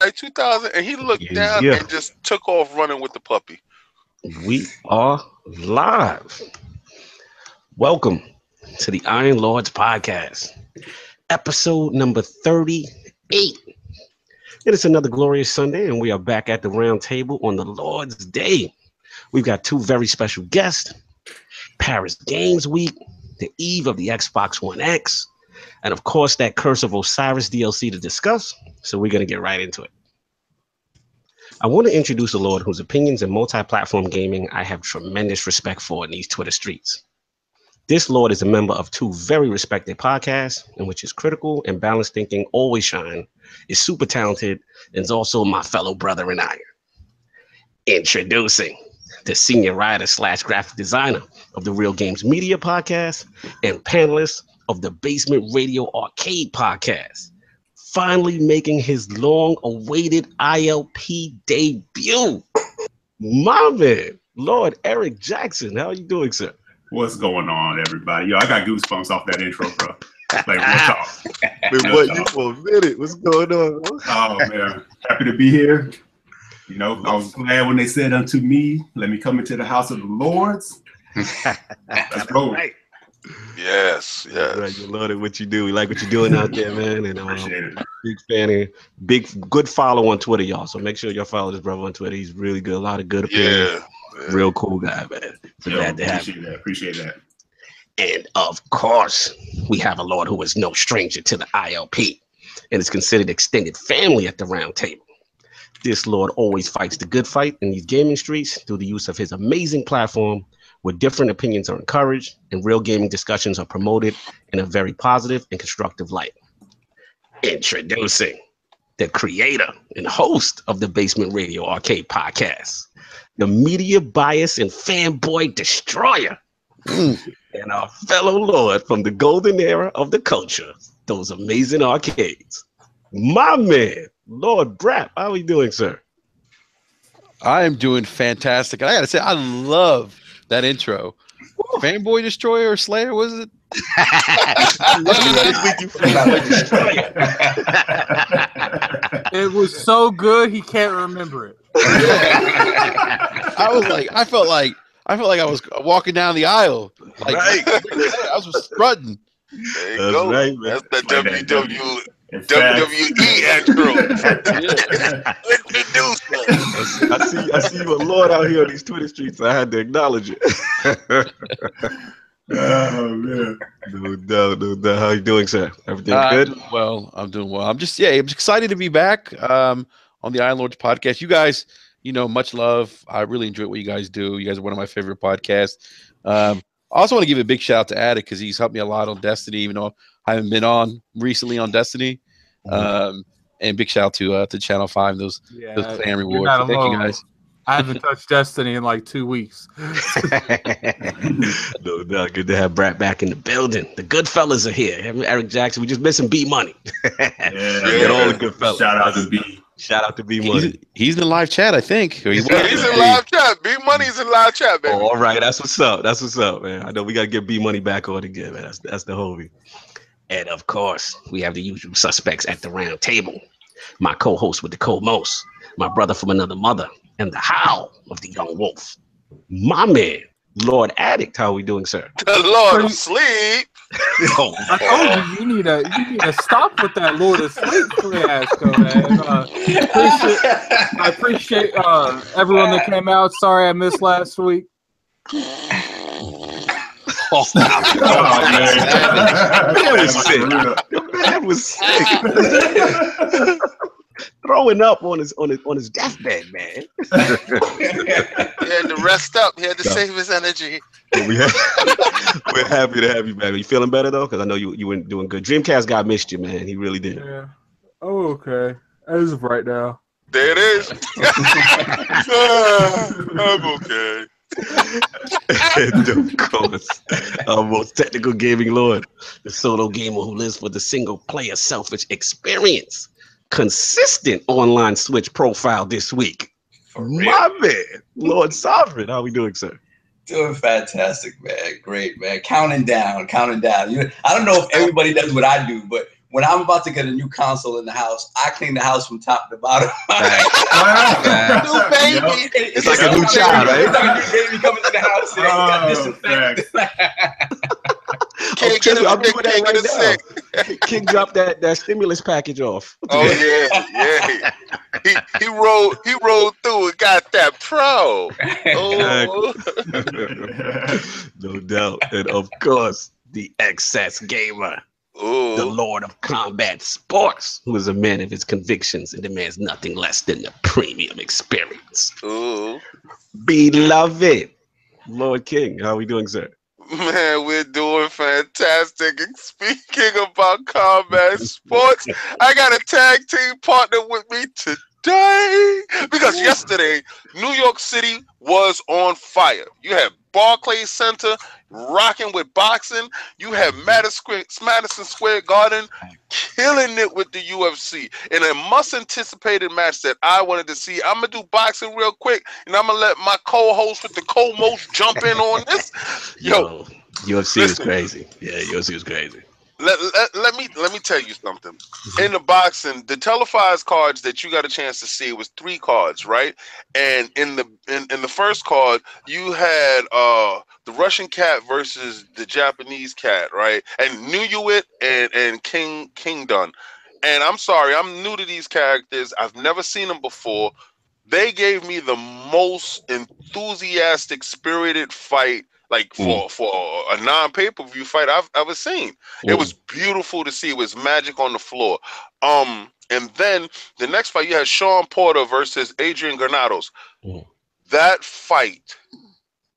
like 2000, and he looked down and just took off running with the puppy. We are live. Welcome to the Iron Lords Podcast, episode number 38. It is another glorious Sunday, and we are back at the round table on the Lord's Day. We've got two very special guests, Paris Games Week, the eve of the Xbox One X, and of course that Curse of Osiris DLC to discuss, so we're going to get right into it. I want to introduce a Lord whose opinions in multi-platform gaming I have tremendous respect for in these Twitter streets. This Lord is a member of two very respected podcasts in which his critical and balanced thinking always shine, is super talented, and is also my fellow brother in iron. Introducing the senior writer / graphic designer of the Real Games Media podcast and panelist of the Basement Radio Arcade podcast, finally making his long-awaited ILP debut. My man, Lord Eric Jackson. How are you doing, sir? What's going on, everybody? Yo, I got goosebumps off that intro, bro. Like, real talk. Been waiting you for a minute. What's going on? Oh, man. Happy to be here. You know, I was glad when they said unto me, let me come into the house of the Lords. Let's go. Right. Yes. Right, you love it, what you do. We like what you're doing out there, man. And Appreciate it. big fan of, good follow on Twitter, y'all. So make sure y'all follow this brother on Twitter. He's really good. A lot of good opinions. Yeah. Real cool guy, man. So glad to have you. Appreciate that. And of course, we have a Lord who is no stranger to the ILP and is considered extended family at the round table. This Lord always fights the good fight in these gaming streets through the use of his amazing platform, where different opinions are encouraged and real gaming discussions are promoted in a very positive and constructive light. Introducing the creator and host of the Basement Radio Arcade podcast, the media bias and fanboy destroyer, and our fellow Lord from the golden era of the culture, those amazing arcades, my man, Lord Brap. How are you doing, sir? I am doing fantastic. And I got to say, I love that intro. Woo. Fanboy Destroyer or Slayer, was it? It was so good he can't remember it. I felt like I was walking down the aisle. Like, Right. I was strutting. There you That's go. right, man. That's the WWE intro. Introduce me. I see you a Lord out here on these Twitter streets. I had to acknowledge it. Oh, man. No doubt. How you doing, sir? Everything good? I'm doing well. I'm excited to be back on the Iron Lords podcast. You guys, much love. I really enjoy what you guys do. You guys are one of my favorite podcasts. I also want to give a big shout out to Addict because he's helped me a lot on Destiny, even though I haven't been on recently on Destiny. And big shout out to Channel 5, those clan rewards. So thank you guys. I haven't touched Destiny in like 2 weeks. No doubt. Good to have Brap back in the building. The good fellas are here. Eric Jackson. We just missing B Money. Yeah. All the good fellas. Shout out to B. Shout out to B Money. He's in the live chat, I think. Or He's in live chat. B Money's in live chat, baby. All right, that's what's up, man. I know we gotta get B Money back on again, man. That's the homie. And of course, we have the usual suspects at the round table. My co-host with the co-most, my brother from another mother, and the howl of the young wolf, my man, Lord Addict. How are we doing, sir? The Lord of Sleep. I told you need to stop with that Lord of Sleep fiasco, man. I appreciate everyone that came out. Sorry I missed last week. Oh, man was sick. Throwing up on his deathbed, man. He had to rest up. He had to save his energy. We're happy to have you, man. Are you feeling better though? Because I know you weren't doing good. Dreamcast God missed you, man. He really did. Yeah. Oh, okay. As of right now. There it is. I'm okay. And of course, our most technical gaming lord, the solo gamer who lives for the single player selfish experience. Consistent online Switch profile this week. My man, Lord Sovereign. How are we doing, sir? Doing fantastic, man. Great, man. Counting down. I don't know if everybody does what I do, but when I'm about to get a new console in the house, I clean the house from top to bottom. New baby. It's like a new child, right? It's like a new baby coming to the house. And got disinfectant. Can't get it sick. King dropped that stimulus package off. Oh yeah. He rolled through and got that pro. Oh. No doubt. And of course, the excess gamer. Ooh. The Lord of Combat Sports, who is a man of his convictions and demands nothing less than the premium experience. Ooh. Beloved Lord King, how are we doing, sir? Man, we're doing fantastic. And speaking about combat sports, I got a tag team partner with me today because yesterday New York City was on fire. You had Barclays Center rocking with boxing. You had Madison Square Garden killing it with the UFC in a much anticipated match that I wanted to see. I'm gonna do boxing real quick, and I'm gonna let my co-host with the co-most jump in on this. Yo, UFC is crazy. Yeah, UFC is crazy. Let me tell you something. In the boxing, the televised cards that you got a chance to see was 3 cards, right? And in the first card, you had the Russian cat versus the Japanese cat, right? And Nuyuit and King Dunn. And I'm sorry, I'm new to these characters. I've never seen them before. They gave me the most enthusiastic, spirited fight. Like for a non-pay-per-view fight I've ever seen. It was beautiful to see. It was magic on the floor. And then the next fight, you had Sean Porter versus Adrian Granados. That fight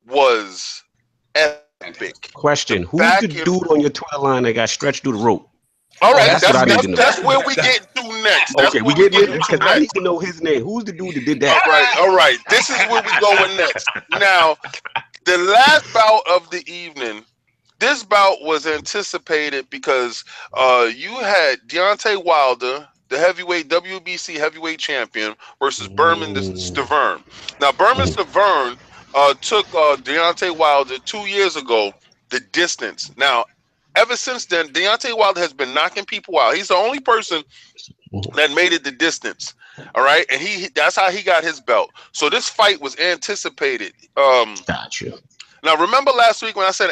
was epic. Question: who's the dude on your Twitter line that got stretched through the rope? All right, that's where we get to next. Okay, we get it because I need to know his name. Who's the dude that did that? All right. This is where we going next. Now, the last bout of the evening, this bout was anticipated because you had Deontay Wilder, the heavyweight WBC heavyweight champion, versus Berman Stavern. Now, Berman Stavern took Deontay Wilder 2 years ago the distance. Now, ever since then, Deontay Wilder has been knocking people out. He's the only person that made it the distance. All right, and that's how he got his belt. So this fight was anticipated. Gotcha. Now, remember last week when I said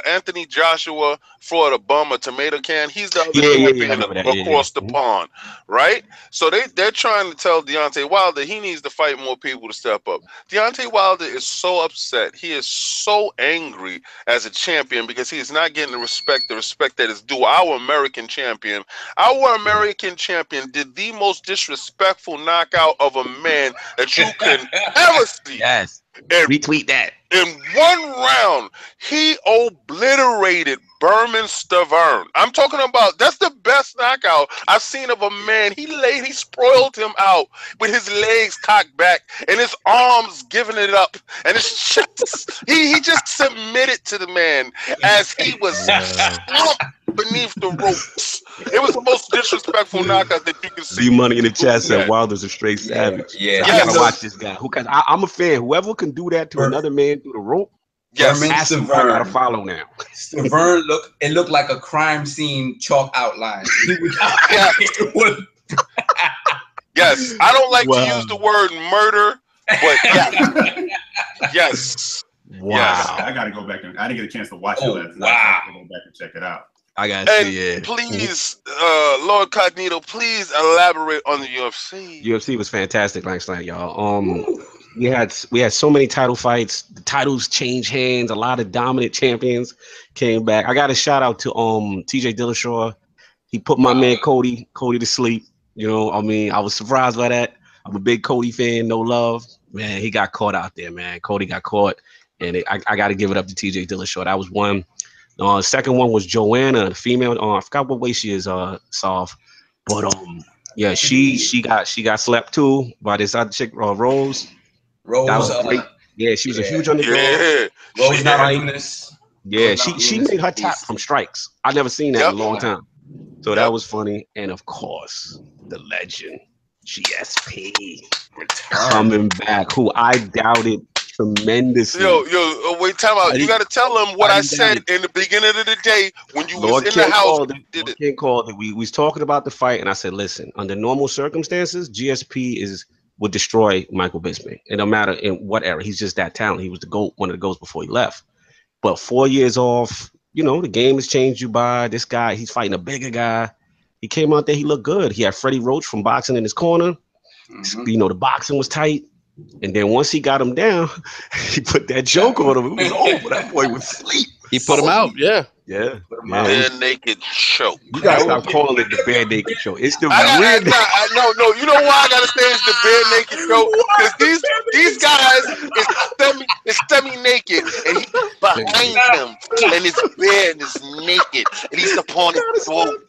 Anthony Joshua Florida bum a tomato can? He's the other champion across the pond, right? So they're trying to tell Deontay Wilder he needs to fight more people to step up. Deontay Wilder is so upset. He is so angry as a champion because he is not getting the respect that is due. Our American champion did the most disrespectful knockout of a man that you can ever see. Yes. And retweet that. In one round, he obliterated Berman Stavern. I'm talking about, that's the best knockout I've seen of a man. He spoiled him out with his legs cocked back and his arms giving it up. And his chest, he just submitted to the man as he was slumped beneath the ropes. It was the most disrespectful knockout that you can see. D-Money in the chat said Wilder's a straight savage. Yeah. So I gotta watch this guy. Because I'm a fan. Whoever can do that to another man through the rope, I gotta follow now. Stavern looked like a crime scene chalk outline. Yes, I don't like to use the word murder, but yes. Wow. Yes. I gotta go back and I didn't get a chance to watch it last night. Wow. I gotta go back and check it out. I gotta see it. Please, Lord Cognito, please elaborate on the UFC. UFC was fantastic last night, y'all. We had so many title fights. The titles changed hands. A lot of dominant champions came back. I got a shout out to TJ Dillashaw. He put my man Cody to sleep. You know, I mean, I was surprised by that. I'm a big Cody fan. No love, man. He got caught out there, man. Cody got caught, and I got to give it up to TJ Dillashaw. That was one. The second one was Joanna, the female. I forgot what way she is, soft, but yeah, she got slept too by this other chick, Rose. That was great. Yeah, she was a huge underdog. Yeah. Rose Namajunas. Yeah, she made her tap from strikes. I never seen that in a long time. So that was funny. And of course, the legend, GSP, coming back, who I doubted tremendously. Wait, time out. You got to tell them what I said in the beginning of the day when you was in the house. King called it. We was talking about the fight, and I said, listen, under normal circumstances, GSP would destroy Michael Bisping. It don't matter in what era. He's just that talented. He was the GOAT, one of the GOATs before he left. But 4 years off, the game has changed you by this guy. He's fighting a bigger guy. He came out there. He looked good. He had Freddie Roach from boxing in his corner. The boxing was tight. And then once he got him down, he put that joke on him. It was over. That boy was asleep. He put him out. Yeah. Yeah. Bare naked choke. You gotta stop calling it the bare naked choke. It's the weird. No. You know why I gotta say it's the bare naked choke? Because these guys is semi-naked, and he's behind him, and it's bare and it's naked, and he's upon his throat.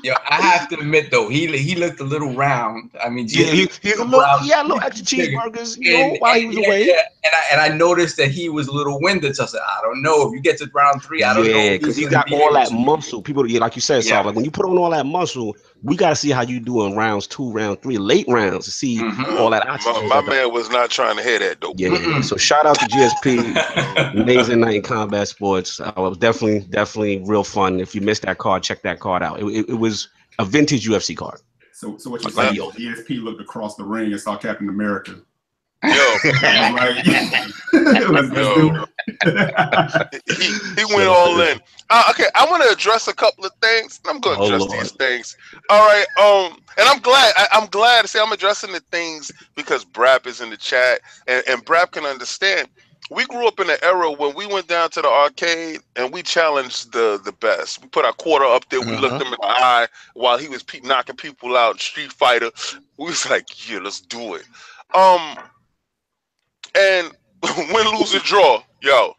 Yo, I have to admit though, he looked a little round. I mean, he had a little extra cheeseburgers, while he was away. Yeah. And I noticed that he was a little winded. So I said, I don't know if you get to round 3. I don't know. Yeah, because he's got all that muscle. People, like you said, Sal, like when you put on all that muscle, we gotta see how you do in rounds 2, round 3, late rounds to see all that oxygen. My man was not trying to hear that though. Yeah. So shout out to GSP, amazing night in combat sports. It was definitely real fun. If you missed that card, check that card out. It was a vintage UFC card. So what you saying? GSP looked across the ring and saw Captain America. Yo, he went all in. Okay, I want to address a couple of things. I'm going to address these things. All right. And I'm glad to say I'm addressing the things because Brap is in the chat, and Brap can understand. We grew up in an era when we went down to the arcade and we challenged the best. We put our quarter up there. We looked him in the eye while he was knocking people out. Street Fighter. We was like, yeah, let's do it. And win, lose, or draw, yo,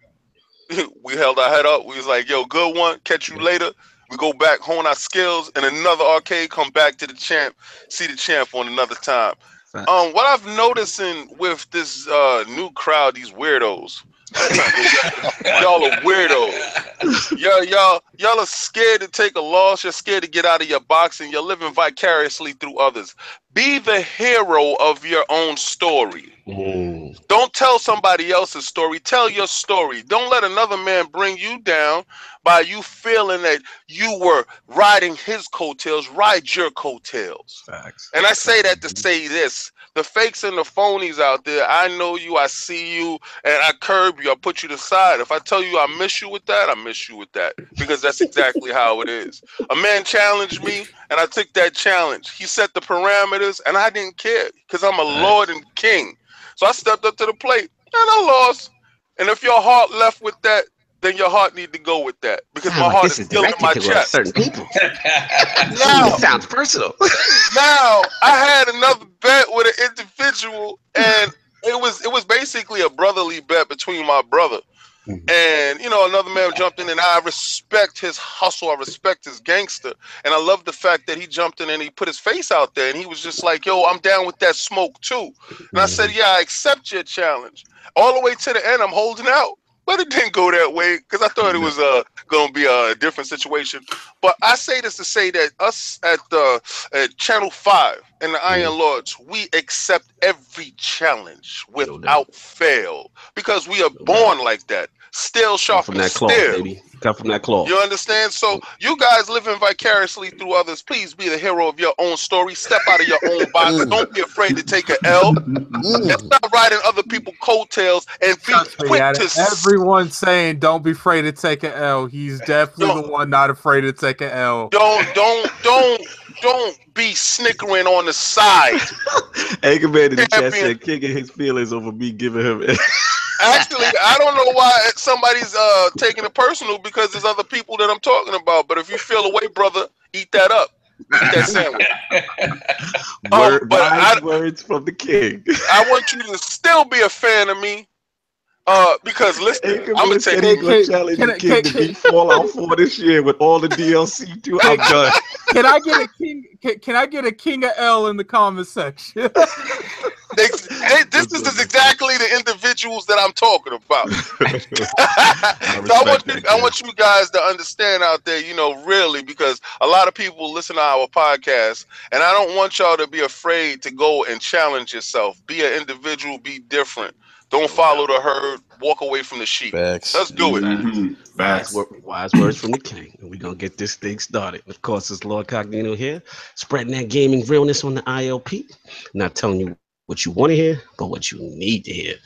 we held our head up. We was like, yo, good one. Catch you later. We go back, hone our skills, and another arcade, come back to the champ, see the champ on another time. What I've noticing with this new crowd, these weirdos, y'all are weirdos. Y'all are scared to take a loss. You're scared to get out of your box, and you're living vicariously through others. Be the hero of your own story. Don't tell somebody else's story. Tell your story. Don't let another man bring you down by you feeling that you were riding his coattails. Ride your coattails. Facts. And I say that to say this. The fakes and the phonies out there, I know you, I see you, and I curb you, I put you to the side. If I tell you I miss you with that, I miss you with that. Because that's exactly how it is. A man challenged me, and I took that challenge. He set the parameters, and I didn't care, because I'm a lord and king. So I stepped up to the plate, and I lost. And if your heart left with that, then your heart need to go with that, because my heart is still in my chest. Certain people. Now, it sounds personal. Now I had another bet with an individual, and it was basically a brotherly bet between my brother. And another man jumped in, and I respect his hustle. I respect his gangster, and I love the fact that he jumped in and he put his face out there, and he was just like, "Yo, I'm down with that smoke too." And I said, "Yeah, I accept your challenge." All the way to the end, I'm holding out. But it didn't go that way because I thought it was going to be a different situation. But I say this to say that us at Channel 5 and the Iron Lords, we accept every challenge without fail because we are born like that. Still sharp from that claw, baby. Come from that claw. You understand? So you guys living vicariously through others, please be the hero of your own story. Step out of your own box. Don't be afraid to take an L. And stop riding other people's coattails and be quick to... Everyone's saying don't be afraid to take an L. He's definitely the one not afraid to take an L. Don't be snickering on the side. Anchor Man in the chat said kicking his feelings over me giving him... Actually, I don't know why somebody's taking it personal because there's other people that I'm talking about. But if you feel away, brother, eat that up. Eat that sandwich. Words from the king. I want you to still be a fan of me. Because listen, I'm gonna take challenge the king to beat Fallout 4 this year with all the DLC too. I'm done. Can I get a king? Can I get a king of L in the comment section? This is exactly the individuals that I'm talking about. So I want you guys to understand out there, really, because a lot of people listen to our podcast, and I don't want y'all to be afraid to go and challenge yourself. Be an individual, be different. Don't follow the herd. Walk away from the sheep. Facts. Let's do it. Mm-hmm. Wise words from the king. And we're going to get this thing started. Of course, it's Lord Cognito here, spreading that gaming realness on the ILP. Not telling you what you want to hear, but what you need to hear.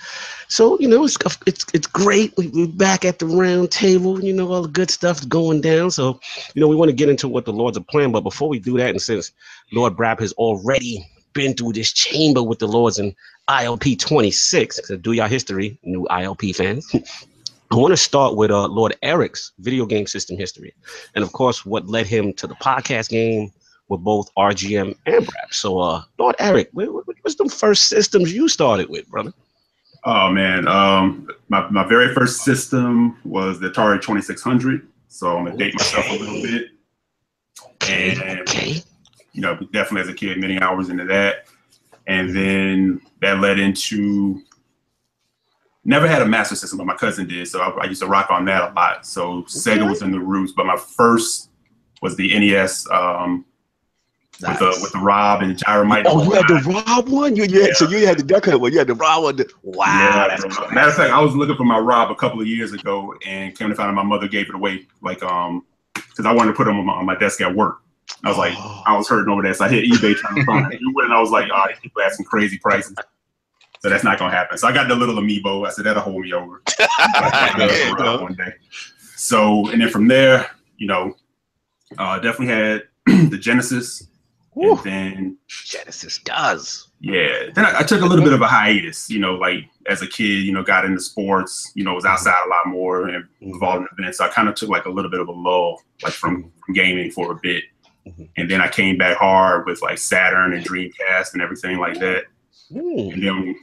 So, it's great. We're back at the round table. All the good stuff's going down. So, we want to get into what the Lords are playing. But before we do that, and since Lord Brap has already been through this chamber with the Lords in ILP 26, so do y'all history, new ILP fans. I want to start with Lord Eric's video game system history, and of course, what led him to the podcast game with both RGM and Brap. So, Lord Eric, what was the first systems you started with, brother? Oh man, my very first system was the Atari 2600. So I'm gonna date myself a little bit, and definitely as a kid, many hours into that, and then that led into. Never had a Master System, but my cousin did, so I used to rock on that a lot. So Sega was in the roots, but my first was the NES with the Rob and Gyromite. Oh, you had the Rob one? So you had the Duck Hunt one. You had the Rob one. Wow. Yeah, matter of fact, I was looking for my Rob a couple of years ago, and came to find out my mother gave it away, because I wanted to put them on my desk at work. I was like, I was hurting over that, so I hit eBay trying to find it, and I was like, all right, people asking crazy prices. So that's not gonna happen. So I got the little amiibo. I said that'll hold me over one day. So, and then from there, definitely had the Genesis. Woo. And then Genesis does. Yeah. Then I took a little bit of a hiatus. Like as a kid, got into sports. Was outside a lot more and involved in events. So I kind of took like a little bit of a lull, like from gaming for a bit. And then I came back hard with like Saturn and Dreamcast and everything like that. And then,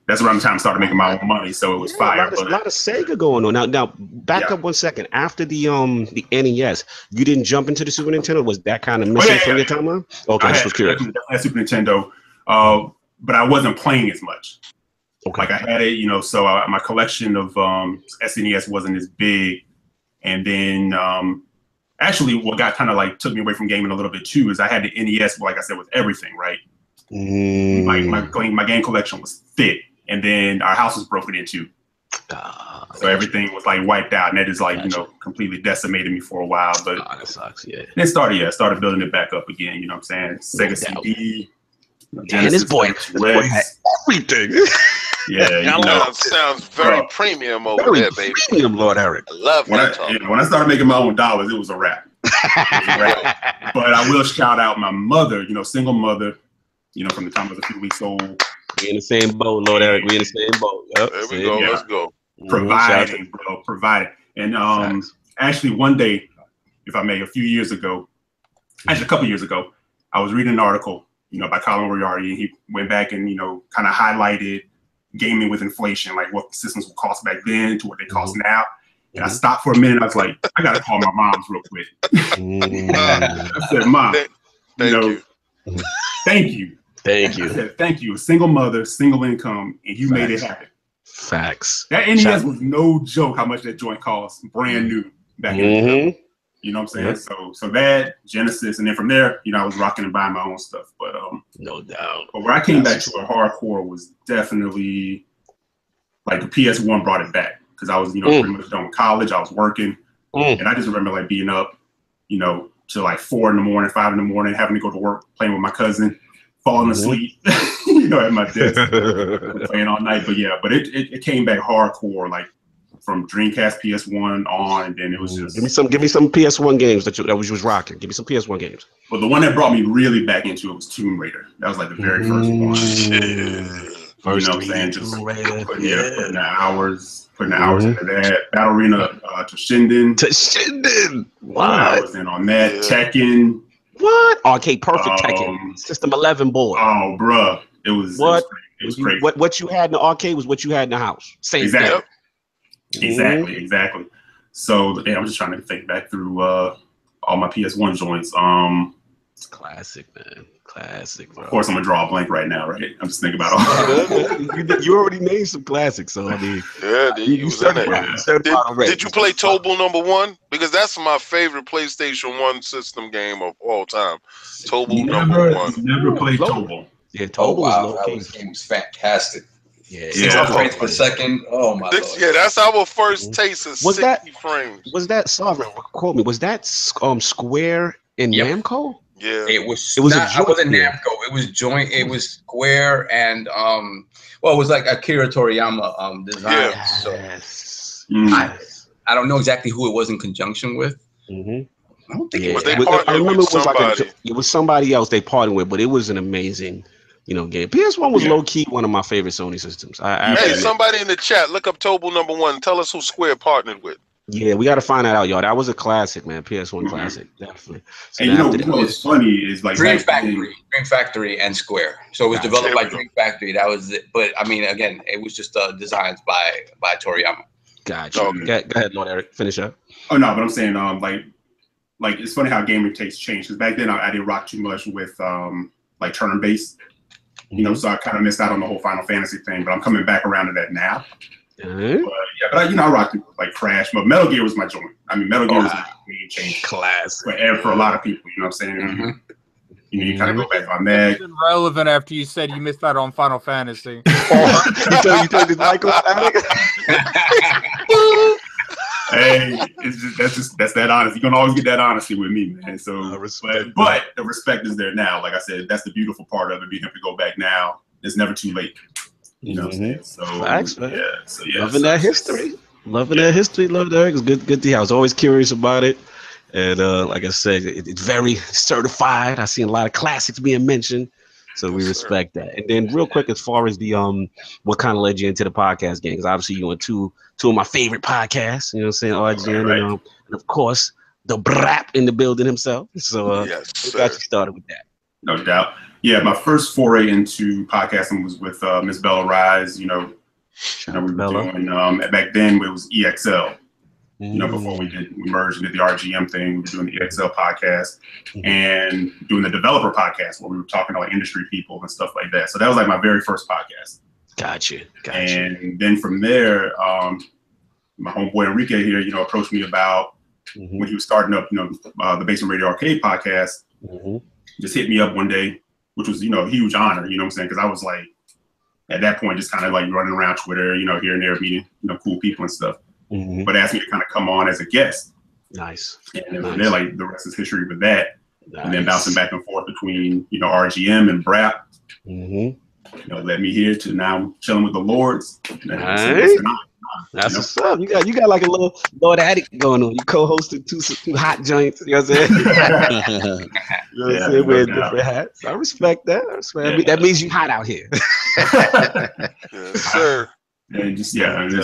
that's around the time I started making my own money, so it was fire. A lot of Sega going on. Now back up 1 second. After the NES, you didn't jump into the Super Nintendo? Was that kind of missing from your timeline? Okay, I was curious. I had Super Nintendo, but I wasn't playing as much. Okay. Like I had it, so my collection of SNES wasn't as big. And then actually what got kind of like took me away from gaming a little bit too is I had the NES, like I said, with everything, right? My game collection was thick, and then our house was broken into, so everything was like wiped out, and that is like completely decimated me for a while. But that sucks. Yeah. Then started building it back up again. You know what I'm saying? Sega CD. And this boy had everything. Yeah, sounds very premium over there, baby. Premium, Lord Eric. I love that. When I started making my own dollars, it was a wrap. But I will shout out my mother. Single mother. From the time I was a few weeks old. We in the same boat, Lord Eric. We in the same boat. Yep. There we go. Let's go. Providing, bro. Providing. And actually, one day, if I may, a couple years ago, I was reading an article, by Colin Moriarty, and he went back and, kind of highlighted gaming with inflation, like what systems would cost back then to what they cost now. And I stopped for a minute. I was like, I got to call my mom's real quick. I said, Mom, thank you. Thank you. I said, thank you. A single mother, single income, and you made it happen. Facts. That NES was no joke how much that joint cost, brand new back in the day. You know what I'm saying? So that, Genesis, and then from there, I was rocking and buying my own stuff. But no doubt. But where I came back to a hardcore was definitely like the PS1 brought it back. Because I was, pretty much done with college. I was working. And I just remember like being up, till like 4 in the morning, 5 in the morning, having to go to work, playing with my cousin, falling asleep, at my desk, playing all night. But it came back hardcore, like from Dreamcast, PS1 on, and then it was just give me some PS1 games that you was rocking. Give me some PS1 games. But the one that brought me really back into it was Tomb Raider. That was like the very first one. First, what I'm saying? Just putting the hours into that. Battle Arena to Shinden. What? I was in on that. Tekken. What? Arcade Perfect Tekken. System 11 board. Oh, bruh. It was what? It was crazy. What you had in the arcade was what you had in the house. Same exactly. thing. Exactly. So I'm just trying to think back through all my PS1 joints. Classic, man. Classic, bro. Of course, I'm gonna draw a blank right now, right? I'm just thinking about all. You already named some classics, so I mean, Yeah, you was in it. Did you play Tobal #1? Because that's my favorite PlayStation 1 system game of all time. Tobal #1. Never played Tobal. Yeah, Tobal That game was fantastic. Yeah, 60 frames per second. Oh my lord. Yeah, that's our first taste of 60 frames. Was that Sovereign? Quote me. Was that Square and Namco? Yeah, it wasn't Namco. It was joint. It was Square and well, it was like Akira Toriyama design. Yeah. So I don't know exactly who it was in conjunction with. Mm-hmm. I don't think it was somebody else they partnered with, but it was an amazing, game. PS1 was low key one of my favorite Sony systems. Hey, somebody in the chat, look up Tobal #1. Tell us who Square partnered with. Yeah, we got to find that out, y'all. That was a classic, man. PS1 classic, definitely. So and what's funny is like Dream Factory and Square. So it was developed by Dream Factory. That was it. But I mean, again, it was just designs by Toriyama. Gotcha. Go ahead, Lord Eric. Finish up. Oh no, but I'm saying like it's funny how gaming tastes change, because back then I didn't rock too much with like turn-based, so I kind of missed out on the whole Final Fantasy thing. But I'm coming back around to that now. But I rocked it like Crash, but Metal Gear was my joint. I mean, Metal Gear was a game changer. Class for a lot of people. You know what I'm saying? Mm-hmm. You kind of go back on that. It's relevant after you said you missed out on Final Fantasy. You turned his mic off. Hey, that's that honesty. You're gonna always get that honesty with me, man. So, but the respect is there now. Like I said, that's the beautiful part of it. Being able to go back now, it's never too late. You know what I'm saying? So, facts, man. Yeah. Loving that history. Love that. It's good to hear. I was always curious about it. And like I said, it's very certified. I've seen a lot of classics being mentioned. So we respect that. And then real quick, as far as the what kind of led you into the podcast game? Because obviously you went two of my favorite podcasts, you know what I'm saying? RGN and of course the Brap in the building himself. So what got you started with that? No doubt. Yeah, my first foray into podcasting was with Miss Bella Rise, we were doing back then it was EXL. Before we merged into the RGM thing, we were doing the EXL podcast and doing the developer podcast where we were talking to like industry people and stuff like that. So that was like my very first podcast. Gotcha. And then from there, my homeboy Enrique here, approached me about when he was starting up, the Basement Radio Arcade podcast. Just hit me up one day, which was, a huge honor, you know what I'm saying? Because I was like, at that point, just kind of like running around Twitter, here and there, meeting, cool people and stuff. But asked me to kind of come on as a guest. Nice. And then like the rest is history with that. Nice. And then bouncing back and forth between, RGM and Brap. Led me here to now chilling with the Lords. That's what's up. You got like a little Lord Addict going on. You co-hosted two hot joints. You know what I'm saying? Wearing different hats. I respect that. That means you hot out here. Yes, sir. And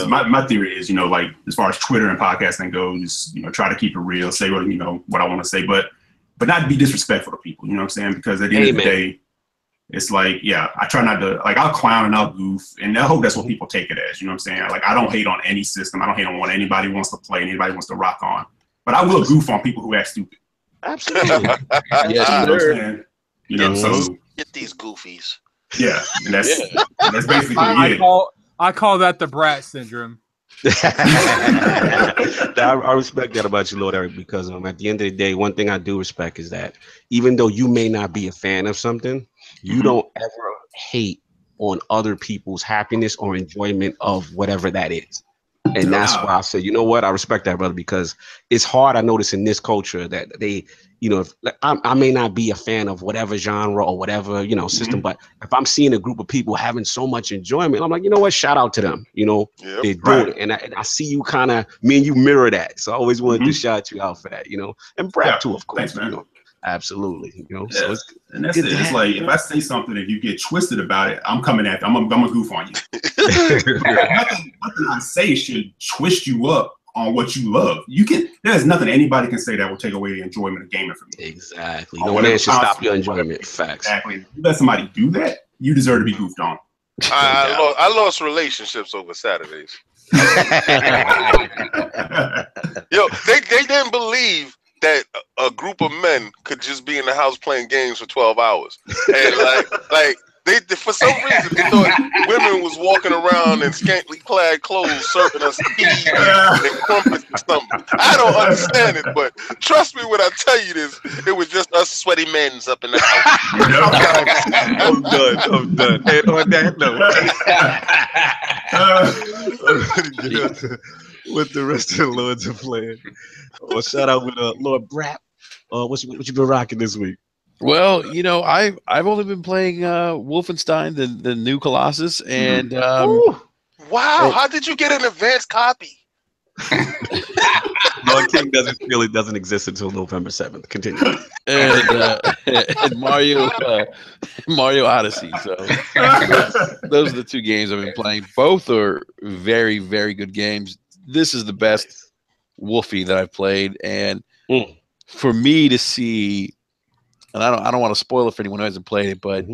my theory is, like as far as Twitter and podcasting goes, just try to keep it real, say what what I want to say, but not be disrespectful to people. You know what I'm saying? Because at the end of the day, it's like, I try not to I'll clown and I'll goof, and I hope that's what people take it as. You know what I'm saying? Like I don't hate on any system. I don't hate on what anybody wants to play, anybody wants to rock on, but I will goof on people who act stupid. Absolutely. So get these goofies. Yeah, and that's basically it. I call that the Brat syndrome. I respect that about you, Lord Eric, because at the end of the day, one thing I do respect is that even though you may not be a fan of something, you don't ever hate on other people's happiness or enjoyment of whatever that is. And that's why I say, you know what? I respect that, brother, because it's hard. I notice in this culture that they, I may not be a fan of whatever genre or whatever, system, but if I'm seeing a group of people having so much enjoyment, I'm like, you know what? Shout out to them. They're doing it. And I see you me and you mirror that. So I always wanted to shout you out for that, and Brad too, of course. Thanks, man. Absolutely. So and that's it. It's like if I say something and you get twisted about it, I'm coming at you. I'm gonna goof on you. nothing I say should twist you up on what you love. There's nothing anybody can say that will take away the enjoyment of gaming from you. Exactly. No man should stop your enjoyment. Facts. Exactly. If you let somebody do that, you deserve to be goofed on. I lost relationships over Saturdays. Yo, they didn't believe that a group of men could just be in the house playing games for 12 hours. And like they for some reason they thought women was walking around in scantily clad clothes serving us tea and crumpets or something. I don't understand it, but trust me when I tell you this, it was just us sweaty men's up in the house. I'm done. And on that note, what the rest of the Lords are playing. Well, shout out with Lord Brap. What you been rocking this week? Well, you know, I've only been playing Wolfenstein, the new Colossus, and wow, how did you get an advanced copy? Lord King doesn't exist until November 7th. Continue. And Mario Odyssey. So those are the two games I've been playing. Both are very, very good games. This is the best Wolfie that I've played, and for me to see. And I don't want to spoil it for anyone who hasn't played it, but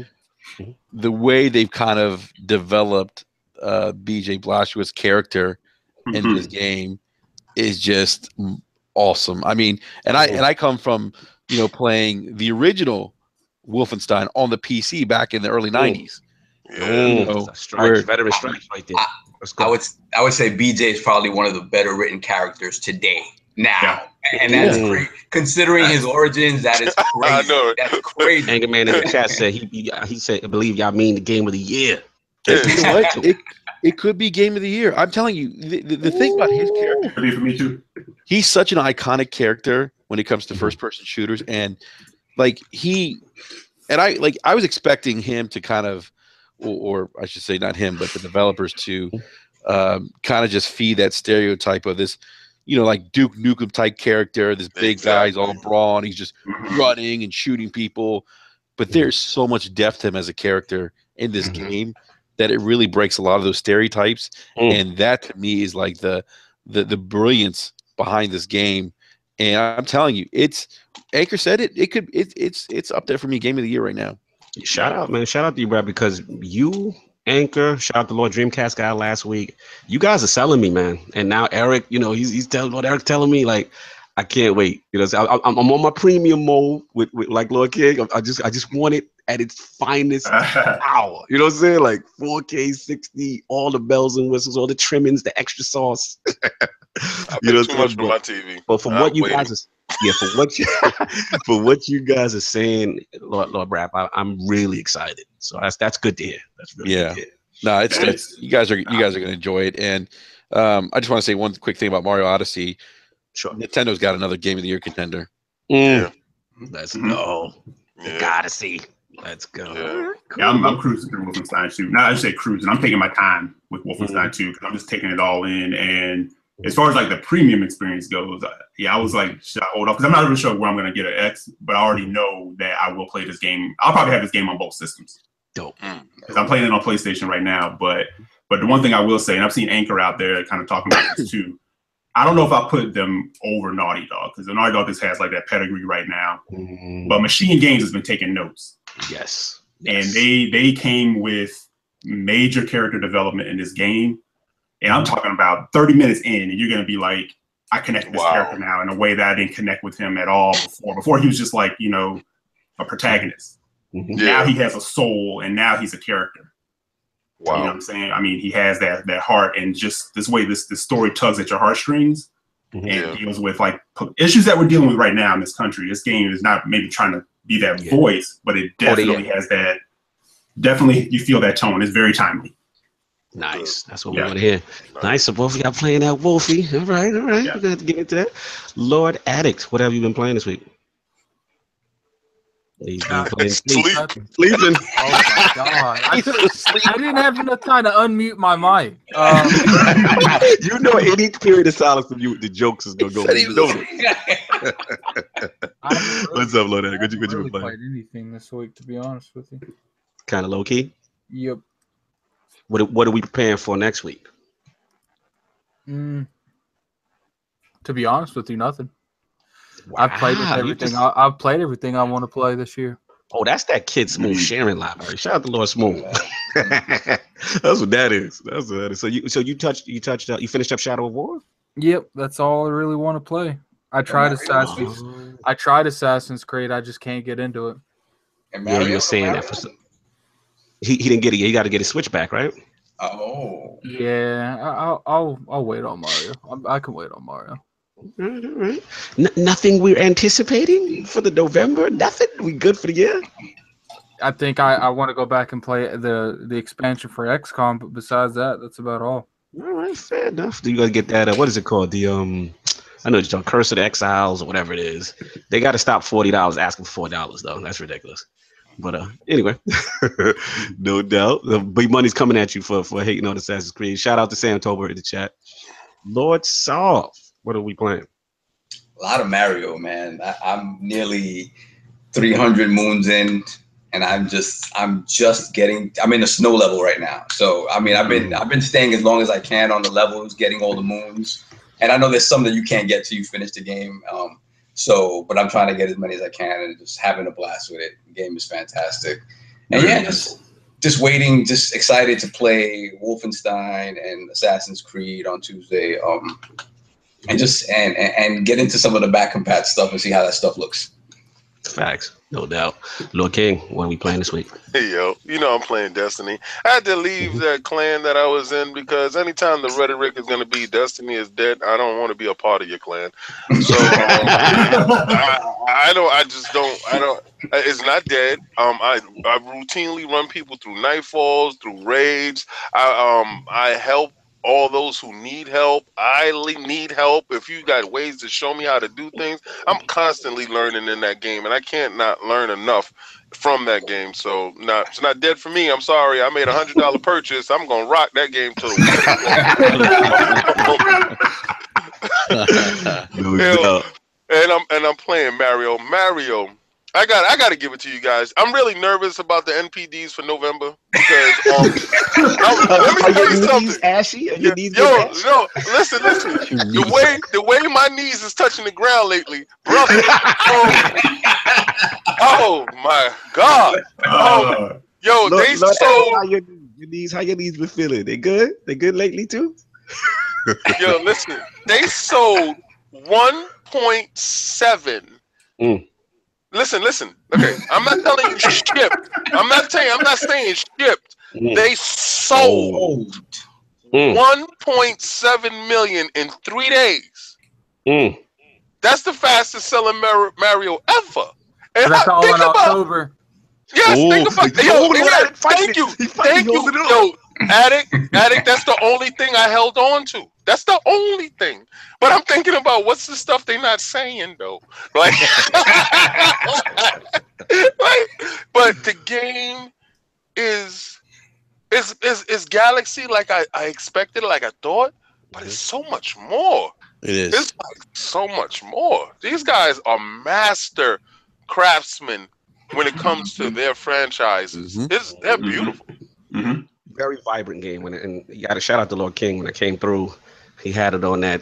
the way they've kind of developed BJ Blazkowicz's character in this game is just awesome. I mean, and I come from, you know, playing the original Wolfenstein on the PC back in the early 90s. You know, veteran strikes right there. I would say BJ is probably one of the better written characters today. Now, and that's great. Considering his origins, that is crazy. I know. That's crazy. Anger Man in the chat said he said, I believe y'all mean the game of the year. You know what? It could be game of the year. I'm telling you, the thing about his character, for me too. He's such an iconic character when it comes to first-person shooters, and like I was expecting him to kind of, or I should say not him, but the developers to kind of just feed that stereotype of this, you know, like Duke Nukem type character, this big guy's all brawn, he's just running and shooting people. But there's so much depth to him as a character in this game that it really breaks a lot of those stereotypes. And that to me is like the brilliance behind this game. And I'm telling you, Anchor said it's up there for me, game of the year right now. Shout out, man. Shout out to you, Brad, because you, Anchor, shout out to Lord Dreamcast guy last week. You guys are selling me, man. And now Eric, you know, he's telling Lord Eric telling me, like, I can't wait. You know, I'm on my premium mode with like Lord King. I just want it at its finest hour. You know what I'm saying? Like 4K 60, all the bells and whistles, all the trimmings, the extra sauce. You know, too much for my TV. But from what you guys are, for what you guys are saying, Lord Brap, I'm really excited. So that's good to hear. That's really good to hear. No, it's you guys are gonna enjoy it. And I just want to say one quick thing about Mario Odyssey. Sure. Nintendo's got another Game of the Year contender. Let's go. Odyssey. Let's go. Cool. Yeah, I'm cruising through Wolfenstein 2. Not I say cruising. I'm taking my time with Wolfenstein 2 because I'm just taking it all in. And as far as like the premium experience goes, I was like, should I hold off? Because I'm not even sure where I'm going to get an X, but I already know that I will play this game. I'll probably have this game on both systems. Dope. Because I'm playing it on PlayStation right now. But the one thing I will say, and I've seen Anchor out there kind of talking about this too, I don't know if I put them over Naughty Dog because the Naughty Dog just has like that pedigree right now. But Machine Games has been taking notes. Yes. And they came with major character development in this game. And I'm talking about 30 minutes in, and you're going to be like, I connect with this character now in a way that I didn't connect with him at all before. Before he was just like, you know, a protagonist. Now he has a soul, and now he's a character. Wow. You know what I'm saying? I mean, he has that heart, and just this way this story tugs at your heartstrings and deals with like issues that we're dealing with right now in this country. This game is not maybe trying to be that voice, but it definitely has that. Definitely, you feel that tone. It's very timely. Nice. That's what we want to hear. Nice. So both of y'all playing that Wolfie. All right. We're going to have to get into that. Lord Addict, what have you been playing this week? He's been playing sleeping. Oh my god! I didn't have enough time to unmute my mic. You know, any period of silence from you, the jokes is gonna go. What's up, Lord? What you been playing? Played anything this week, to be honest with you. Kind of low key. Yep. What are we preparing for next week? To be honest with you, nothing. Wow, I've played everything. I've played everything I want to play this year. Oh, that's that Kid Smooth sharing library. Shout out to Lord Smooth. That's what that is. That's what that is. So you finished up Shadow of War? Yep, that's all I really want to play. I tried Assassin's Creed. I just can't get into it. Yeah, you were saying that for some. He didn't get it. You got to get his Switch back, right? Oh. Yeah, I'll wait on Mario. I can wait on Mario. All right. Nothing we're anticipating for the November. Nothing. We good for the year. I think I want to go back and play the expansion for XCOM, but besides that, that's about all. All right, fair enough. You got to get that. What is it called? The I know it's called Curse of the Exiles or whatever it is. They got to stop $40 asking for $4 though. That's ridiculous. But anyway, no doubt. The big money's coming at you for hating on Assassin's Creed. Shout out to Sam Tober in the chat. Lord Solve, what are we playing? A lot of Mario, man. I'm nearly 300 moons in, and I'm in the snow level right now. So I mean, I've been staying as long as I can on the levels, getting all the moons. And I know there's some that you can't get till you finish the game. But I'm trying to get as many as I can and just having a blast with it. The game is fantastic. And yeah, just waiting, just excited to play Wolfenstein and Assassin's Creed on Tuesday. And get into some of the back compat stuff and see how that stuff looks. Facts, no doubt. Lord King, what are we playing this week? Hey, yo, I'm playing Destiny. I had to leave that clan that I was in because anytime the rhetoric is going to be Destiny is dead, I don't want to be a part of your clan. So it's not dead. I routinely run people through nightfalls, through raids. I help all those who need help. I need help. If you got ways to show me how to do things, I'm constantly learning in that game, and I can't not learn enough from that game. So it's not dead for me. I'm sorry. I made $100 purchase. I'm gonna rock that game till and I'm playing Mario. I got to give it to you guys. I'm really nervous about the NPDs for November because let me tell you something. Ashy? No, listen. The way my knees is touching the ground lately, brother. Oh my God. They sold. How your knees been feeling? They good? They good lately too? Yo, listen. They sold 1.7. Listen. Okay, I'm not telling you shipped. I'm not saying shipped. They sold 1.7 million in 3 days. That's the fastest selling Mario ever. And that's all in October. Yes, think about it. Thank you. Yo, Addict, that's the only thing I held on to. That's the only thing. But I'm thinking about what's the stuff they're not saying though. But the game is Galaxy like I expected, like I thought, but it's so much more. It is. It's like so much more. These guys are master craftsmen when it comes to their franchises. They're beautiful. Very vibrant game. And you got to shout out to Lord King when it came through. He had it on that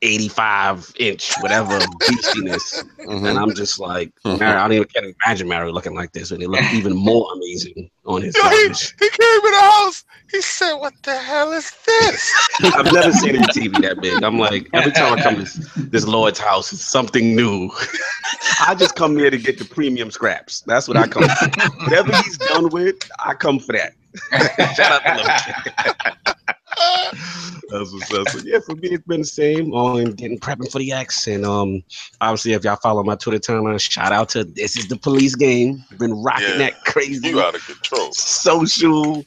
85-inch whatever beastiness, and I'm just like, Mario, I don't even can't imagine Mario looking like this, and it looked even more amazing on his. He came in the house. He said, "What the hell is this?" I've never seen a TV that big. I'm like, every time I come to this Lord's house, it's something new. I just come here to get the premium scraps. That's what I come for. Whatever he's done with, I come for that. Shout out to Lord King. That's what's up. So yeah, for me it's been the same. Prepping for the X, and obviously if y'all follow my Twitter timeline, shout out to This Is the Police game. Been rocking that crazy. You out of control. Social,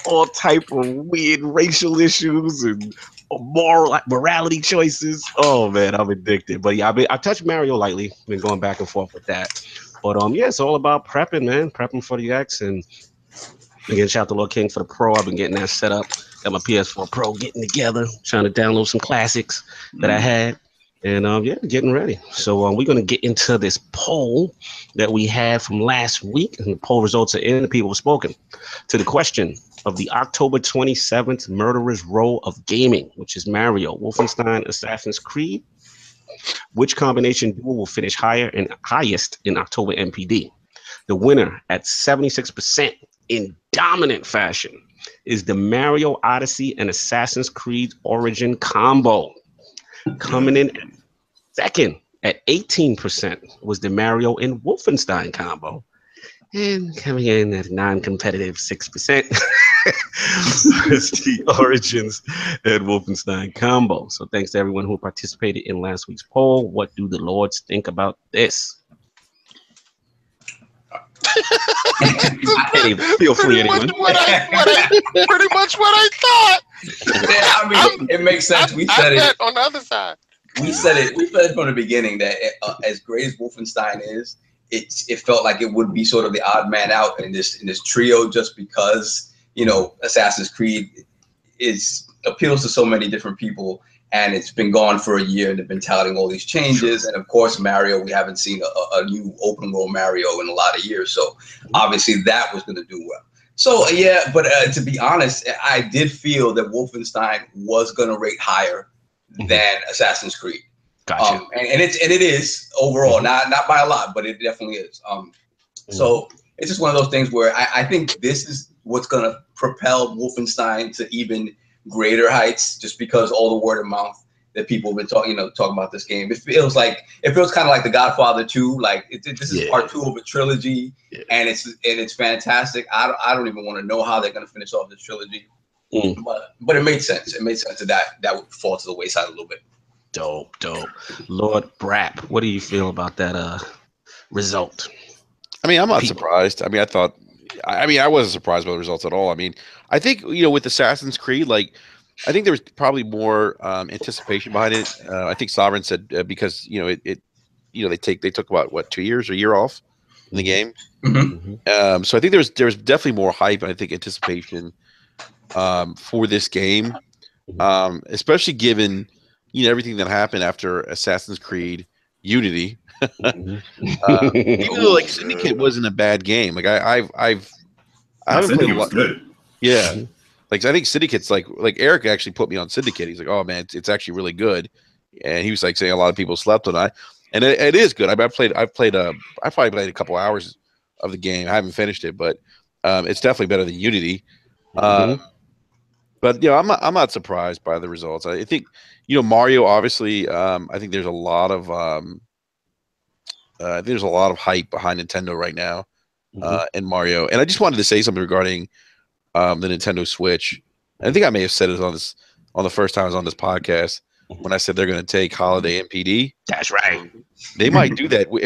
all type of weird racial issues and morality choices. Oh man, I'm addicted. But yeah, I touched Mario lightly. Been going back and forth with that. But yeah, it's all about prepping, man. Prepping for the X, and again, shout out to Lord King for the Pro. I've been getting that set up. Got my PS4 Pro getting together, trying to download some classics that I had, and yeah, getting ready. So we're gonna get into this poll that we had from last week, and the poll results are in. The people have spoken to the question of the October 27th Murderer's Row of Gaming, which is Mario, Wolfenstein, Assassin's Creed. Which combination duo will finish highest in October MPD? The winner at 76% in dominant fashion is the Mario Odyssey and Assassin's Creed Origin combo. Coming in second At 18% was the Mario and Wolfenstein combo. And coming in at non-competitive 6% was the Origins and Wolfenstein combo. So thanks to everyone who participated in last week's poll. What do the Lords think about this? Hey, feel free, anyone. Pretty much what I thought. Yeah, I mean, it makes sense. We said it on the other side. We said it from the beginning that as great as Wolfenstein is, it felt like it would be sort of the odd man out in this trio, just because, you know, Assassin's Creed appeals to so many different people, and it's been gone for a year and they've been touting all these changes. And of course, Mario, we haven't seen a new open world Mario in a lot of years, so obviously that was going to do well. So yeah, but to be honest, I did feel that Wolfenstein was going to rate higher than Assassin's Creed. Gotcha. And it is overall, not by a lot, but it definitely is. So it's just one of those things where I think this is what's going to propel Wolfenstein to even greater heights, just because all the word of mouth that people have been talking about this game. It feels kind of like The Godfather 2. Like this is part 2 of a trilogy, and it's fantastic. I don't even want to know how they're going to finish off this trilogy, but it made sense. It made sense that would fall to the wayside a little bit. Dope. Lord Brap, what do you feel about that result? I mean, I'm not surprised. I mean, I wasn't surprised by the results at all. I mean, I think, with Assassin's Creed, like, I think there was probably more anticipation behind it. I think Sovereign said because they took about 2 years or a year off in the game. Mm-hmm. So I think there's definitely more hype and I think anticipation for this game, especially given everything that happened after Assassin's Creed Unity. Even though like Syndicate wasn't a bad game, like I haven't played a lot. Good. Yeah, like I think Syndicate's like Eric actually put me on Syndicate. He's like, oh man, it's actually really good, and he was like saying a lot of people slept on it, and it is good. I probably played a couple hours of the game. I haven't finished it, but it's definitely better than Unity. But I'm not surprised by the results. I think Mario, obviously, I think there's a lot of hype behind Nintendo right now, and Mario. And I just wanted to say something regarding the Nintendo Switch. I think I may have said it on the first time I was on this podcast when I said they're going to take holiday MPD. That's right. They might do that. We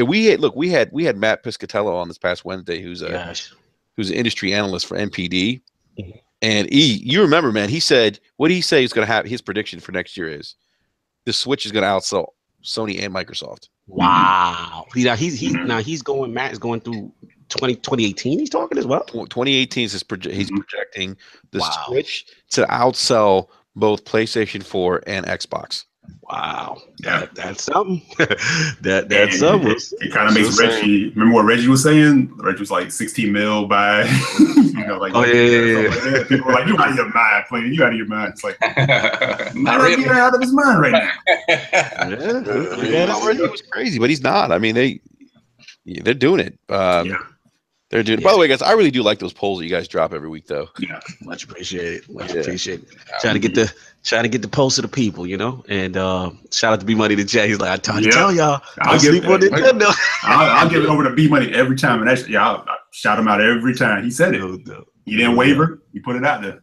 had Matt Piscatello on this past Wednesday, who's an industry analyst for MPD. And you remember, man, he said, what did he say is going to happen? His prediction for next year is the Switch is going to outsell Sony and Microsoft. Wow. He's going, Matt is going through 2018. He's talking as well. 2018 is he's projecting the Switch to outsell both PlayStation 4 and Xbox. Wow. Yeah, that's something. that's something. It kind of makes Reggie. Remember what Reggie was saying? Reggie was like 16 mil by, like. Oh yeah. People were like, "You out of your mind, playing. You out of your mind." It's like, not really out of his mind right now. Reggie was crazy, but he's not. I mean, they're doing it. They're doing. By the way, guys, I really do like those polls that you guys drop every week, though. Yeah, much appreciated. Trying to get the pulse of the people, And shout out to B Money to Jay. He's like, I tell y'all, I'll sleep on Nintendo. I'll give it over to B Money every time, and actually, I'll shout him out every time. He said it. He didn't waver. He put it out there.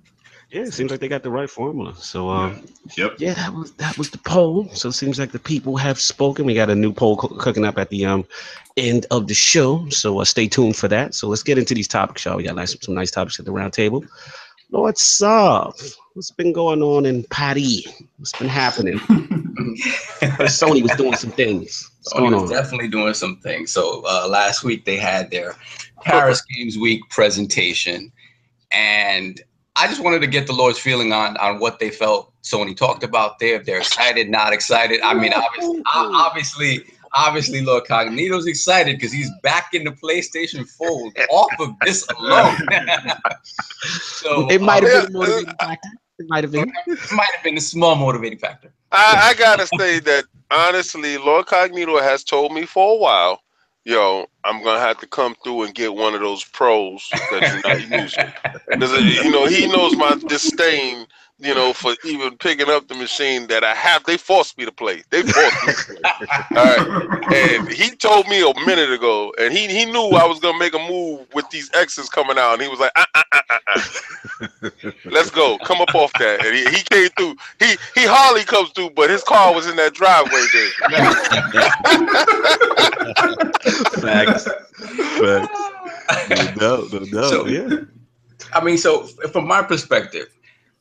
Yeah, it seems like they got the right formula. So, yep. Yeah, that was the poll. So it seems like the people have spoken. We got a new poll cooking up at the end of the show. So stay tuned for that. So let's get into these topics, y'all. We got some nice topics at the round table. Lord Sov, what's been going on in Paris? What's been happening? Sony was doing some things. Sony was definitely doing some things. So last week they had their Paris Games Week presentation, and I just wanted to get the Lord's feeling on what they felt Sony talked about there. If they're excited, not excited. I mean, obviously, Lord Cognito's excited because he's back in the PlayStation fold off of this alone. So it might have been a motivating factor. It might have been a small motivating factor. I gotta say that honestly, Lord Cognito has told me for a while, I'm gonna have to come through and get one of those pros that you're not using. Because he knows my disdain you know, for even picking up the machine that they forced me to play. They forced me to play. All right. And he told me a minute ago, and he knew I was gonna make a move with these X's coming out, and he was like, let's go, come up off that. And he came through. He hardly comes through, but his car was in that driveway there. Facts. No, So, yeah. I mean, so from my perspective,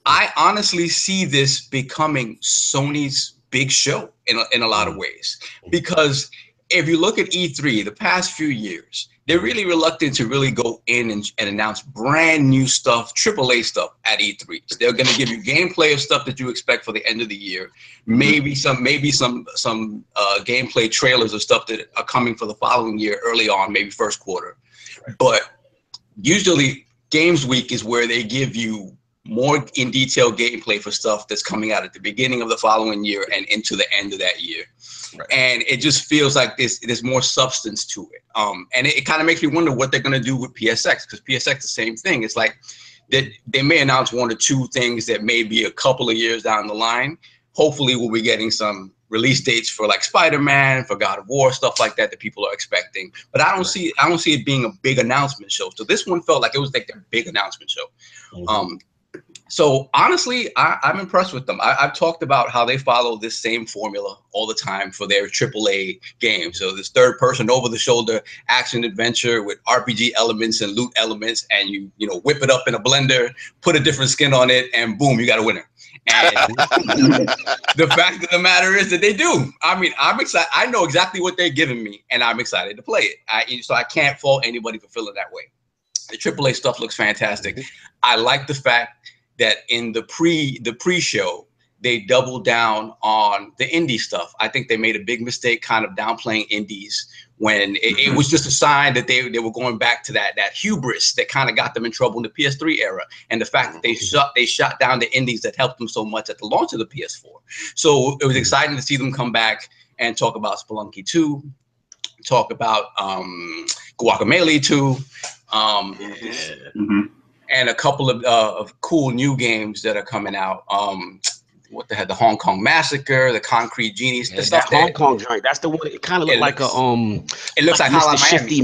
I honestly see this becoming Sony's big show in a lot of ways, because if you look at E3 the past few years, they're really reluctant to really go in and announce brand new stuff, AAA stuff at E3. They're going to give you gameplay of stuff that you expect for the end of the year, maybe some gameplay trailers of stuff that are coming for the following year early on, maybe first quarter. But usually Games Week is where they give you more in detail gameplay for stuff that's coming out at the beginning of the following year and into the end of that year. Right. And it just feels like there's more substance to it. And it kind of makes me wonder what they're going to do with PSX, because PSX, the same thing. It's like that they may announce one or two things that may be a couple of years down the line. Hopefully we'll be getting some release dates for like Spider-Man, for God of War, stuff like that people are expecting. But I don't see it being a big announcement show. So this one felt like it was like a big announcement show. Mm-hmm. So honestly, I'm impressed with them. I've talked about how they follow this same formula all the time for their AAA games. So this third-person, over-the-shoulder action adventure with RPG elements and loot elements, and you whip it up in a blender, put a different skin on it, and boom, you got a winner. And the fact of the matter is that they do. I mean, I'm excited. I know exactly what they're giving me, and I'm excited to play it. So I can't fault anybody for feeling that way. The AAA stuff looks fantastic. I like the fact that in the pre-show, they doubled down on the indie stuff. I think they made a big mistake kind of downplaying indies when it was just a sign that they were going back to that hubris that kind of got them in trouble in the PS3 era. And the fact that they shot down the indies that helped them so much at the launch of the PS4. So it was exciting to see them come back and talk about Spelunky 2, talk about Guacamelee 2, and a couple of cool new games that are coming out. What the heck? The Hong Kong Massacre, the Concrete Genies. Yeah, that Hong Kong joint. That's the one. It kind of looked like a It looks like Mr. Shifty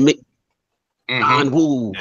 John Woo.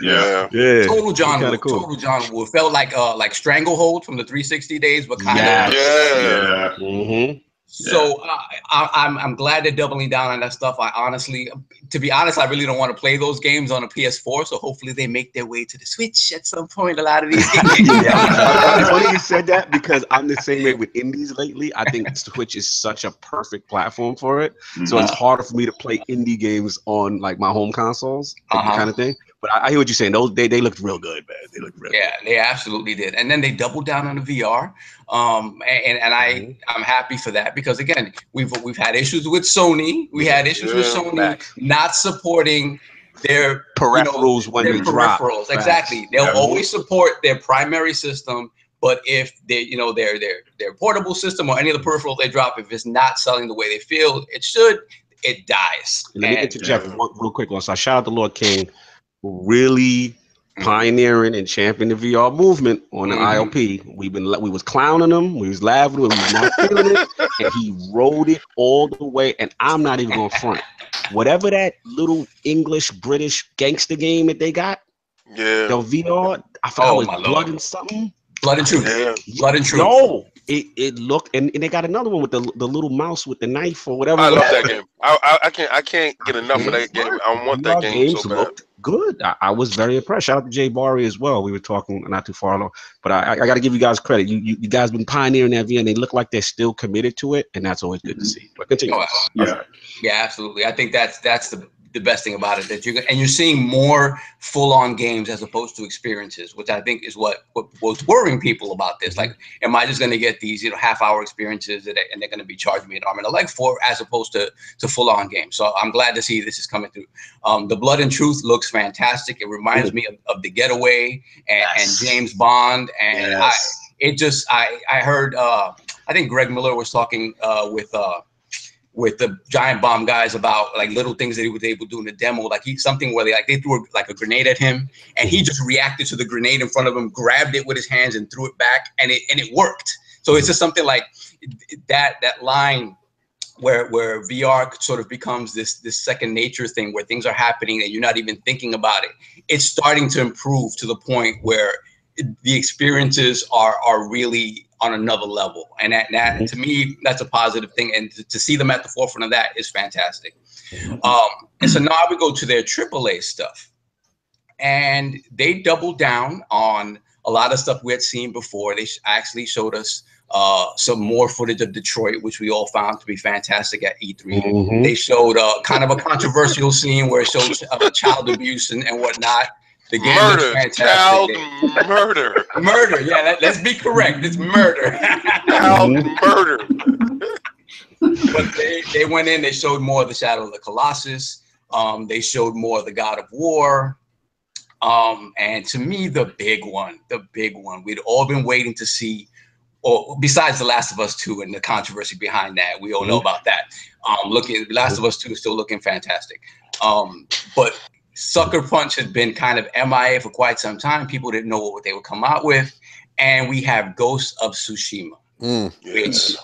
Yeah. Total John Woo. Cool. Total John Woo. It felt like Stranglehold from the 360 days, but kind of. Yeah. Mm-hmm. So I'm glad they're doubling down on that stuff. To be honest, I really don't want to play those games on a PS4. So hopefully they make their way to the Switch at some point. A lot of these games. It's funny you said that, because I'm the same way with indies lately. I think Switch is such a perfect platform for it. So it's harder for me to play indie games on like my home consoles, kind of thing. But I hear what you're saying. They looked real good, man. They looked real good. They absolutely did. And then they doubled down on the VR. I'm happy for that, because again, we've had issues with Sony. We had issues with Sony not supporting their peripherals when they drop. Exactly. They'll always support their primary system, but if they, their portable system or any of the peripherals they drop, if it's not selling the way they feel it should, it dies. Let me interject real quick. So I shout out to Lord King, really pioneering and championing the VR movement on the ILP. We was clowning him, we was laughing, we was not feeling it, and he rode it all the way. And I'm not even going to front. Whatever that little English British gangster game that they got, the VR, I forgot it was Blood and something. Blood and Truth. Blood and Truth. No, it looked, and they got another one with the little mouse with the knife or whatever. I love that game. I can't get enough of that game. I want that game so bad. Good. I was very impressed. Shout out to Jay Barry as well. We were talking not too far along, but I got to give you guys credit. You guys been pioneering that VR, and they look like they're still committed to it, and that's always good to see. But continue. Yeah, absolutely. I think that's the best thing about it, that you're seeing more full-on games as opposed to experiences, which I think is what was worrying people about this. Like, am I just going to get these half-hour experiences and they're going to be charging me an arm and a leg for, as opposed to full-on games? So I'm glad to see this is coming through. The Blood and Truth looks fantastic. It reminds me of The Getaway and James Bond, and I heard I think Greg Miller was talking with with the giant bomb guys about like little things that he was able to do in the demo, like something where they threw like a grenade at him, and he just reacted to the grenade in front of him, grabbed it with his hands and threw it back, and it worked. So it's just something like that line where VR sort of becomes this second nature thing where things are happening and you're not even thinking about it. It's starting to improve to the point where the experiences are really on another level, and that to me, that's a positive thing, and to see them at the forefront of that is fantastic. And so now we go to their AAA stuff, and they doubled down on a lot of stuff we had seen before. They actually showed us some more footage of Detroit, which we all found to be fantastic at E3. They showed kind of a controversial scene where it showed child abuse and whatnot. The game murder, fantastic. Child murder. Murder, yeah, let's be correct. It's murder. Child murder. But they went in, they showed more of the Shadow of the Colossus. They showed more of the God of War. And to me, the big one, we'd all been waiting to see, or besides The Last of Us 2 and the controversy behind that, we all know about that. The Last of Us 2 is still looking fantastic. But Sucker Punch has been kind of MIA for quite some time. People didn't know what they would come out with. And we have Ghost of Tsushima, which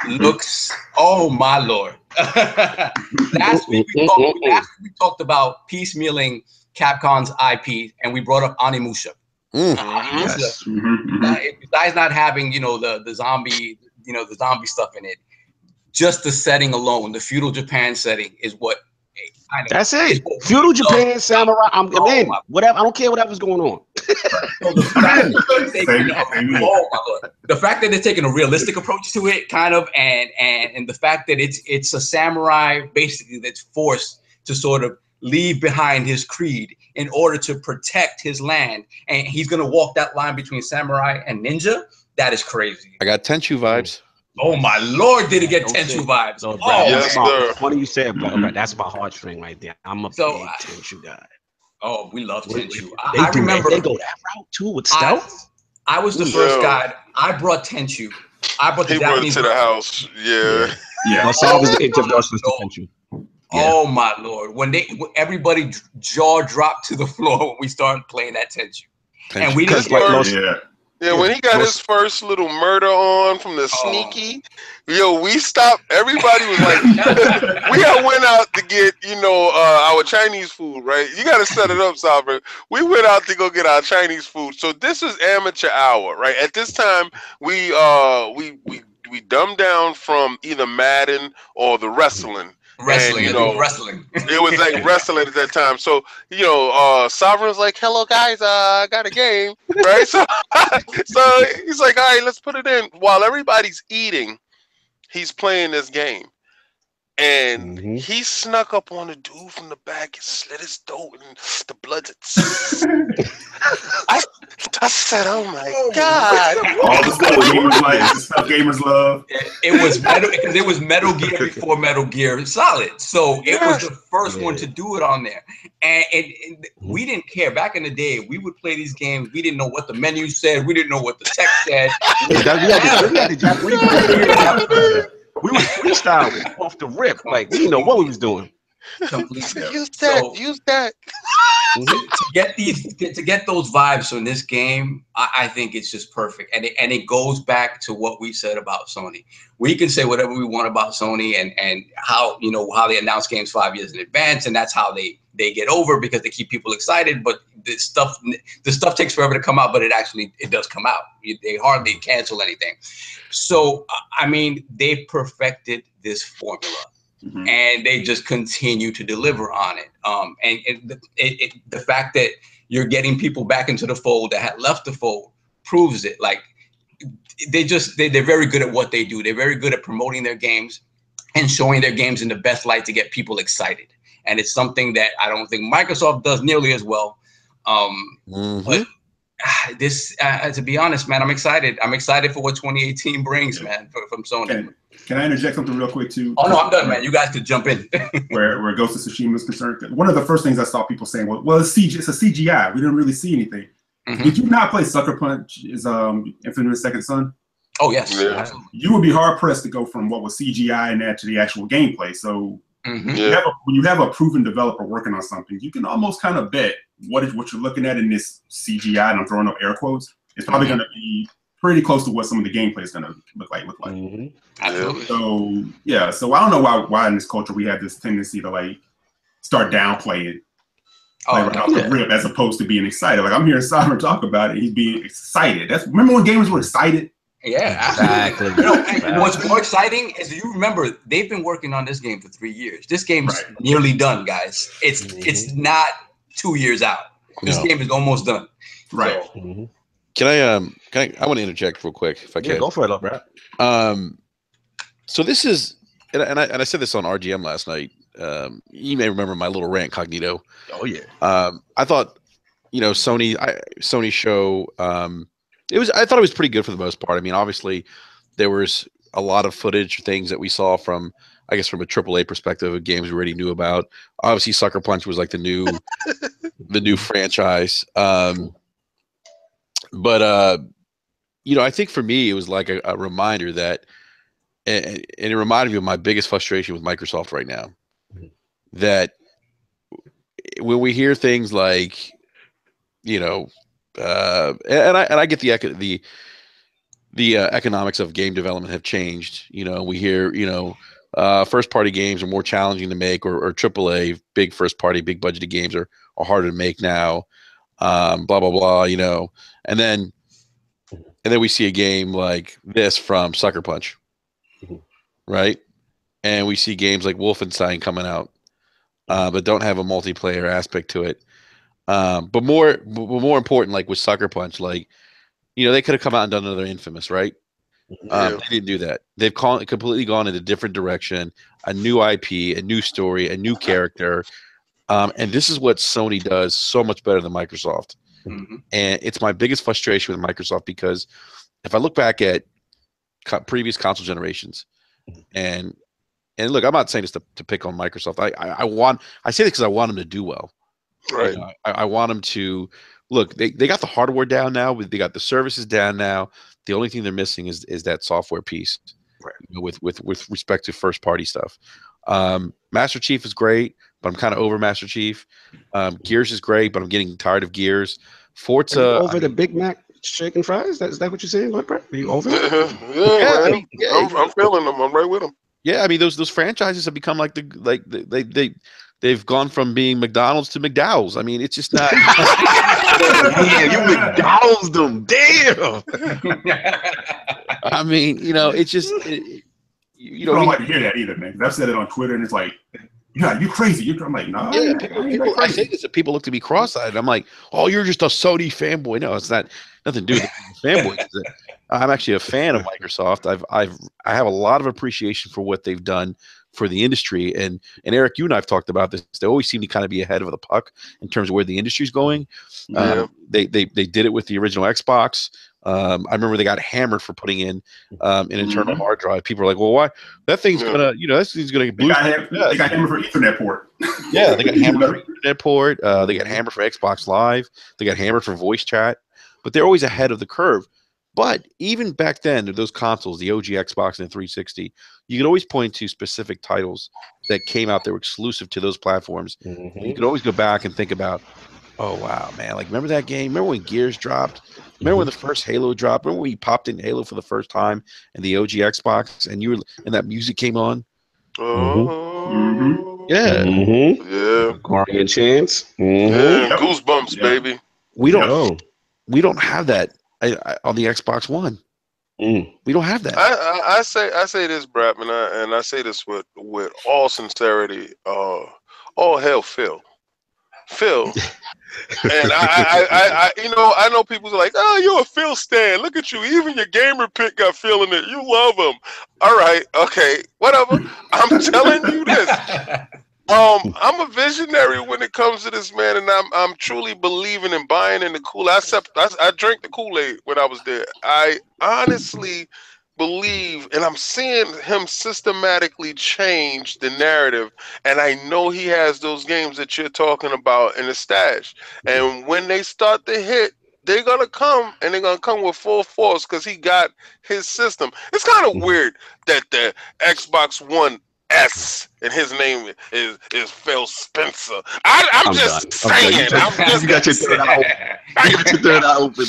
looks, oh my Lord. Last week we talked about piecemealing Capcom's IP, and we brought up Onimusha. Yes. Besides not having, the zombie, the zombie stuff in it, just the setting alone, the feudal Japan setting is what. That's it. Feudal Japan, samurai. I'm in. Whatever. I don't care whatever's going on. The fact that they're taking a realistic approach to it, kind of, and the fact that it's a samurai basically that's forced to sort of leave behind his creed in order to protect his land, and he's gonna walk that line between samurai and ninja. That is crazy. I got Tenchu vibes. Oh my Lord, did it get Tenchu vibes? No, yes, sir. Funny you said, but that's my heartstring right there. I'm a big Tenchu guy. Oh, we love Tenchu. I remember they go that route too with stealth. I was the first guy. I brought Tenchu. I brought the Japanese to the house. Yeah. Marcel was the introduction to Tenchu. Yeah. Oh my Lord! When everybody jaw dropped to the floor when we started playing that Tenchu. And we just Yeah, when he got his first little murder on from the sneaky, we stopped. Everybody was like, we all went out to get, our Chinese food, right? You got to set it up, Sovereign. We went out to go get our Chinese food. So this is amateur hour, right? At this time, we dumbed down from either Madden or the wrestling. Wrestling. It was like wrestling at that time. So, Sovereign's like, hello guys, I got a game, right? So he's like, all right, let's put it in. While everybody's eating, he's playing this game. And he snuck up on a dude from the back and slit his throat, and the blood. I said, "Oh my God!" All the stuff gamers like, the stuff gamers love. It was Metal Gear before Metal Gear Solid, so it was the first one to do it on there. And we didn't care. Back in the day, we would play these games. We didn't know what the menu said. We didn't know what the text said. We was freestyling off the rip, like we didn't know what we was doing. Use that. To get those vibes from this game, I think it's just perfect, and it goes back to what we said about Sony. We can say whatever we want about Sony and how they announce games 5 years in advance, and that's how they get over because they keep people excited. But the stuff takes forever to come out, but it does come out. They hardly cancel anything. So I mean, they've perfected this formula. And they just continue to deliver on it. And the fact that you're getting people back into the fold that had left the fold proves it. Like they're very good at what they do. They're very good at promoting their games and showing their games in the best light to get people excited. And it's something that I don't think Microsoft does nearly as well. But this, to be honest, man, I'm excited. I'm excited for what 2018 brings, man, from Sony. Can I interject something real quick too? Oh no, I'm done, man. You guys could jump in. where Ghost of Tsushima is concerned, one of the first things I saw people saying, well, it's a CGI. We didn't really see anything. Did you not play Sucker Punch? Is Infamous Second Son? Oh yes, Yeah. absolutely. You would be hard pressed to go from what was CGI and that to the actual gameplay. So Mhm. Yeah. when you have a proven developer working on something, you can almost kind of bet what you're looking at in this CGI, and I'm throwing up air quotes, it's probably going to be pretty close to what some of the gameplay is going to look like. Absolutely. So yeah, so I don't know why in this culture we have this tendency to like start downplaying right off the rip as opposed to being excited. Like I'm hearing Simon talk about it, he's being excited. Remember when gamers were excited? Yeah, Exactly. And what's more exciting is you remember they've been working on this game for 3 years. This game's nearly done, guys. It's not 2 years out. This game is almost done. Right. So, Can I want to interject real quick if I can. Yeah, go for it, Brap. So this is, and I said this on RGM last night. You may remember my little rant, Cognito. Oh yeah. I thought, Sony show. I thought it was pretty good for the most part. I mean, obviously, there was a lot of footage, things that we saw from a AAA perspective of games we already knew about. Obviously, Sucker Punch was like the new franchise. But I think for me, it was like a reminder that, and it reminded me of my biggest frustration with Microsoft right now. That when we hear things like, and I get the economics of game development have changed. We hear, first party games are more challenging to make, or AAA big first party, big budgeted games are harder to make now. Blah blah blah. And then we see a game like this from Sucker Punch, right? And we see games like Wolfenstein coming out, but don't have a multiplayer aspect to it. But more important, like with Sucker Punch, like they could have come out and done another Infamous, right? They didn't do that. They've completely gone in a different direction, a new IP, a new story, a new character. And this is what Sony does so much better than Microsoft. mm-hmm. And it's my biggest frustration with Microsoft, because if I look back at previous console generations, and look, I'm not saying this to pick on Microsoft. I say this because I want them to do well. Right. I want them to look. They got the hardware down now. They got the services down now. The only thing they're missing is that software piece, right? With respect to first party stuff. Master Chief is great, but I'm kind of over Master Chief. Gears is great, but I'm getting tired of Gears. Forza over the Big Mac shake and fries. Is that what you're saying, Brap? Are you over it? I'm feeling them. I'm right with them. Yeah, I mean those franchises have become like they've gone from being McDonald's to McDowell's. I mean, it's just not. Yeah, you McDowell's them. Damn. I mean, it's just. You don't like to hear that either, man. I've said it on Twitter, and it's like, yeah, you crazy. I'm like, no. Yeah, people I say this, and people look to me cross-eyed. I'm like, oh, you're just a Sony fanboy. No, it's not. Nothing to do with fanboy. I'm actually a fan of Microsoft. I have a lot of appreciation for what they've done for the industry. And Eric, you and I've talked about this. They always seem to kind of be ahead of the puck in terms of where the industry's going. They did it with the original Xbox. I remember they got hammered for putting in an internal hard drive. People are like, well, why? That thing's gonna, that thing's gonna. They got hammered for Ethernet port. Yeah, they got hammered for Ethernet port. They got hammered for Xbox Live. They got hammered for voice chat. But they're always ahead of the curve. But even back then, those consoles, the OG Xbox and the 360, you could always point to specific titles that came out that were exclusive to those platforms. Mm-hmm. You could always go back and think about, oh, wow, man. Like, remember that game? Remember when Gears dropped? Remember when the first Halo dropped? Remember when you popped in Halo for the first time and the OG Xbox and that music came on? Mm-hmm. Yeah. Mm-hmm. Yeah. Guardian Chance. Mm-hmm. Yeah. Goosebumps, baby. We don't have that on the Xbox One. We don't have that. I say this, Brap, and I say this with all sincerity. All hell, Phil. And I know people are like, oh, you're a Phil stan. Look at you. Even your gamer pick got Phil in it. You love him. All right. Okay. Whatever. I'm telling you this. I'm a visionary when it comes to this, man, and I'm truly believing and buying in the Kool-Aid. I drank the Kool-Aid when I was there. I honestly believe, and I'm seeing him systematically change the narrative, and I know he has those games that you're talking about in the stash. And when they start to hit, they're gonna come and they're gonna come with full force because he got his system. It's kind of weird that the Xbox One S and his name is Phil Spencer. I'm just saying. You got your third eye open.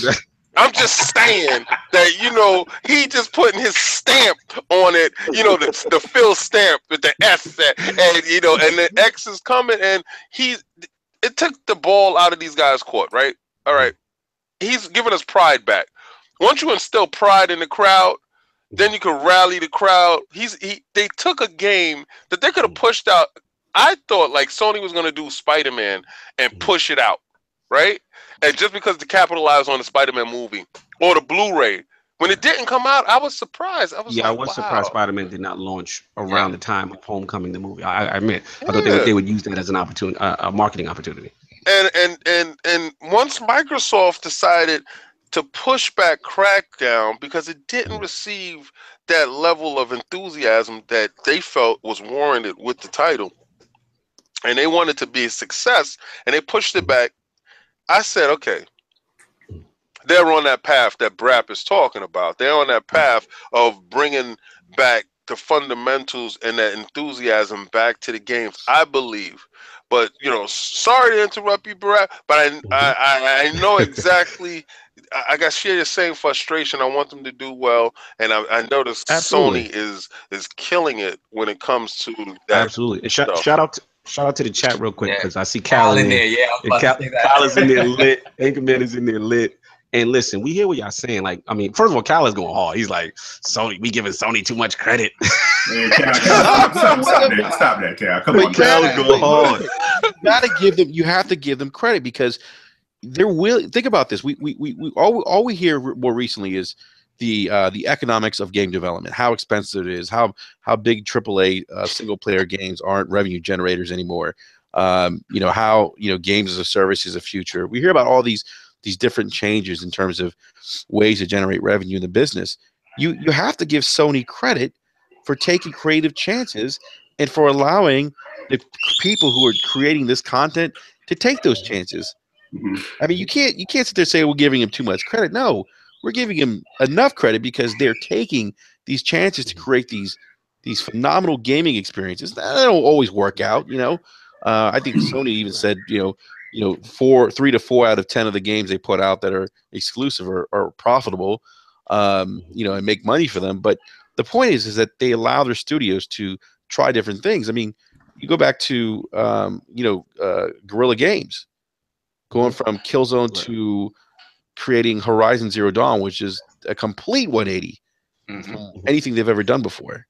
I'm just saying that, you know, he just putting his stamp on it, you know, the Phil stamp with the S, and you know, and the X is coming, and it took the ball out of these guys' court, right? All right, he's giving us pride back. Once you instill pride in the crowd, then you can rally the crowd. They took a game that they could have pushed out. I thought like Sony was gonna do Spider-Man and push it out, right? And just because to capitalize on the Spider-Man movie or the Blu-ray, when it didn't come out, I was surprised. I was surprised Spider-Man did not launch around the time of Homecoming, the movie. I admit, I thought they would use that as an opportunity, a marketing opportunity. And once Microsoft decided to push back Crackdown because it didn't receive that level of enthusiasm that they felt was warranted with the title, and they wanted to be a success, and they pushed it back. I said, okay, they're on that path that Brap is talking about. They're on that path of bringing back the fundamentals and that enthusiasm back to the games, I believe. But, you know, sorry to interrupt you, Brap, but I know exactly. I got share the same frustration. I want them to do well, and I notice Sony is killing it when it comes to that. Absolutely. Shout out to the chat real quick because I see Cal in there. Cal is in there lit. Anchorman is in there lit. And listen, we hear what y'all saying. Like, I mean, first of all, Cal is going hard. He's like, Sony, we giving Sony too much credit. Hey, Cal, stop that, Cal. Come on, Cal is going hard. You have to give them credit because they're willing. Think about this. All we hear more recently is the economics of game development, how expensive it is, how big AAA single player games aren't revenue generators anymore. You know, how, you know, games as a service is a future. We hear about all these different changes in terms of ways to generate revenue in the business. You have to give Sony credit for taking creative chances and for allowing the people who are creating this content to take those chances. I mean, you can't sit there and say we're giving him too much credit. No, we're giving him enough credit because they're taking these chances to create these phenomenal gaming experiences. That don't always work out, you know. I think Sony even said, you know, 3 to 4 out of 10 of the games they put out that are exclusive are profitable, you know, and make money for them. But the point is that they allow their studios to try different things. I mean, you go back to Guerrilla Games, going from Killzone to creating Horizon Zero Dawn, which is a complete 180 from anything they've ever done before.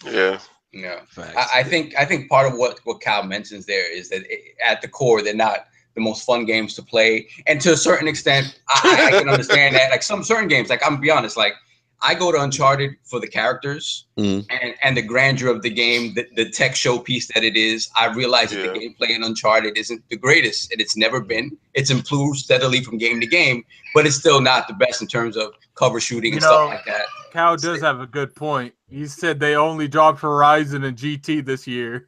Yeah. I think part of what Cal mentions there is that at the core, they're not the most fun games to play. And to a certain extent, I can understand that. Like some certain games, like I'm gonna be honest, like I go to Uncharted for the characters and the grandeur of the game, the tech showpiece that it is. I realize that the gameplay in Uncharted isn't the greatest, and it's never been. It's improved steadily from game to game, but it's still not the best in terms of cover shooting and stuff like that. Cal does have a good point. He said they only dropped Horizon and GT this year.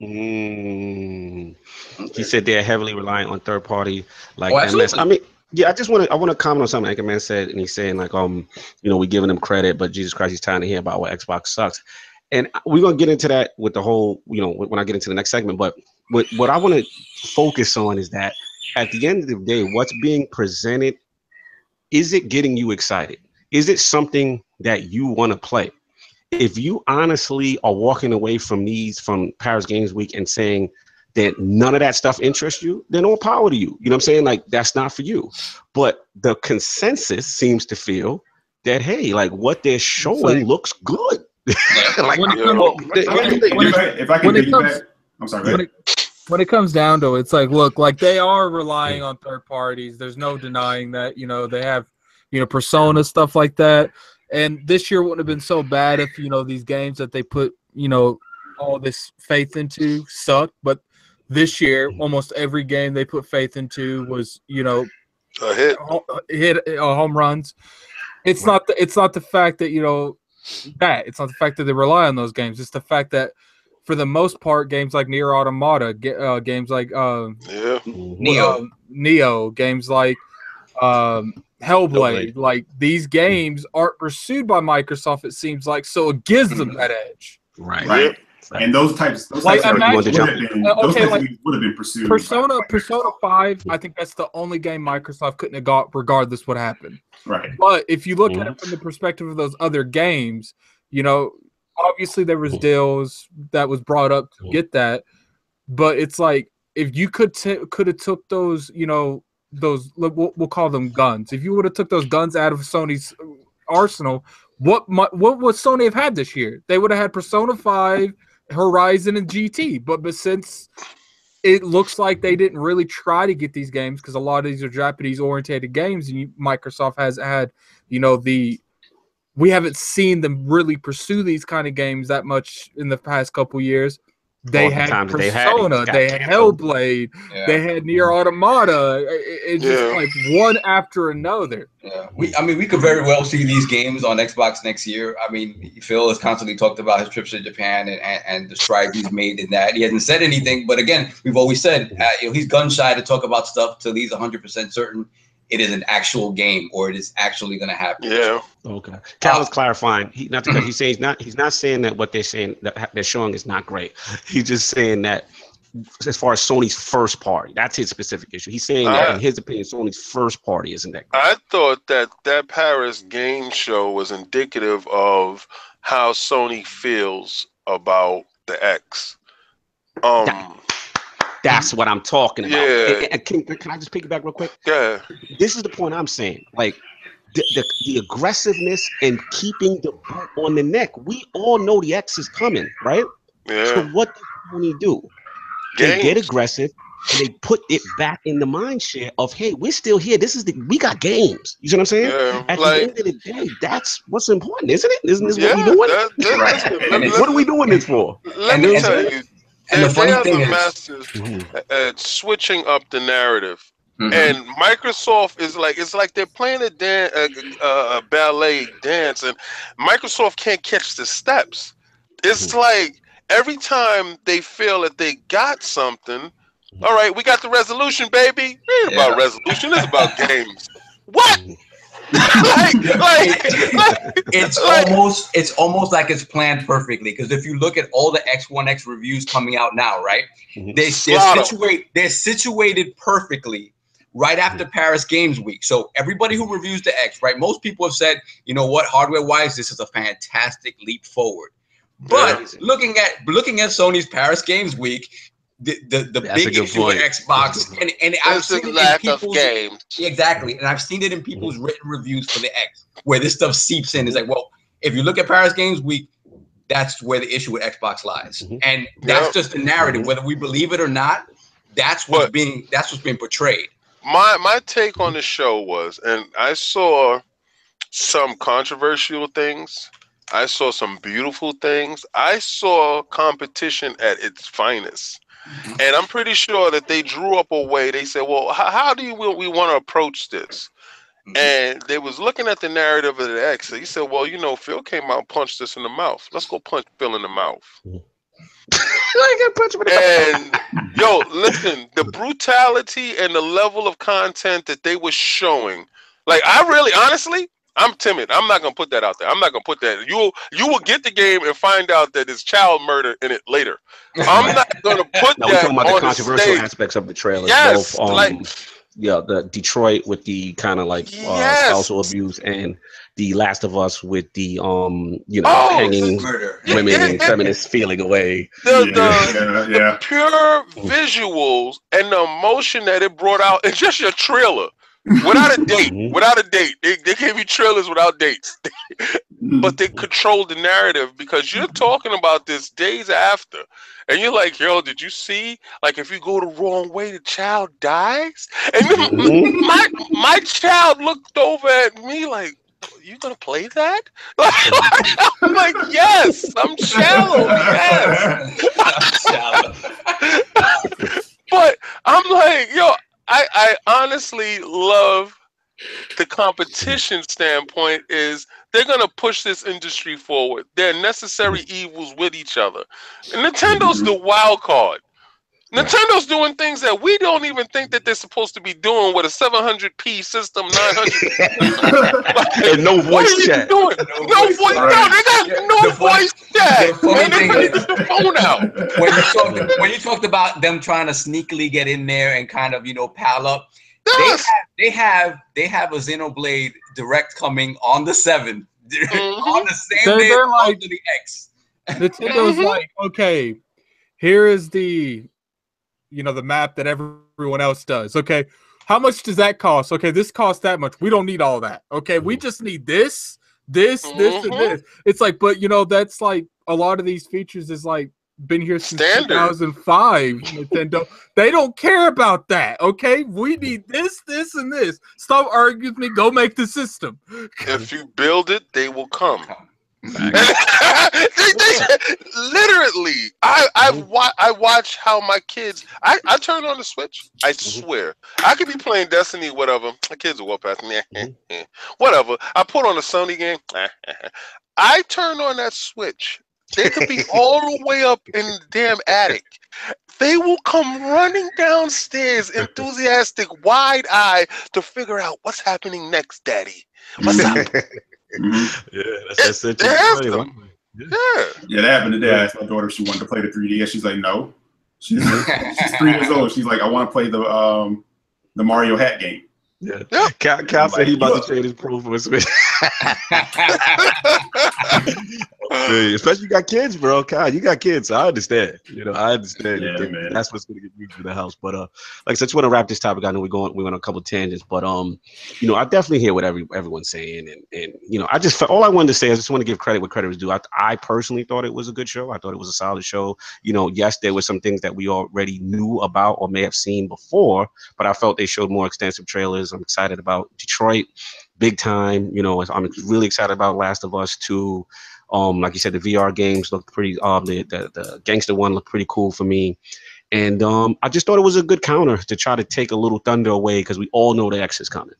He said they're heavily reliant on third party like MS. I mean, yeah, I want to comment on something Anchorman said, and he's saying like, you know, we're giving him credit, but Jesus Christ, he's tired to hear about what Xbox sucks. And we're gonna get into that with the whole, you know, when I get into the next segment. But what I want to focus on is that at the end of the day, what's being presented, is it getting you excited? Is it something that you want to play? If you honestly are walking away from Paris Games Week and saying that none of that stuff interests you, then all power to you. You know what I'm saying? Like, that's not for you. But the consensus seems to feel that, hey, like what they're showing looks good. Like, if I can piggyback, I'm sorry, go ahead. When it comes down to it, it's like, look, like they are relying on third parties. There's no denying that, you know, they have, you know, Persona, stuff like that. And this year wouldn't have been so bad if, you know, these games that they put, you know, all this faith into sucked. But this year, almost every game they put faith into was, you know, a home runs. It's not the fact that, you know, it's not the fact that they rely on those games. It's the fact that for the most part, games like Nier Automata, games like Neo, games like Hellblade. Like, these games aren't pursued by Microsoft, it seems like, so it gives them that edge. Right. And those types would have been pursued. Persona 5, I think that's the only game Microsoft couldn't have got, regardless what happened. Right. But if you look at it from the perspective of those other games, you know, obviously there was deals that was brought up to get that, but it's like, if you could have took those, you know, those, we'll call them guns. If you would have took those guns out of Sony's arsenal, what would Sony have had this year? They would have had Persona 5, Horizon, and GT. But since it looks like they didn't really try to get these games, because a lot of these are Japanese-oriented games, and Microsoft has had, you know, we haven't seen them really pursue these kind of games that much in the past couple years. They had Persona, they had Hellblade, they had Nier Automata. It's just like one after another. Yeah, we could very well see these games on Xbox next year. I mean, Phil has constantly talked about his trips to Japan and the strides he's made in that. He hasn't said anything, but again, we've always said he's gun shy to talk about stuff till he's 100% certain it is an actual game or it is actually going to happen. Yeah. Okay. Cal is clarifying. He's saying he's not saying that what they're saying that they're showing is not great. He's just saying that as far as Sony's first party, that's his specific issue. He's saying that in his opinion, Sony's first party isn't that great. I thought that Paris game show was indicative of how Sony feels about the X. That's what I'm talking about. Yeah. And can I just piggyback real quick? Yeah. This is the point I'm saying. Like the aggressiveness and keeping the boot on the neck. We all know the X is coming, right? Yeah. So what does Sony do? They get aggressive and they put it back in the mind share of, hey, we're still here. We got games. You see what I'm saying? Yeah, At the end of the day, that's what's important, isn't it? Isn't this what we're doing? What are we doing this for? Let me tell you. And the funny thing is, masters at switching up the narrative, and Microsoft is like, it's like they're playing a ballet dance, and Microsoft can't catch the steps. It's like every time they feel that they got something, all right, we got the resolution, baby. It ain't about resolution. It's about games. What? It's almost like it's planned perfectly, because if you look at all the X1X reviews coming out now, right, they're situated perfectly right after Paris Games Week. So everybody who reviews the X, right, most people have said, you know what, hardware wise, this is a fantastic leap forward. But looking at Sony's Paris Games Week, the big issue with Xbox, and I've seen it in people's games. Exactly, and I've seen it in people's written reviews for the X, where this stuff seeps in. It's like, well, if you look at Paris Games Week, that's where the issue with Xbox lies, and that's just the narrative. Whether we believe it or not, that's what's being portrayed. My take on the show was, and I saw some controversial things. I saw some beautiful things. I saw competition at its finest. And I'm pretty sure that they drew up a way. They said, well, how do we want to approach this? And they was looking at the narrative of the X. He said, well, you know, Phil came out and punched us in the mouth. Let's go punch Phil in the mouth. And yo, listen, the brutality and the level of content that they were showing, like, I really, honestly, I'm timid. I'm not gonna put that out there. I'm not gonna put that. You will get the game and find out that there's child murder in it later. I'm not gonna put that. We're talking about on the controversial stage. aspects of the trailer. Yes, both, the Detroit with the kind of like spousal abuse, and the Last of Us with the hanging women and feminist feeling away. The pure visuals and the emotion that it brought out, and just your trailer. Without a date, they gave you trailers without dates, but they controlled the narrative, because you're talking about this days after, and you're like, yo, did you see? Like, if you go the wrong way, the child dies. And my child looked over at me like, you gonna play that? I'm like, yes, I'm shallow, yes. But I'm like, yo, I honestly love the competition standpoint. Is they're going to push this industry forward. They're necessary evils with each other. And Nintendo's the wild card. Nintendo's doing things that we don't even think that they're supposed to be doing with a 700p system, 900. And no voice chat. No voice. No, they got no voice chat. And they take the phone out. When you talked about them trying to sneakily get in there and kind of pal up, Yes. they have a Xenoblade Direct coming on the 7th, on the same day They're as like, the X. Nintendo's like, okay, here is the the map that everyone else does. Okay, how much does that cost? Okay, this costs that much. We don't need all that. Okay, we just need this, and this. It's like, but that's like a lot of these features is like been here since 2005. Nintendo, they don't care about that. Okay, we need this, and this. Stop arguing with me. Go make the system. If you build it, they will come. Literally, I watch how my kids. I turn on the Switch. I swear, I could be playing Destiny, whatever. My kids will walk past me. Whatever. I put on a Sony game. I turn on that Switch. They could be all the way up in the damn attic. They will come running downstairs, enthusiastic, wide eye, to figure out what's happening next, Daddy. What's up? Yeah, that's it. Yeah. Yeah, that happened today. I asked my daughter if she wanted to play the 3DS. She's like, no. She's 3 years old. She's like, I want to play the Mario Hat game. Yeah. Cal said he about to trade his pro for a Switch. Especially you got kids, bro. Cal, you got kids. So I understand. I understand. Yeah, man. That's what's going to get moved to the house. But like I said, I just want to wrap this topic. I know we're on a couple of tangents, but I definitely hear what everyone's saying, and I just all I wanted to say is I just want to give credit where credit is due. I personally thought it was a good show. I thought it was a solid show. Yes, there were some things that we already knew about or may have seen before, but I felt they showed more extensive trailers. I'm excited about Detroit, big time. I'm really excited about Last of Us 2. Like you said, the VR games look pretty. The gangster one looked pretty cool for me, and I just thought it was a good counter to try to take a little thunder away because we all know the X is coming,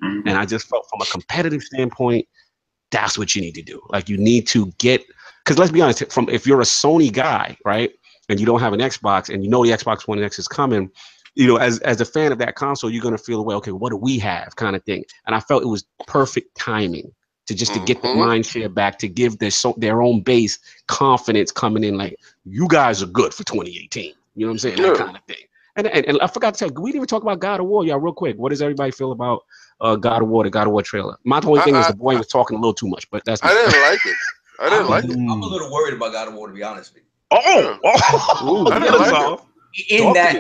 and I just felt from a competitive standpoint, that's what you need to do. Like you need to get, because let's be honest, if you're a Sony guy, right, and you don't have an Xbox, and the Xbox One X is coming. As a fan of that console, you're gonna feel, well, okay, what do we have, kind of thing. And I felt it was perfect timing to get the mind share back, to give their own base confidence coming in, like, you guys are good for 2018. You know what I'm saying? That kind of thing. And I forgot to tell you, we didn't even talk about God of War, y'all, real quick. What does everybody feel about God of War, the God of War trailer? My only thing is the boy was talking a little too much, but that's. I didn't like it. I didn't like it. I'm a little worried about God of War, to be honest with you. I didn't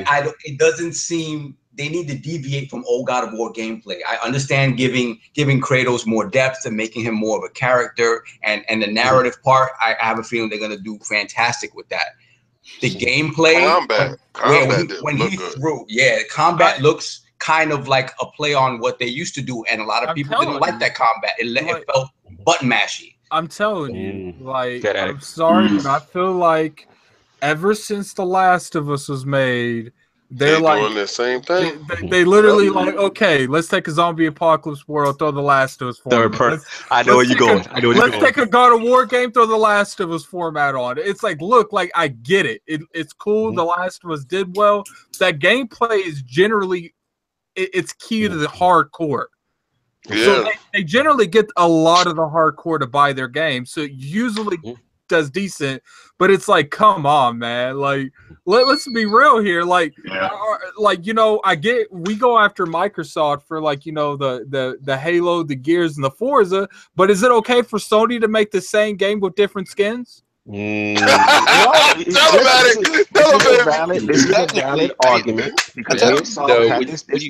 like it. It doesn't seem they need to deviate from old God of War gameplay. I understand giving Kratos more depth and making him more of a character, and the narrative part. I have a feeling they're gonna do fantastic with that. The gameplay, combat looks kind of like a play on what they used to do, and a lot of people didn't like that combat. It felt button mashy. I'm telling you, I'm sorry, but I feel like ever since The Last of Us was made, they're like doing the same thing. They literally like, okay, let's take a zombie apocalypse world, throw The Last of Us format. I know where you're going. Let's take a God of War game, throw The Last of Us format on it. It's like, look, like I get it. It's cool. The Last of Us did well. That gameplay is generally it's key to the hardcore. Yeah. So they generally get a lot of the hardcore to buy their game. So it usually does decent, but it's like, come on, man. Like, let's be real here. Like, I get we go after Microsoft for the Halo, the Gears, and the Forza, but is it okay for Sony to make the same game with different skins? Tell about it. This is a valid argument.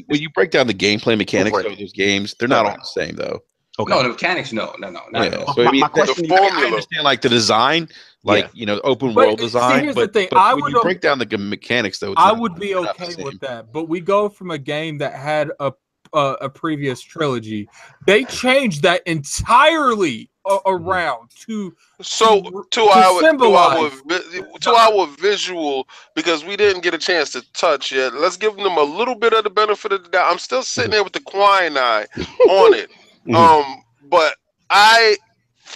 When you break down the gameplay mechanics of those games, they're not all the same, though. Okay. No, the mechanics, no. So I understand like the design, open world design. Here's but the thing. When you break down the mechanics, though, I would be okay with that. But we go from a game that had a previous trilogy. They changed that entirely around to our visual, because we didn't get a chance to touch yet. Let's give them a little bit of the benefit of the doubt. I'm still sitting there with the quine eye on it. But I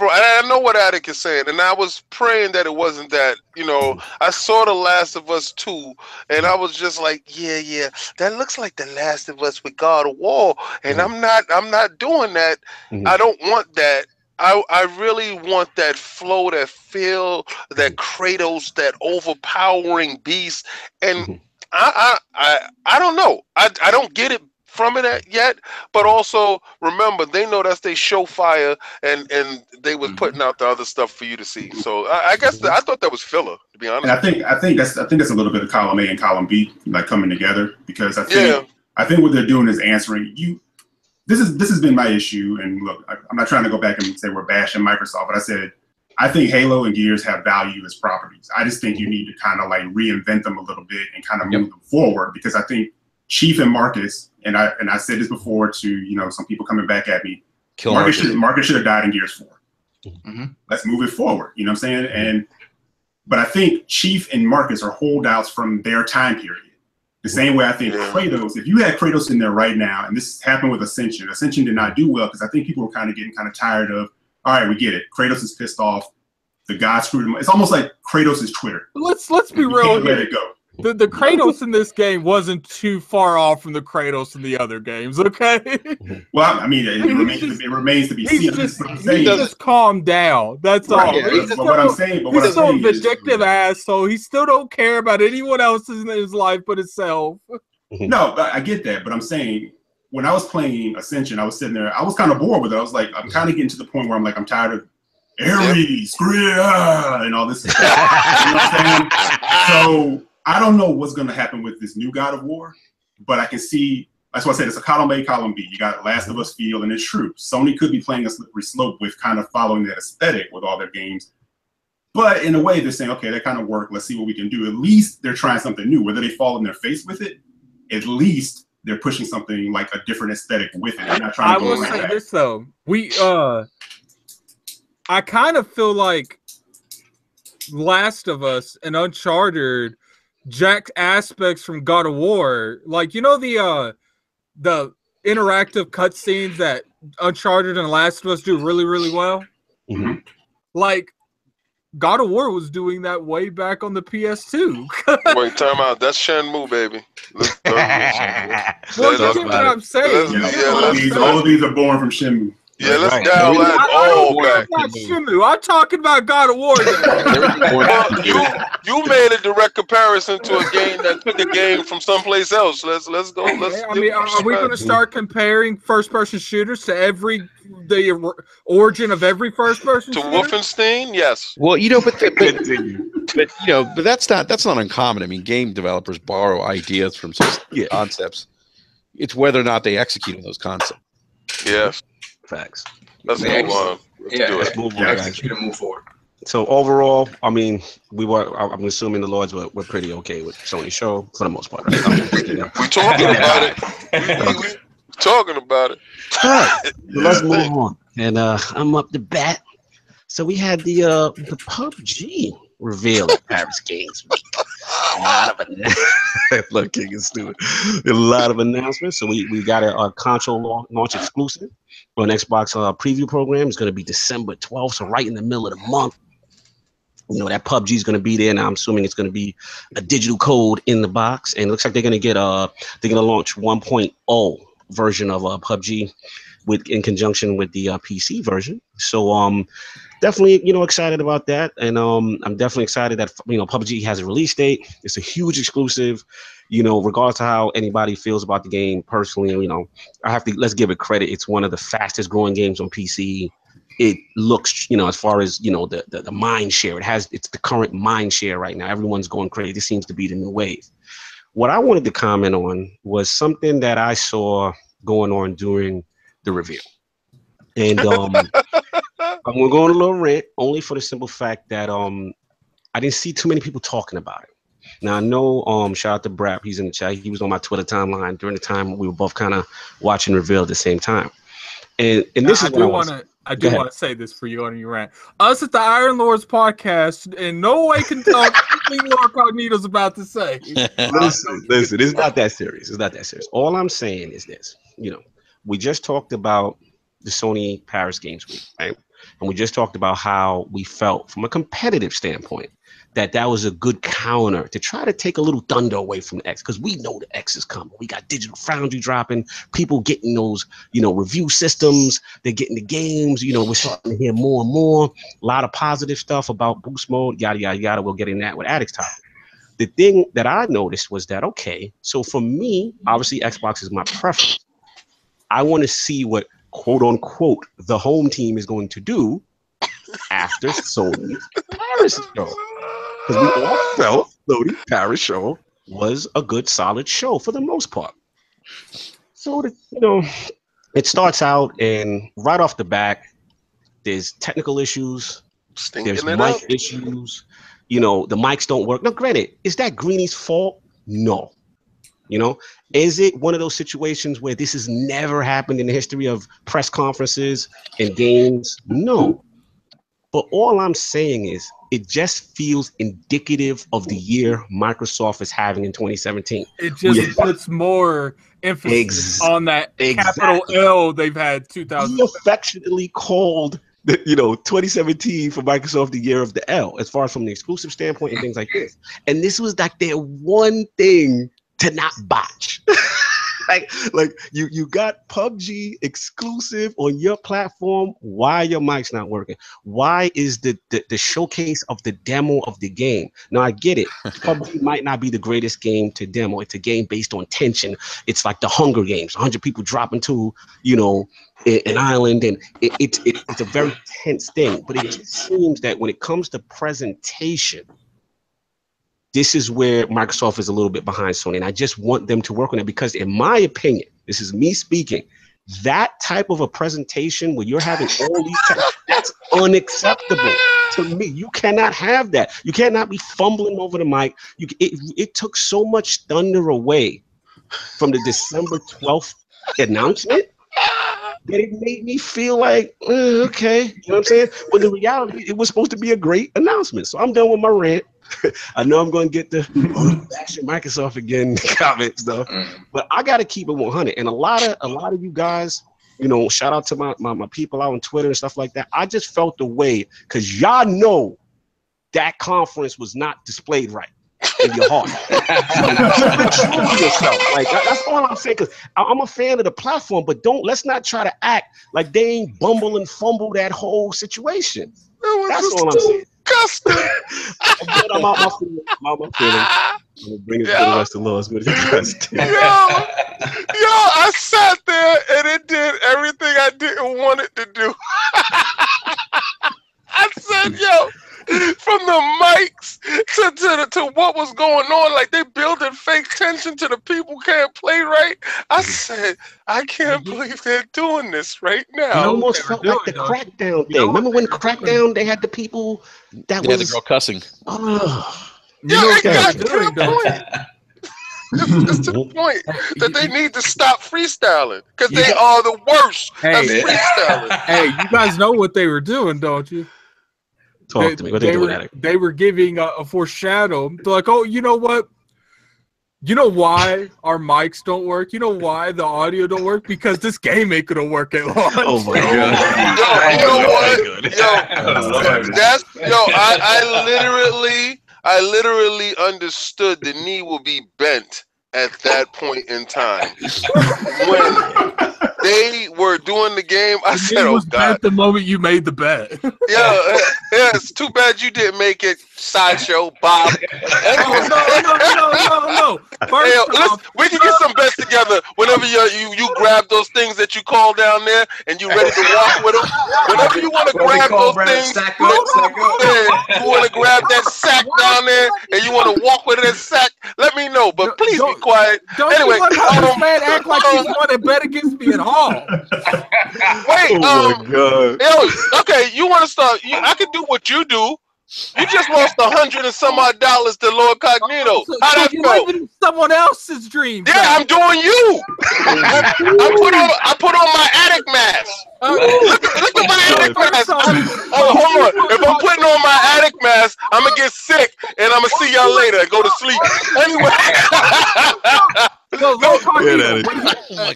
I know what Addict is saying, and I was praying that it wasn't that. You know, I saw The Last of Us 2, and I was just like, yeah, that looks like The Last of Us with God of War, and I'm not doing that. I don't want that. I really want that flow, that feel, that Kratos, that overpowering beast, and I don't know. I don't get it from it yet, but also remember they know that's they show fire, and they was putting out the other stuff for you to see. So I guess I thought that was filler, to be honest. And I think that's a little bit of column A and column B like coming together, because I think what they're doing is answering you. This has been my issue, and look, I'm not trying to go back and say we're bashing Microsoft, but I said I think Halo and Gears have value as properties. I just think you need to kind of like reinvent them a little bit and kind of move them forward, because I think Chief and Marcus, and I said this before to some people coming back at me, Marcus should have died in Gears 4. Let's move it forward. You know what I'm saying? But I think Chief and Marcus are holdouts from their time period. The same way I think Kratos, if you had Kratos in there right now, and this happened with Ascension did not do well, because I think people were kind of getting tired of, all right, we get it. Kratos is pissed off. The god screwed him. It's almost like Kratos is Twitter. Let's be real. Let it go. The Kratos in this game wasn't too far off from the Kratos in the other games, okay? Well, I mean, it remains to be seen. He just calmed down. That's all. He's so a vindictive asshole. He still don't care about anyone else in his life but himself. No, I get that, but I'm saying when I was playing Ascension, I was sitting there. I was kind of bored with it. I was like, I'm kind of getting to the point where I'm like, I'm tired of Ares, and all this stuff. You know what I'm saying? So I don't know what's going to happen with this new God of War, but I can see. That's why I said it's a column A, column B. You got Last of Us feel, and it's true. Sony could be playing a slippery slope with kind of following that aesthetic with all their games. But in a way, they're saying, okay, that kind of worked. Let's see what we can do. At least they're trying something new. Whether they fall in their face with it, at least they're pushing something like a different aesthetic with it. They're not trying to go will say this though. I kind of feel like Last of Us and Uncharted jacked aspects from God of War, like the interactive cutscenes that Uncharted and Last of Us do really, really well. Like God of War was doing that way back on the PS2. Wait, time out. That's Shenmue, baby. Well, you get what I'm saying. All of these are born from Shenmue. Yeah, let's dial that all back. I'm talking about God of War. You made a direct comparison to a game that took a game from someplace else. Let's go. Are we going to start comparing first-person shooters to the origin of every first-person shooter? To Wolfenstein? Yes. Well, but that's not uncommon. I mean, game developers borrow ideas from concepts. It's whether or not they execute on those concepts. Yes. Facts. Let's move on. Let's move forward. So overall, I mean, I'm assuming the Lords were pretty okay with Sony's show for the most part. Right? We're talking about it. We're talking about it. All right, let's move on. And I'm up to bat. So we had the PUBG reveal at Paris Games Week. Look, King is stupid. A lot of announcements. So we got a console launch exclusive on Xbox preview program. It's going to be December 12th, so right in the middle of the month. That PUBG is going to be there. Now I'm assuming it's going to be a digital code in the box, and it looks like they're going to launch 1.0 version of PUBG in conjunction with the PC version. So definitely excited about that, and I'm definitely excited that PUBG has a release date. It's a huge exclusive. Regardless of how anybody feels about the game personally, let's give it credit. It's one of the fastest growing games on PC. It looks, as far as the mind share, it's the current mind share right now. Everyone's going crazy. This seems to be the new wave. What I wanted to comment on was something that I saw going on during the reveal. And I'm gonna go on a little rant, only for the simple fact that I didn't see too many people talking about it. Now I know shout out to Brap, he's in the chat. He was on my Twitter timeline during the time we were both kind of watching reveal at the same time. And this is what I do want to say this for you on your rant. Us at the Iron Lords podcast in no way can tell anything Lord Cognito's about to say. Listen, it's not that serious. It's not that serious. All I'm saying is this, we just talked about the Sony Paris Games Week, right? and we just talked about how we felt from a competitive standpoint that was a good counter to try to take a little thunder away from the X, because we know the X is coming. We got Digital Foundry dropping, people getting those, review systems, they're getting the games, we're starting to hear more and more, a lot of positive stuff about boost mode, yada, yada, yada. We'll get in that with Addict's topic. The thing that I noticed was that, okay, so for me, obviously Xbox is my preference. I want to see what, quote unquote, the home team is going to do after Sony's Paris show. Because we all felt Sony Paris show was a good, solid show for the most part. So, it starts out, and right off the bat, there's technical issues, there's mic issues, the mics don't work. Now, granted, is that Greenie's fault? No. Is it one of those situations where this has never happened in the history of press conferences and games? No. But all I'm saying is it just feels indicative of the year Microsoft is having in 2017. It just puts more emphasis on that capital L they've had 2000. We affectionately called 2017 for Microsoft the year of the L, as far as from the exclusive standpoint and things like this. And this was like their one thing to not botch. like you got PUBG exclusive on your platform. Why your mic's not working? Why is the showcase of the demo of the game? Now I get it. PUBG might not be the greatest game to demo. It's a game based on tension. It's like the Hunger Games. 100 people drop into an island, and it's a very tense thing. But it just seems that when it comes to presentation, this is where Microsoft is a little bit behind Sony, and I just want them to work on it because, in my opinion, this is me speaking, that type of a presentation where you're having all these that's unacceptable to me. You cannot have that. You cannot be fumbling over the mic. It took so much thunder away from the December 12th announcement that it made me feel like, okay, you know what I'm saying? When in reality, it was supposed to be a great announcement. So I'm done with my rant. I know I'm going to get the action Microsoft again comments though, but I got to keep it 100. And a lot of you guys, shout out to my people out on Twitter and stuff like that. I just felt the way because y'all know that conference was not displayed right in your heart. Yourself. Like that's all I'm saying. Because I'm a fan of the platform, but let's not try to act like they ain't bumble and fumble that whole situation. That's all I'm saying. I'm out my feelings. I'm gonna bring it to the rest of the laws, but I sat there and it did everything I didn't want it to do. I said, from the mics to what was going on, like they building fake tension to the people can't play right. I said, I can't believe they're doing this right now. It almost felt like the Crackdown thing. Remember when Crackdown they had the people that was the girl cussing. It's to the point that they need to stop freestyling because they are the worst at freestyling. Hey, you guys know what they were doing, don't you? Talk to me. What they were giving a foreshadow. They're like, oh, you know what? You know why our mics don't work? You know why the audio don't work? Because this game ain't gonna work at launch. Oh my god! I literally understood the knee will be bent at that point in time. When they were doing the game, I said, "Oh God!" The moment you made the bet. It's too bad you didn't make it. Sideshow Bob. No. We can get some bets together whenever you grab those things that you call down there and you ready to walk with them. Whenever you want to grab those things, you want to grab that sack down there and you want to walk with that sack, let me know. But please be quiet. Don't anyway, you want this man act like he's want to bet against me at all? Wait, okay, you want to start? I can do what you do. You just lost $100 and some odd to Lord Cognito. How that felt? Living someone else's dream. Yeah, I'm doing you. I put on my Addict mask. Look at my Addict mask. Hold on. If I'm putting on my Addict mask, I'm gonna get sick and I'm gonna see y'all later and go to sleep. Anyway.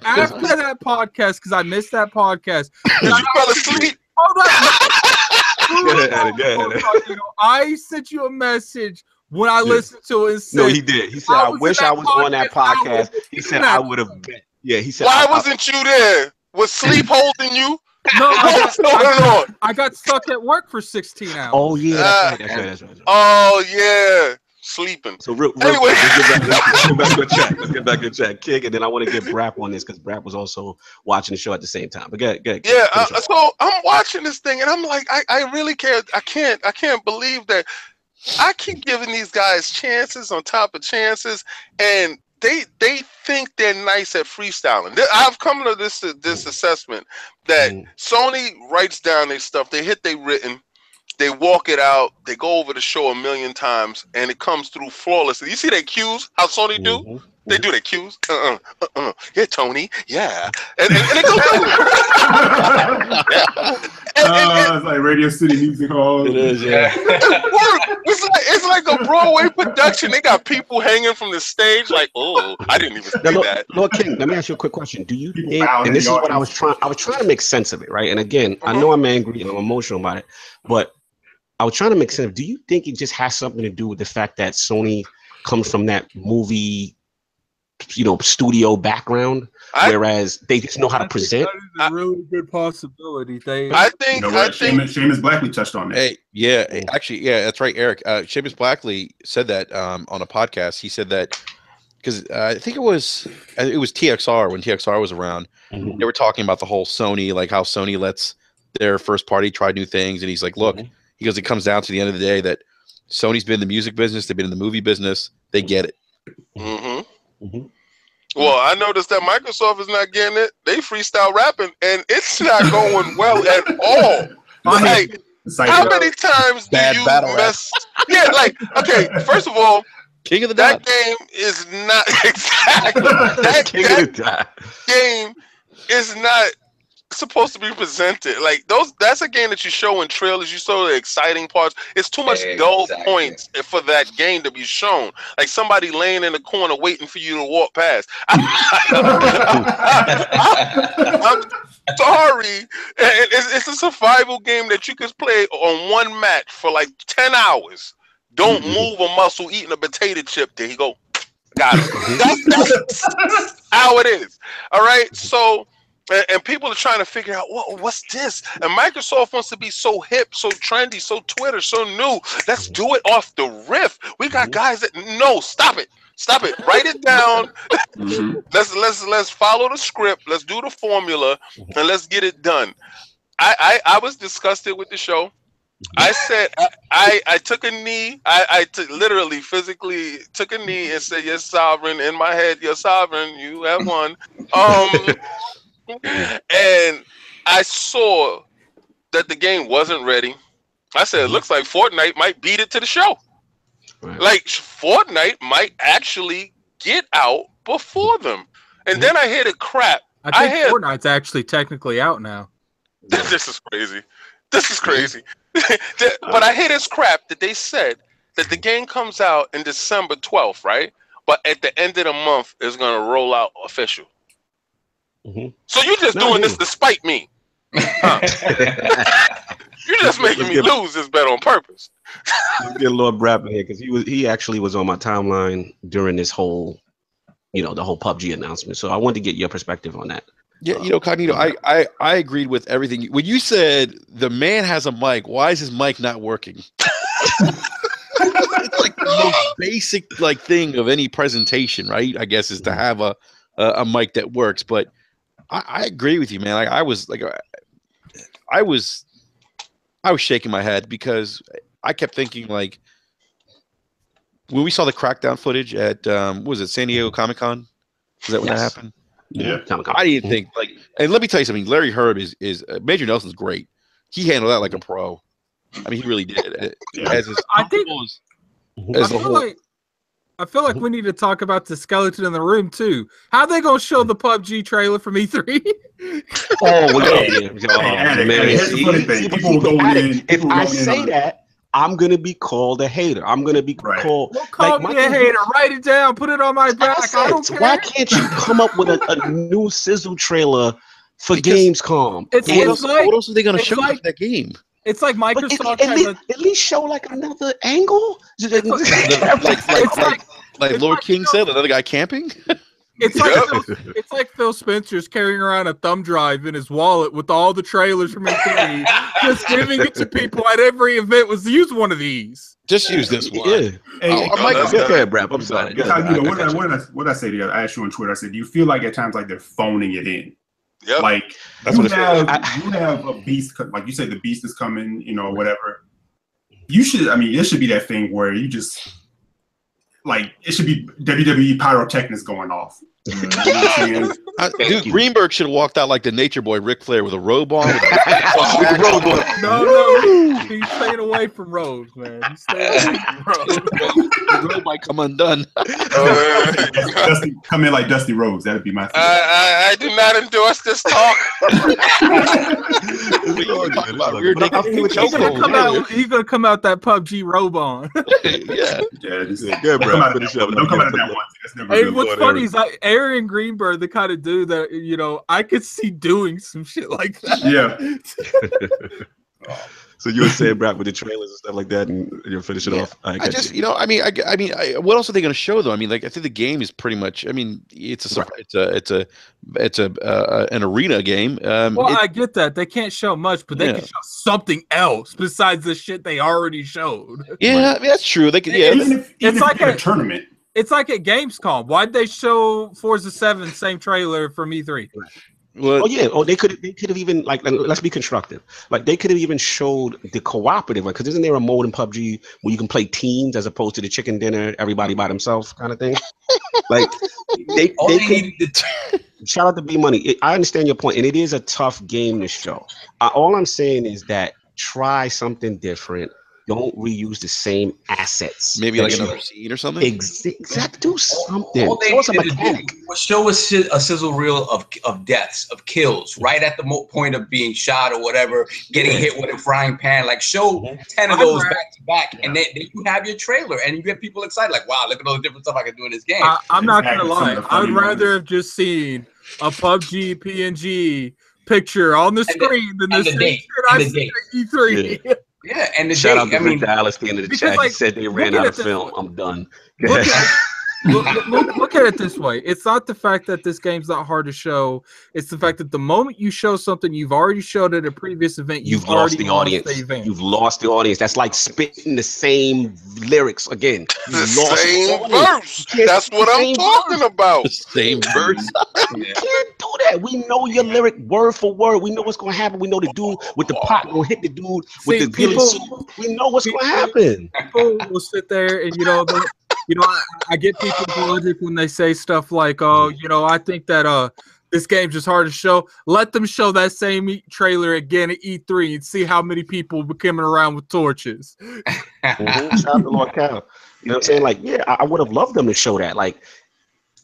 After that podcast, because I missed that podcast. You fell asleep. Hold on. I sent you a message when I listened to it and said, no, he did. He said, I wish I was on that podcast. He said, I would have bet. Yeah, he said, why wasn't you there? Was sleep holding you? No, I got stuck at work for 16 hours. Oh, yeah. That's right. Oh, yeah. Sleeping. So real anyway, let's get back to chat. Let's get back to chat. Kick, and then I want to get Brap on this because Brap was also watching the show at the same time. But go ahead. Yeah, so I'm watching this thing and I'm like, I really can't. I can't believe that I keep giving these guys chances on top of chances, and they think they're nice at freestyling. I've come to this assessment that Sony writes down their stuff, they hit their written, they walk it out, they go over the show 1,000,000 times, and it comes through flawlessly. You see their cues, how Sony do? They do their cues. Yeah, Tony. Yeah. And it goes it's like Radio City Music Hall. It is, yeah. It's like a Broadway production. They got people hanging from the stage like, oh, I didn't even see that. Lord King, let me ask you a quick question. Do you think, and this is what I was trying to make sense of it, right? And again, I know I'm angry and I'm emotional about it, but I was trying to make sense of, do you think it just has something to do with the fact that Sony comes from that movie, studio background, whereas they just know how to present? That is a really good possibility. I think Seamus Blackley touched on that. Hey, yeah, actually, yeah, that's right, Eric. Seamus Blackley said that on a podcast. He said that because I think it was TXR, when TXR was around. They were talking about the whole Sony, like how Sony lets their first party try new things, and he's like, look, he goes, it comes down to the end of the day that Sony's been in the music business, they've been in the movie business, they get it. Well, I noticed that Microsoft is not getting it. They freestyle rapping, and it's not going well at all. Like, how many times do you mess? Yeah, like, okay, first of all, King of the that game is not exactly that game is not supposed to be presented like those. That's a game that you show in trailers. You show the exciting parts. It's too much dull points for that game to be shown. Like somebody laying in the corner waiting for you to walk past. I'm sorry. It's a survival game that you could play on one match for like 10 hours. Don't move a muscle eating a potato chip. There you go. Got it. That's how it is. All right. So. And people are trying to figure out, what's this? And Microsoft wants to be so hip, so trendy, so Twitter, so new. Let's do it off the riff. We got guys that stop it. Write it down. Let's follow the script. Let's do the formula, and let's get it done. I was disgusted with the show. I said I took a knee. I literally physically took a knee and said, "You're sovereign." In my head, "You're sovereign. You have won." And I saw that the game wasn't ready. I said, it looks like Fortnite might beat it to the show. Right. Like Fortnite might actually get out before them. And then I hear the crap. I think Fortnite's actually technically out now. This is crazy. But I hear this crap that they said that the game comes out in December 12th, right? But at the end of the month, it's going to roll out official. So you're just doing this to spite me. Huh? You're just making me lose this bet on purpose. Let's get Lord Brap in here because he actually was on my timeline during this whole, the whole PUBG announcement. So I wanted to get your perspective on that. Yeah, Cognito, I agreed with everything. When you said the man has a mic, why is his mic not working? It's like the most basic thing of any presentation, right? I guess is to have a mic that works, but I agree with you, man. I was shaking my head because I kept thinking when we saw the crackdown footage at what was it, San Diego Comic-Con? Is that when that happened? Yeah. I didn't think and let me tell you something. Larry Herb is Major Nelson's great. He handled that like a pro. I mean, he really did. I feel like we need to talk about the skeleton in the room too. How are they gonna show the PUBG trailer from E3? If I say that, I'm gonna be called a hater. I'm gonna be called. Don't call me a hater. Write it down. Put it on my back. I don't care. Why can't you come up with a new sizzle trailer for Gamescom. What else are they going to show for that game? It's like Microsoft at least show like another angle. Like Lord King said, another guy camping. It's like Phil Spencer's carrying around a thumb drive in his wallet with all the trailers from E3, just giving it to people at every event. Was use one of these. Just use this one. Yeah. Brap. I'm sorry. What did I say to you? I asked you on Twitter. I said, do you feel like at times like they're phoning it in? Yep. Like you have a beast, like you said, the beast is coming, whatever. You should. I mean, it should be that thing where you just. Like, it should be WWE pyrotechnics going off. Dude, Greenberg should have walked out like the Nature Boy Ric Flair with a robe on. No, he's staying away from robes, man. He's staying away from robes. The robe might come undone. Come in like Dusty Rhodes. That'd be my thing. I do not endorse this talk. He's gonna come out that PUBG robe on. Don't come out of that one. Hey, what's funny is Aaron Greenberg, the kind of dude that I could see doing some shit like that. Yeah. So you were saying, Brap, with the trailers and stuff like that, and you'll finish it off. I mean, what else are they going to show though? I mean, like, I think the game is pretty much. I mean, it's an arena game. I get that they can't show much, but they can show something else besides the shit they already showed. Yeah, I mean, that's true. They could. Yeah, it's like a tournament. It's like at Gamescom. Why'd they show Forza 7 same trailer from E3? They could have even, like, let's be constructive. Like, they could have even showed the cooperative, because isn't there a mode in PUBG where you can play teams as opposed to the chicken dinner, everybody by themselves kind of thing? Like, they could. Shout out to B Money. I understand your point, and it is a tough game to show. All I'm saying is that try something different. Don't reuse the same assets. Maybe like another scene or something. Exactly. Do something. All they needed to do was show a sizzle reel of deaths, of kills, right at the point of being shot or whatever, getting hit with a frying pan. Like, show 10 of those back to back, and then you have your trailer, and you get people excited. Like, wow, look at all the different stuff I can do in this game. I'm not gonna lie. I would rather have just seen a PUBG PNG picture on the screen than this thing I see at E3. Yeah. Yeah, and shout out to Rick Dallas at the end of the chat. He said they ran out of film. I'm done. Look at it this way. It's not the fact that this game's not hard to show. It's the fact that the moment you show something you've already showed at a previous event, you've lost the audience. You've lost the audience. That's like spitting the same lyrics again. The same verse. That's what I'm talking about. The same verse. You can't do that. We know your lyric word for word. We know what's going to happen. We know the dude with the pot will hit the dude with the ghillie suit. We know what's going to happen. People will sit there and I get people's logic when they say stuff like, I think that this game's just hard to show. Let them show that same trailer again at E3 and see how many people be coming around with torches. Shout out to Lord Cal. You know what I'm saying? Like, yeah, I would have loved them to show that. Like,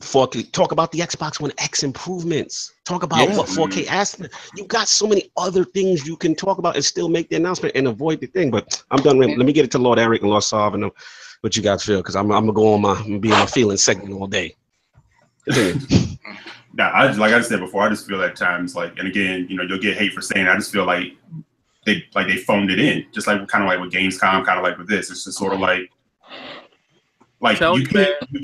4K, talk about the Xbox One X improvements. Talk about what 4K aspect. You got so many other things you can talk about and still make the announcement and avoid the thing. But I'm done. Let me get it to Lord Eric and Lord Sav and what you guys feel, because I'm gonna go on be in my feelings segment all day. Nah, like I said before, I just feel at times like, and again, you'll get hate for saying it, I just feel like they phoned it in, just like kind of like with Gamescom, kind of like with this. It's just sort of like you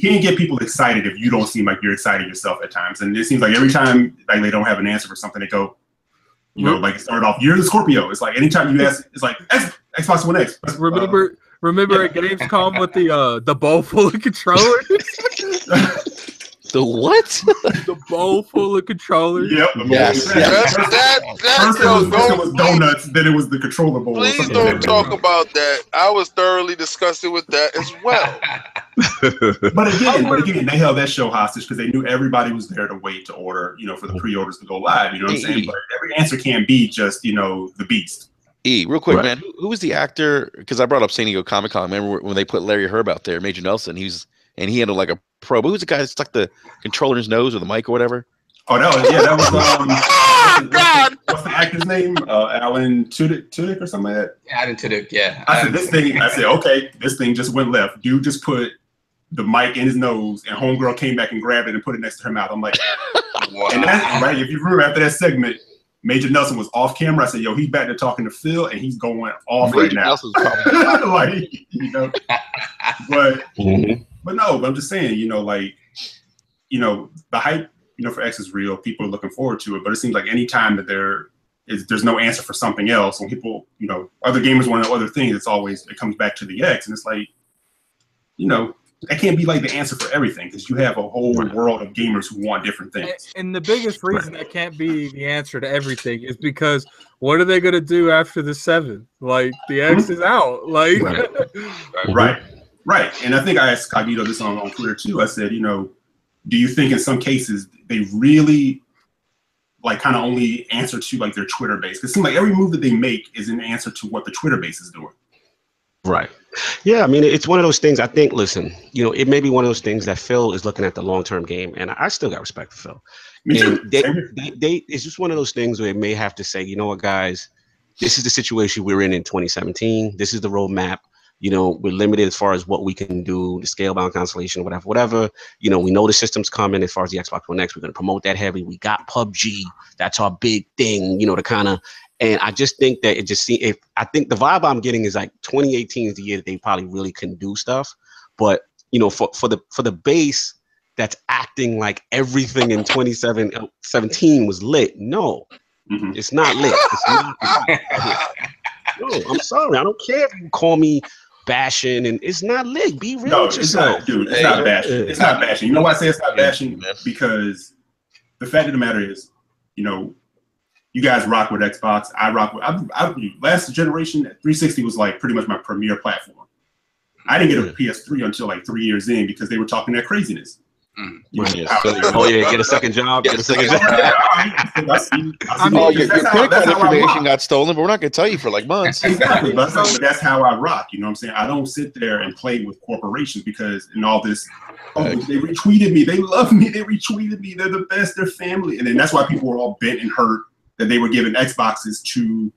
can't get people excited if you don't seem like you're excited yourself at times. And it seems like every time like they don't have an answer for something, they go, like it started off, you're the Scorpio. It's like anytime you ask, it's like Xbox One X. Remember at Gamescom with the bowl full of controllers? The what? The bowl full of controllers. Yep. Yes. First it was donuts, then it was the controller bowl. Please don't talk about that. I was thoroughly disgusted with that as well. But again, they held that show hostage because they knew everybody was there to wait to order, for the pre-orders to go live. You know what I'm saying? But every answer can't be just, the beast. Real quick, man. Who was the actor? Because I brought up San Diego Comic-Con. Remember when they put Larry Herb out there, Major Nelson? And he handled like a pro. But who was the guy that stuck the controller in his nose or the mic or whatever? Oh, that was God. What's the actor's name? Alan Tudyk or something like that. Alan Tudyk, yeah. I said okay, this thing just went left. Dude just put the mic in his nose, and homegirl came back and grabbed it and put it next to her mouth. I'm like, wow. And that's right. If you remember after that segment, Major Nelson was off camera. I said, yo, he's back there talking to Phil, and he's going off Major right now. Like, you know, but I'm just saying, you know, like, you know, the hype, you know, for X is real. People are looking forward to it, but it seems like any time that there's no answer for something else, when people, you know, other gamers want to know other things, it comes back to the X, and it's like, you know, that can't be like the answer for everything, because you have a whole world of gamers who want different things. And the biggest reason that can't be the answer to everything is because what are they going to do after the 7? Like, the X is out. Like, right. And I think I asked Cognito this on Twitter too. I said, you know, do you think in some cases they really like kind of only answer to like their Twitter base? Because it seems like every move that they make is an answer to what the Twitter base is doing. Right. Yeah, I mean, it's one of those things. I think, listen, you know, it may be one of those things that Phil is looking at the long-term game, and I still got respect for Phil. Me too. It's just one of those things where it may have to say, you know what, guys, this is the situation we're in 2017. This is the roadmap. You know, we're limited as far as what we can do, the scale-bound constellation, whatever. You know, we know the system's coming as far as the Xbox One X. We're going to promote that heavily. We got PUBG. That's our big thing, you know, to kind of. And I just think that I think the vibe I'm getting is like 2018 is the year that they probably really can do stuff. But, you know, for the base that's acting like everything in 2017 was lit. No, it's not lit. It's not. No, I'm sorry. I don't care if you call me bashing, and it's not lit. Be real with yourself. Not, dude. It's not bashing. It's not bashing. You know why I say it's not bashing? Because the fact of the matter is, you know, you guys rock with Xbox. I rock with. Last generation 360 was like pretty much my premier platform. I didn't get a PS3 until like 3 years in because they were talking that craziness. Get a second job. Get a second job. Your credit card information got stolen, but we're not going to tell you for like months. Exactly, but that's how I rock. You know what I'm saying? I don't sit there and play with corporations because in all this, they retweeted me. They love me. They retweeted me. They're the best. They're family. And then that's why people were all bent and hurt that they were giving Xboxes to,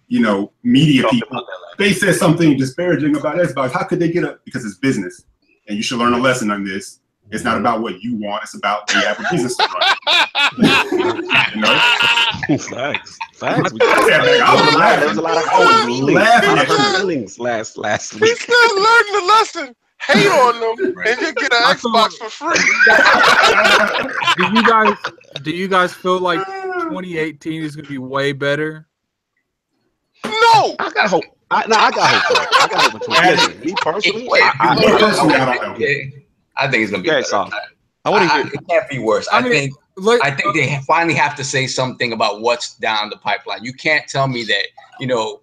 you know, media people. They said something disparaging about Xbox. How could they get up? Because it's business. And you should learn a lesson on this. It's not about what you want. It's about they have a business to run. You know? Facts. There was a lot of feelings last week. He said, learn the lesson. Hate on them, and you get an Xbox for free. Do you guys feel like 2018 is going to be way better? No, I got hope. I got hope for 2018. Me personally, I don't know. I think it's gonna be better. It can't be worse. I think they finally have to say something about what's down the pipeline. You can't tell me that, you know,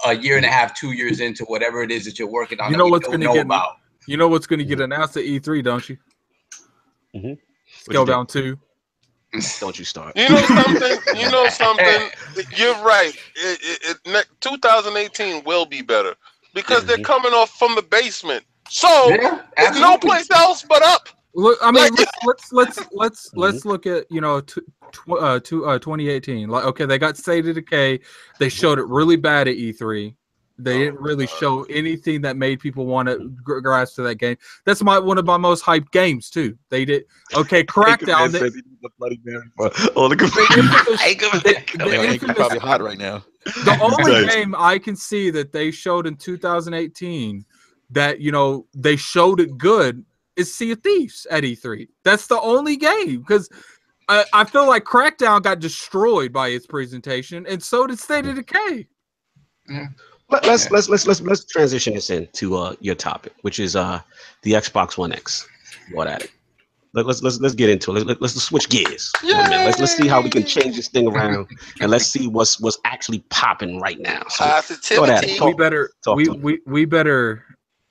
a year and a half, 2 years into whatever it is that you're working on. You know what's going to get about. You know what's going to get announced at E3, don't you? Scalebound 2. Don't you start. You know something. You're right. 2018 will be better because they're coming off from the basement. So there's no place else but up. Look, I mean, let's look at, you know, 2018. Like, okay, they got State of Decay. They showed it really bad at E3. They didn't really show anything that made people want to grasp to that game. That's one of my most hyped games too. They did okay. Crackdown. Probably hot right now. The only game I can see that they showed in 2018 that, you know, they showed it good is Sea of Thieves at E3. That's the only game, because I feel like Crackdown got destroyed by its presentation, and so did State of Decay. Yeah. Let's transition this into your topic, which is the Xbox One X. What at it? Let's get into it. Let's switch gears. Let's see how we can change this thing around, and let's see what's actually popping right now. So, we better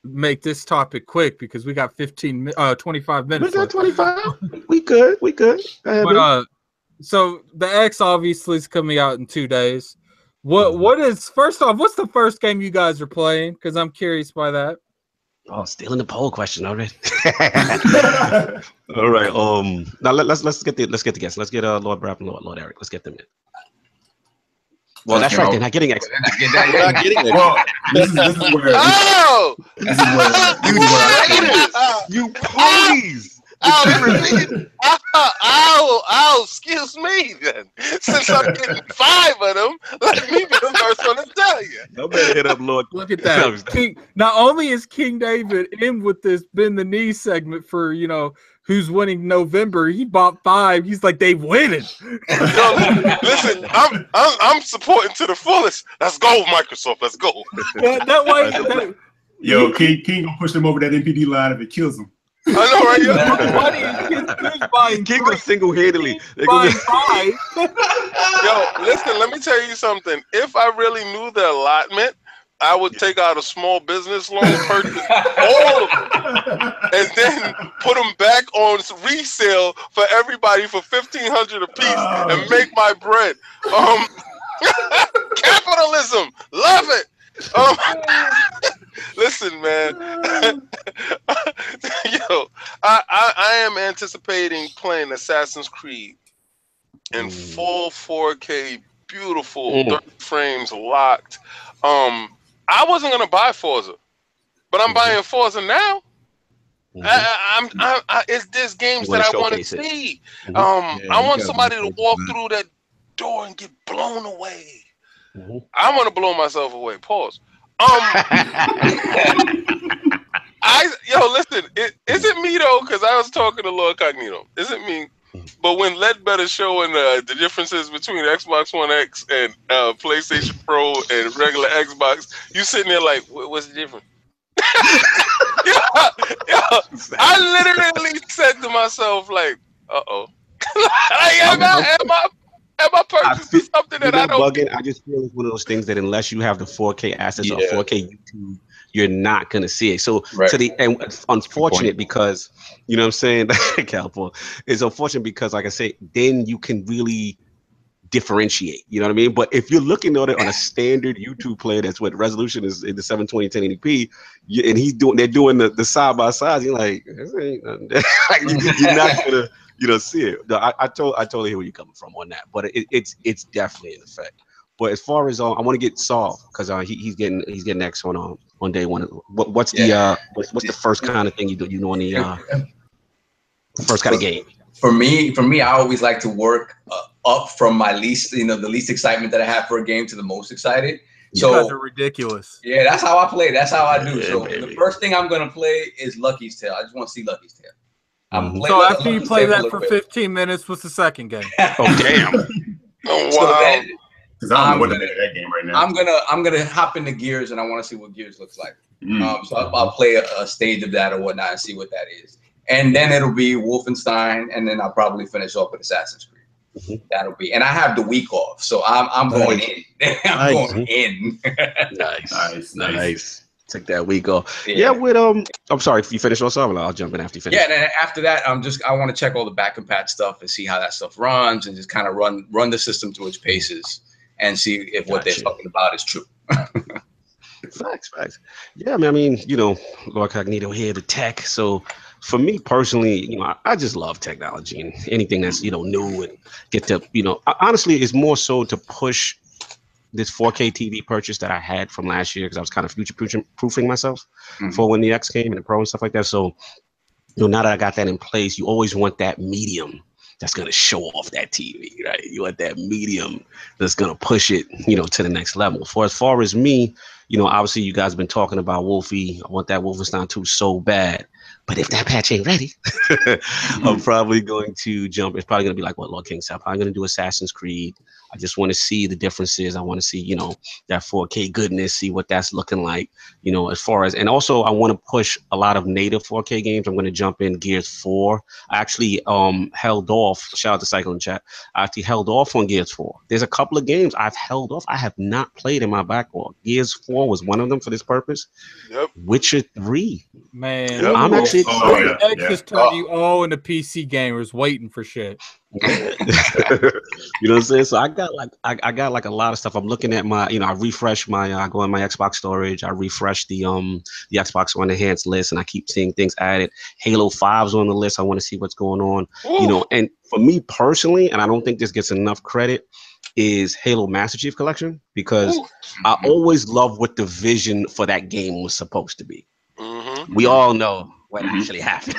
make this topic quick because we got 25 minutes. We got 25. We good. But so the X obviously is coming out in 2 days. What is, first off, what's the first game you guys are playing? Because I'm curious by that. Oh, stealing the poll question already. All right. Now let's get the guests. Let's get Lord Brap and Lord Eric. Let's get them in. Well, that's right. They're not getting X. They're not getting it. Well, this is where. Oh! This is where I You ponies! Ow, excuse me then. Since I'm getting 5 of them, let me be the first one to tell you. No better hit up, Lord. Look at that. King, not only is King David in with this bend the knee segment for, who's winning November, he bought 5. He's like, they winning. Yo, listen, I'm supporting to the fullest. Let's go, Microsoft. Let's go. That way. Yo, King gonna push them over that NPD line if it kills them. I know, right? King goes single-handedly. Yo, listen, let me tell you something. If I really knew the allotment, I would take out a small business loan, purchase all of them, and then put them back on resale for everybody for $1,500 a piece and make my bread. Capitalism, love it. Listen, man. Yo, I am anticipating playing Assassin's Creed in full 4K, beautiful 30 frames locked. I wasn't gonna buy Forza, but I'm buying Forza now. There's games that I want to see. I want somebody to walk through that door and get blown away. I want to blow myself away. Pause. Listen, is it me though? Because I was talking to Lord Cognito. Is it me? But when Ledbetter showing the differences between Xbox One X and PlayStation Pro and regular Xbox, you sitting there like, what's the difference? I literally said to myself, like, uh-oh. Am I purchasing something that I don't? Bugging. I just feel it's one of those things that unless you have the 4K assets or 4K YouTube, you're not gonna see it. So and it's unfortunate because you know what I'm saying, Calpo. It's unfortunate because, like I say, then you can really differentiate. You know what I mean? But if you're looking at it on a standard YouTube player, that's what resolution is in the 720 1080p, and they're doing the side by side. You're like, this ain't you're not gonna. See it. No, I totally hear where you're coming from on that, but it's definitely an effect. But as far as I want to get Saul because he's getting X on day one. What's the first kind of thing you do on the first kind of game? For me, I always like to work up from my least, the least excitement that I have for a game to the most excited. You guys are ridiculous. Yeah, that's how I play. That's how I do. So the first thing I'm gonna play is Lucky's Tale. I just want to see Lucky's Tale. So after you play that for 15 minutes, what's the second game? Oh damn! Oh wow! So then, because I don't know what to do that game right now. I'm gonna hop into Gears and I want to see what Gears looks like. So I'll play a stage of that or whatnot and see what that is. And then it'll be Wolfenstein, and then I'll probably finish off with Assassin's Creed. That'll be, and I have the week off, so I'm going in. I'm going in. Nice. Take that week off. Yeah, with I'm sorry if you finish on something, I'll jump in after you finish. Yeah, and then after that, I want to check all the back and patch stuff and see how that stuff runs, and just kind of run the system to its paces and see if what they're talking about is true. Facts. Yeah, I mean, Lord Cognito here, the tech. So for me personally, I just love technology and anything that's new and get to honestly, it's more so to push this 4K TV purchase that I had from last year because I was kind of future-proofing myself for when the X came and the Pro and stuff like that. So, now that I got that in place, you always want that medium that's going to show off that TV, right? You want that medium that's going to push it, to the next level. As far as me, obviously you guys have been talking about Wolfie. I want that Wolfenstein 2 so bad. But if that patch ain't ready, I'm probably going to jump. It's probably going to be like what Lord King said. I'm probably going to do Assassin's Creed. I just want to see the differences. I want to see, that 4K goodness, see what that's looking like, as far as, and also I want to push a lot of native 4K games. I'm going to jump in Gears 4. I actually held off, shout out to Cycle in chat. I actually held off on Gears 4. There's a couple of games I've held off. I have not played in my backlog. Gears 4 was one of them for this purpose. Yep. Witcher 3. Man, I'm actually X just turned you all into PC gamers waiting for shit. You know what I'm saying? So I got like a lot of stuff. I'm looking at my, I refresh my I go in my Xbox storage, I refresh the Xbox One enhanced list, and I keep seeing things added. Halo 5's on the list. I want to see what's going on. And for me personally, and I don't think this gets enough credit, is Halo Master Chief Collection, because I always love what the vision for that game was supposed to be. We all know what actually happened.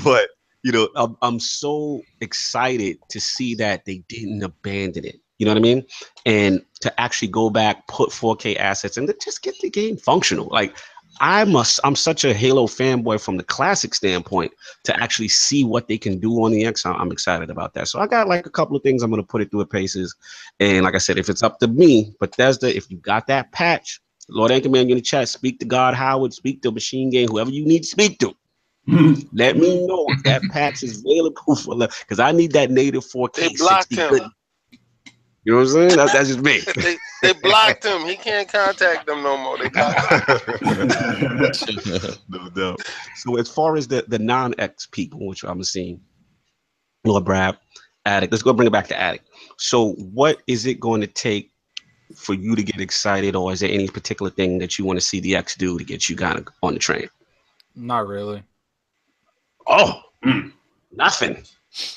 But you know, I'm so excited to see that they didn't abandon it. You know what I mean? And to actually go back, put 4K assets, and to just get the game functional. Like I'm such a Halo fanboy from the classic standpoint to actually see what they can do on the X. I'm excited about that. So I got like a couple of things I'm gonna put it through paces. And like I said, if it's up to me, Bethesda, if you got that patch, Lord Anchorman in the chat, speak to God Howard, speak to Machine Game, whoever you need to speak to. Let me know if that patch is available for because I need that native 4K. They blocked 60 him. good. You know what I'm saying? That's just me. they blocked him. He can't contact them no more. They blocked him. No. So as far as the non-X people, which I'm seeing, Lord Brap, Addict. Let's go bring it back to Addict. So what is it going to take for you to get excited, or is there any particular thing that you want to see the X do to get you kind of on the train? Not really. Oh, nothing.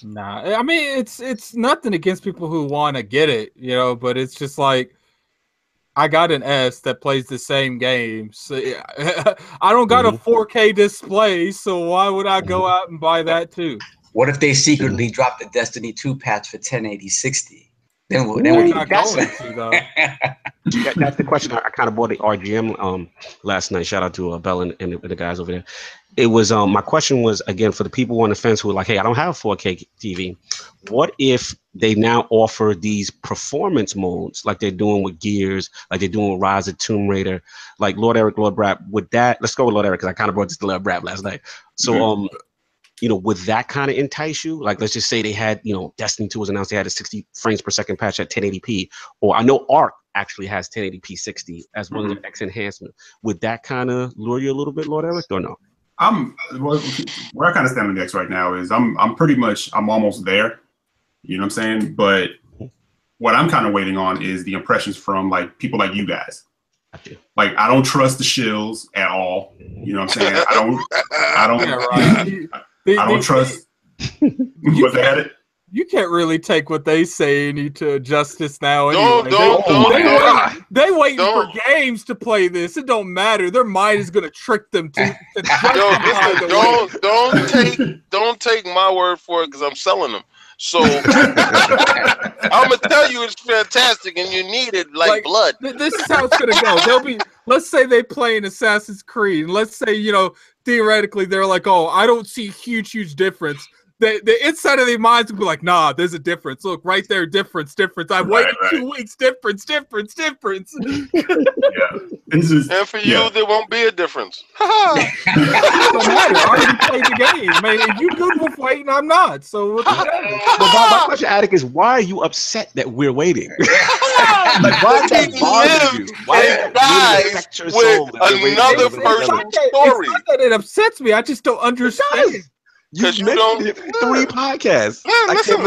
Nah, I mean it's nothing against people who want to get it, you know, but it's just like I got an S that plays the same game. So I don't got a 4K display, so why would I go out and buy that too? What if they secretly drop the Destiny 2 patch for 1080-60? Then we're not going to, though. That's the question. I kind of bought the RGM last night. Shout out to Bell and the guys over there. It was my question was, again, for the people on the fence who are like, hey, I don't have 4K TV. What if they now offer these performance modes like they're doing with Gears, like they're doing with Rise of Tomb Raider, like Lord Eric, Lord Brap, with that? Let's go with Lord Eric because I kind of brought this to Lord Brap last night. So you know, would that kind of entice you? Like, let's just say they had, you know, Destiny 2 was announced, they had a 60 frames per second patch at 1080p, or I know Arc actually has 1080p 60 as well as an X enhancement. Would that kind of lure you a little bit, Lord Eric, or no? Where I kind of stand on the X right now is I'm almost there. You know what I'm saying? But what I'm kind of waiting on is the impressions from like people like you guys. Like I don't trust the shills at all. You know what I'm saying? I don't. Yeah, right. I don't trust. Was that it? You can't really take what they say into justice now. Anyway. They waiting for games to play this. It don't matter. Their mind is gonna trick them to don't take my word for it because I'm selling them. So I'm gonna tell you it's fantastic and you need it like blood. This is how it's gonna go. They'll be. Let's say they play in Assassin's Creed. And let's say, you know, theoretically they're like, oh, I don't see huge difference. The inside of their minds will be like, nah, there's a difference. Don't right there, difference. I've waited 2 weeks, difference. Yeah. And for you, there won't be a difference. It don't matter. I already played the game. Man, if you good with waiting, I'm not. So what's my question, Addict, is why are you upset that we're waiting? Like, why does that bother you? Why dies with another person's story? It's not that it upsets me. I just don't understand. Because you mentioned it 3 podcasts. Man, listen,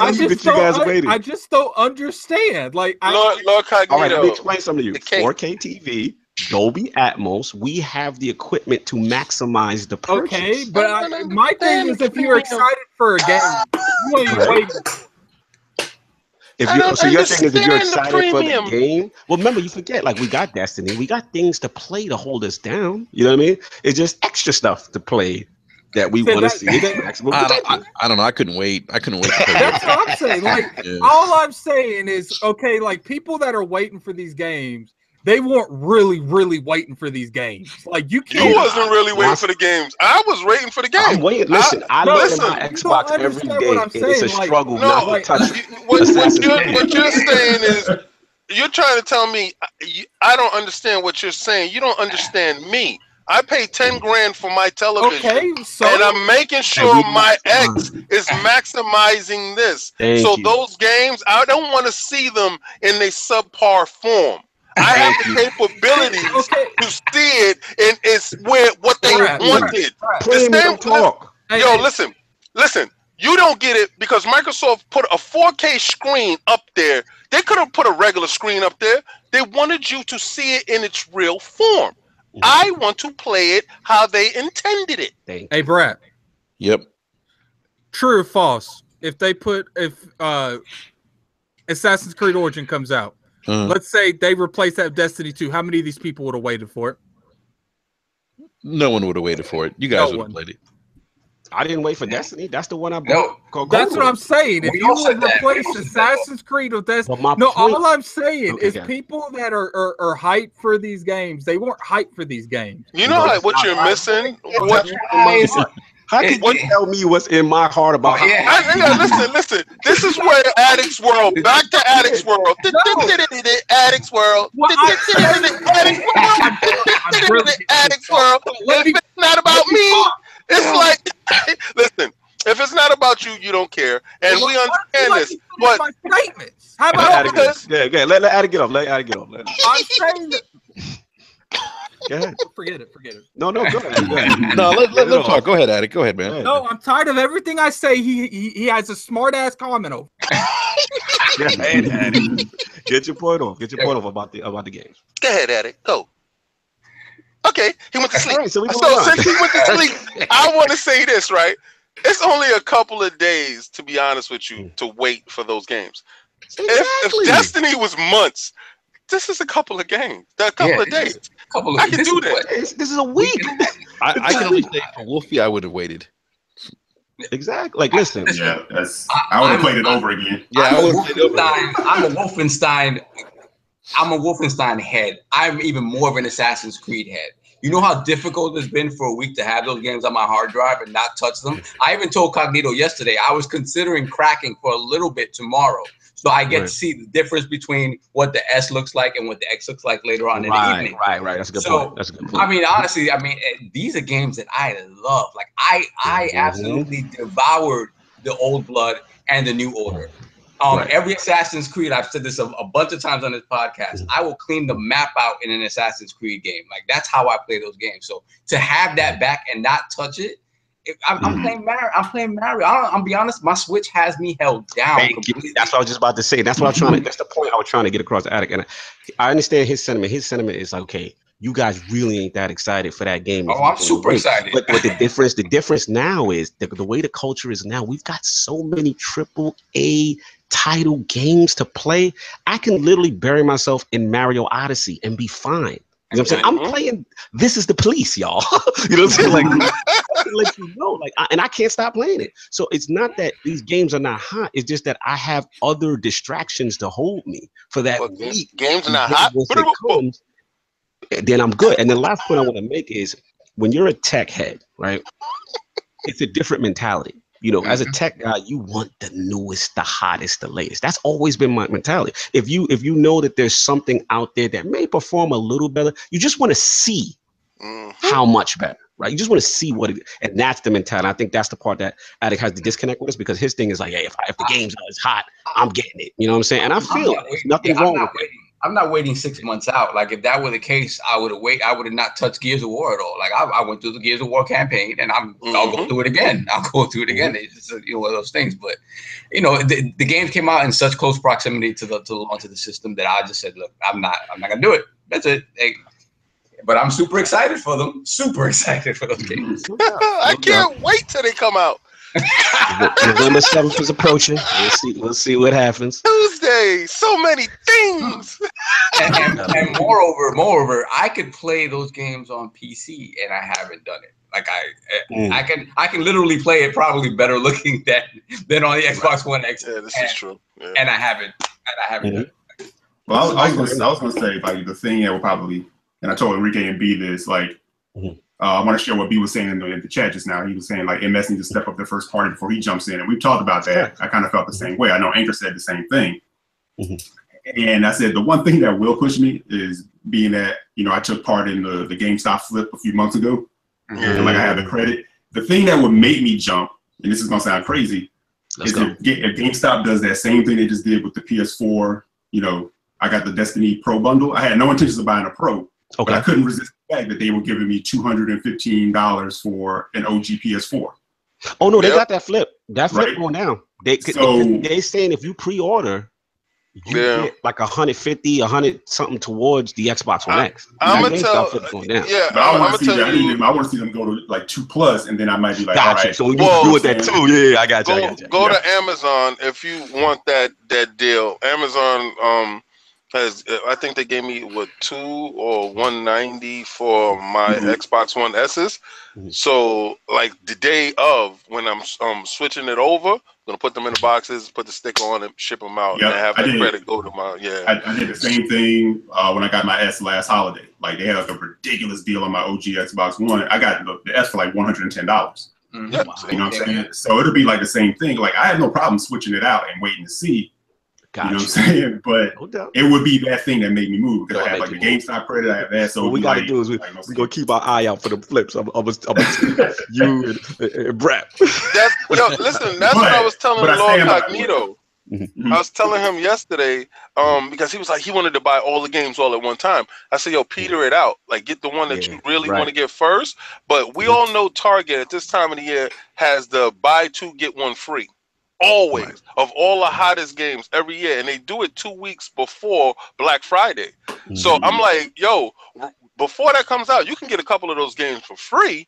I just don't understand. Like, Lord Cognito. All right, let me explain something to you. 4K TV, Dolby Atmos. We have the equipment to maximize the purchase. Okay, but my thing is, if you're excited for a game, you ain't waiting. So your thing is, if you're excited for the game, well, remember, you forget, like, we got Destiny, we got things to play to hold us down. You know what I mean? It's just extra stuff to play that we want to see. I don't know. I couldn't wait. To play That's what I'm saying. Like, all I'm saying is, okay, like, people that are waiting for these games, they weren't really waiting for these games. Like, you can't. You wasn't really waiting for the games. I was waiting for the game. I'm waiting. Listen, I look at my Xbox every day. It's a struggle not to touch what you're saying is, you're trying to tell me I don't understand what you're saying. You don't understand me. I pay 10 grand for my television, and I'm making sure my X is maximizing this. Those games, I don't want to see them in a subpar form. I have the capabilities to see it, and it's what they wanted. Yo, listen. You don't get it because Microsoft put a 4K screen up there. They could have put a regular screen up there. They wanted you to see it in its real form. I want to play it how they intended it. Hey, Brad. Yep. True or false? If Assassin's Creed Origin comes out. Let's say they replace that with Destiny 2. How many of these people would have waited for it? No one would have waited for it. You guys would have played it. I didn't wait for Destiny. That's the one I bought. That's what I'm saying. If you would replace Assassin's Creed with Destiny, all I'm saying is people that are hyped for these games, they weren't hyped for these games. You know what you're missing? How can you tell me what's in my heart about? Listen. This is where Addict's World. Back to Addict's World. Addict's World. Addict's World. If it's not about me, it's like, listen. If it's not about you, you don't care, and we understand this. But how about this? Yeah. Let Addict get off. I'm saying that. Go ahead. Forget it. No, go ahead. No, let him talk. Go ahead, Addict. Go ahead, man. No, I'm tired of everything I say. He has a smart ass comment over. Get your point off. About the games. Go ahead, Addict. Go. Okay, he went to sleep. Right, so since he went to sleep, I want to say this, right? It's only a couple of days, to be honest with you, to wait for those games. Exactly. If Destiny was months, this is a couple of games. A couple of days. I can do that. This is a week. I can only say for Wolfie, I would have waited. Exactly. Like, listen. Yeah, I would have played it over again. Yeah, I'm a Wolfenstein. I'm a Wolfenstein head. I'm even more of an Assassin's Creed head. You know how difficult it's been for a week to have those games on my hard drive and not touch them? I even told Cognito yesterday I was considering cracking for a little bit tomorrow. So I get to see the difference between what the S looks like and what the X looks like later on in the evening. Right. That's a good point. I mean, honestly, these are games that I love. Like I absolutely devoured the Old Blood and the New Order. Every Assassin's Creed, I've said this a bunch of times on this podcast, I will clean the map out in an Assassin's Creed game. Like, that's how I play those games. So to have that back and not touch it, I'm playing Mario. I'll be honest, my Switch has me held down. That's what I was just about to say. That's what that's the point I was trying to get across the Addict. And I understand his sentiment. His sentiment is like, okay, you guys really ain't that excited for that game. Oh, I'm super excited. But the difference now is the way the culture is now, we've got so many AAA title games to play. I can literally bury myself in Mario Odyssey and be fine. You know what I'm saying? I'm playing This Is the Police, y'all. You know what I'm saying? Like, let you know, and I can't stop playing it. So it's not that these games are not hot. It's just that I have other distractions to hold me for that week. Games are not hot. Then I'm good. And the last point I want to make is when you're a tech head, right? It's a different mentality. You know, as a tech guy, you want the newest, the hottest, the latest. That's always been my mentality. If you know that there's something out there that may perform a little better, you just want to see how much better, right? You just want to see what it is. And that's the mentality. I think that's the part that Addict has to disconnect with us, because his thing is like, hey, if the game's hot, I'm getting it. You know what I'm saying? And I feel there's nothing wrong with it. I'm not waiting 6 months out. Like, if that were the case, I would have not touched Gears of War at all. Like, I went through the Gears of War campaign, and I'll go through it again. It's just, one of those things. But the games came out in such close proximity to the launch of the system that I just said, look, I'm not gonna do it. That's it. But I'm super excited for them. Super excited for those games. I can't wait till they come out. November 7th is approaching. We'll see what happens. Tuesday, so many things. and moreover, I could play those games on PC, and I haven't done it. Like I can literally play it probably better looking than on the Xbox One X. Yeah, this is true. Yeah. And I haven't done it. Well, I was gonna say, like, the thing that will probably, and I told Enrique and B this, like. I want to share what B was saying in the chat just now. He was saying, like, MS needs to step up their first party before he jumps in. And we've talked about that. I kind of felt the same way. I know Anchor said the same thing. And I said, the one thing that will push me is being that, I took part in the GameStop flip a few months ago. And, like, I have the credit. The thing that would make me jump, and this is going to sound crazy, if GameStop does that same thing they just did with the PS4, I got the Destiny Pro bundle. I had no intentions of buying a Pro. But I couldn't resist the fact that they were giving me $215 for an OG PS4. Oh no, they got that flip. That flip going down. They saying if you pre-order, you get like 150, 100 something towards the Xbox One X. I'm gonna tell. Yeah, I want to see them go to like 2+, and then I might be like, all right. So you do that too. Yeah, I got you. Go to Amazon if you want that deal. Amazon I think they gave me 2 or 190 for my Xbox One S's. So like the day of when I'm switching it over, I'm gonna put them in the boxes, put the sticker on it, ship them out, and have the credit go to my I did the same thing when I got my S last holiday. Like they had like a ridiculous deal on my OG Xbox One. I got the S for like $110. You know what I'm saying? So it'll be like the same thing. Like I had no problem switching it out and waiting to see. You know what I'm saying? But it would be that thing that made me move because I have like the GameStop credit, I have that. So what we gotta do is we're gonna keep our eye out for the flips. I'm you and Brap. Listen, that's what I was telling Lord Cognito. I was telling him yesterday, because he was like he wanted to buy all the games all at one time. I said, yo, peter it out. Like get the one that you really want to get first. But we all know Target at this time of the year has the buy 2 get 1 free. Always, of all the hottest games every year, and they do it 2 weeks before Black Friday. So I'm like, yo, before that comes out, you can get a couple of those games for free.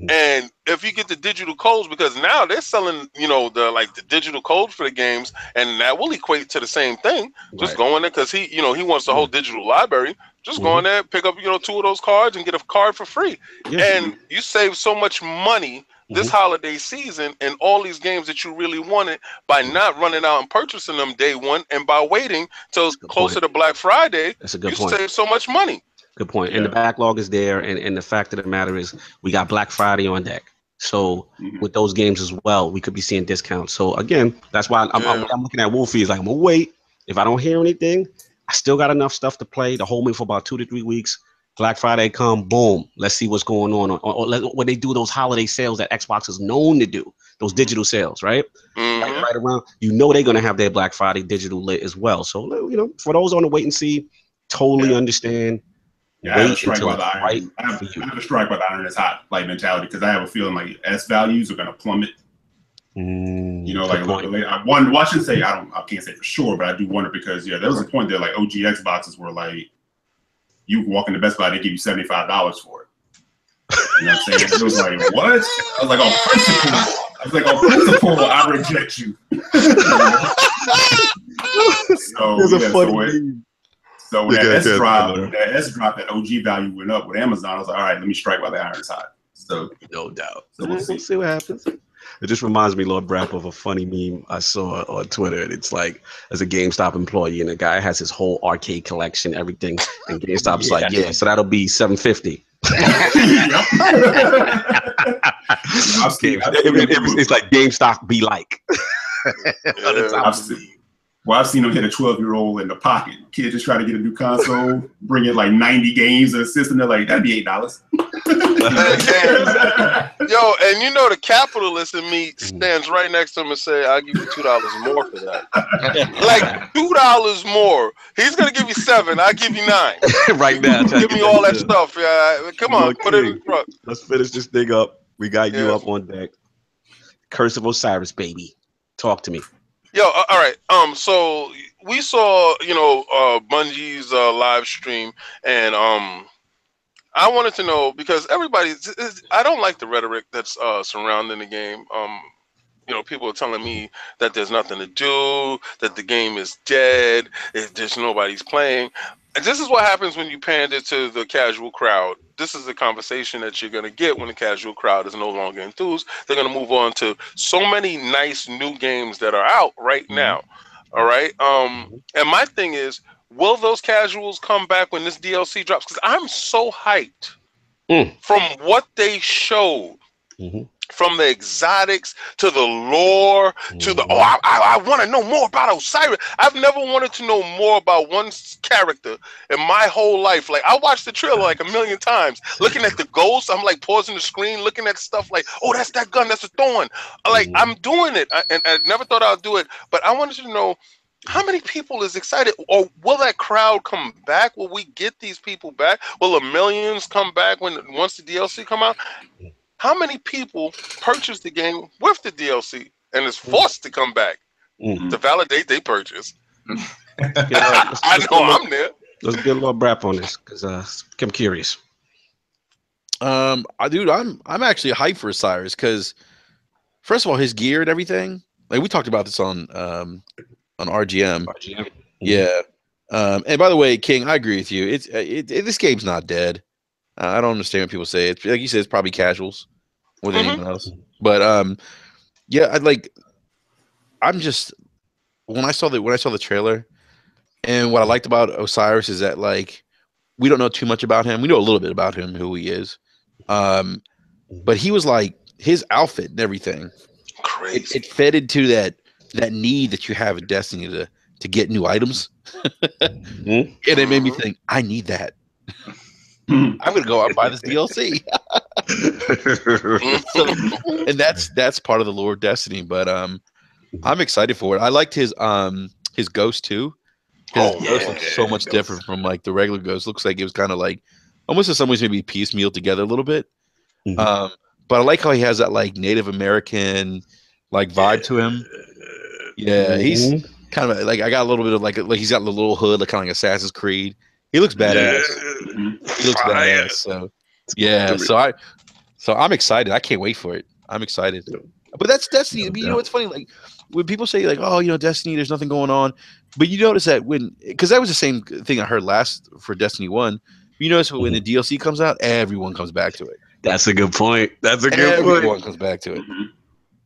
And if you get the digital codes, because now they're selling, the digital code for the games, and that will equate to the same thing. Just go in there because he wants the whole digital library. Just go in there, pick up 2 of those cards and get a card for free, and you save so much money this holiday season and all these games that you really wanted by not running out and purchasing them day one, and by waiting till closer to Black Friday. That's a good point. You save so much money. Good point. And the backlog is there, and the fact of the matter is we got Black Friday on deck. So with those games as well, we could be seeing discounts. So again, that's why I'm looking at Wolfie. Is like, I'm gonna wait. If I don't hear anything, I still got enough stuff to play to hold me for about 2 to 3 weeks. Black Friday come, boom. Let's see what's going on. Or when they do those holiday sales that Xbox is known to do, those digital sales, right? Right around, they're gonna have their Black Friday digital lit as well. So for those on the wait and see, totally understand. I have a strike by the iron. I have a strike by the iron is hot like mentality, because I have a feeling like S values are gonna plummet. I should say I can't say for sure, but I do wonder because there was a point there like OG Xboxes were like, you walk into Best Buy, they give you $75 for it. You know what I'm saying? It was like, what? I was like, on principle, I reject you. So when that S drop, that OG value went up with Amazon, I was like, all right, let me strike while the iron is hot. So no doubt. So we'll see what happens. It just reminds me, Lord Brap, of a funny meme I saw on Twitter. And it's like, as a GameStop employee, and the guy has his whole arcade collection, everything, and GameStop's like, so that'll be $750. It's like GameStop be like. I've seen him hit a 12-year-old in the pocket. Kid just try to get a new console, bring in like 90 games in a system. They're like, that'd be $8. Yo, and the capitalist in me stands right next to him and say, I'll give you $2 more for that. Like $2 more. He's gonna give you $7. I'll give you $9. Right now. Give me all that stuff. Yeah, come on, put it in the truck. Let's finish this thing up. We got you up on deck. Curse of Osiris, baby. Talk to me. Yo, all right. So we saw, Bungie's live stream, and I wanted to know, because I don't like the rhetoric that's surrounding the game. People are telling me that there's nothing to do, that the game is dead, there's nobody's playing. And this is what happens when you pander to the casual crowd. This is the conversation that you're going to get when the casual crowd is no longer enthused. They're going to move on to so many nice new games that are out right now. All right. And my thing is, will those casuals come back when this DLC drops? Because I'm so hyped from what they showed. From the exotics to the lore to the I want to know more about Osiris. I've never wanted to know more about one character in my whole life. Like, I watched the trailer like 1,000,000 times, looking at the ghosts. I'm like pausing the screen, looking at stuff like, oh, that's that gun, that's a thorn. Like, I'm doing it, and I never thought I'd do it. But I wanted to know, how many people is excited, or will that crowd come back? Will we get these people back? Will the millions come back once the DLC come out? How many people purchased the game with the DLC and is forced to come back to validate they purchase? I know I'm there. Let's get a little Brap on this because I'm curious. I'm actually hyped for Osiris because, first of all, his gear and everything. Like we talked about this on RGM. Yeah. And by the way, King, I agree with you. This game's not dead. I don't understand when people say it. Like you said, it's probably casuals more than anyone else. But yeah, I'm just when I saw the trailer, and what I liked about Osiris is that like we don't know too much about him. We know a little bit about him, who he is. But he was like his outfit and everything. Crazy. It fed into that need that you have in Destiny to get new items. And it made me think, I need that. I'm gonna go out and buy this DLC. And that's part of the lore of Destiny. But I'm excited for it. I liked his ghost too. His ghost looks so much different from like the regular ghost. Looks like it was kind of like almost in some ways maybe piecemeal together a little bit. But I like how he has that like Native American like vibe to him. Yeah, he's kind of like I got a little bit of like he's got the little hood, like kind of like Assassin's Creed. He looks badass. He looks badass. So yeah, so I'm excited. I can't wait for it. I'm excited. But that's Destiny. You know what's funny? Like when people say like, oh, you know, Destiny, there's nothing going on. But you notice that because that was the same thing I heard last for Destiny 1. You notice when the DLC comes out, everyone comes back to it. That's a good point. Everyone comes back to it.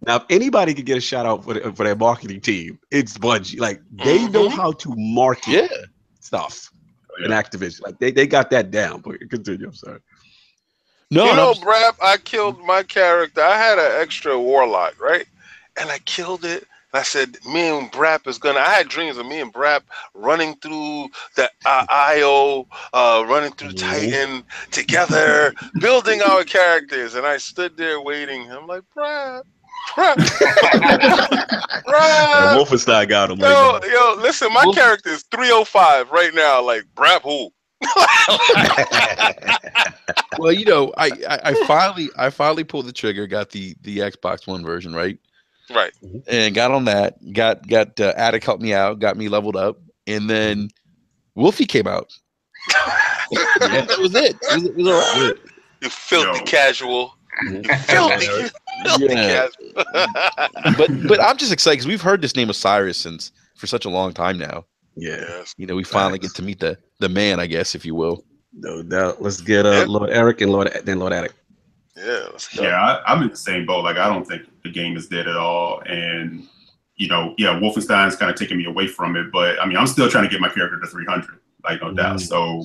Now, if anybody could get a shout out for their marketing team, it's Bungie. Like they know how to market stuff in Activision. Like they got that down. But continue. I'm sorry. No, Brap, I killed my character. I had an extra warlock, right? And I killed it. And I said, me and Brap I had dreams of me and Brap running through the IO, running through Titan together, building our characters. And I stood there waiting. I'm like, Brap. Wolfenstein got him. Yo, listen, my character is 305 right now. Like, Brap who? Well, you know, I finally pulled the trigger, got the Xbox One version, right? Right. And got on that, got Addict helped me out, got me leveled up, and then Wolfie came out. That was it. It was all right. You filthy casual. You filthy casual. But I'm just excited because we've heard this name Osiris for such a long time now. Yeah. You know, we finally get to meet the man, I guess, if you will. No doubt. Let's get Lord Eric and Lord Addict. Yeah, let's go. Yeah, I'm in the same boat. Like, I don't think the game is dead at all. And, you know, yeah, Wolfenstein's kind of taking me away from it. But, I mean, I'm still trying to get my character to 300, like, no doubt. So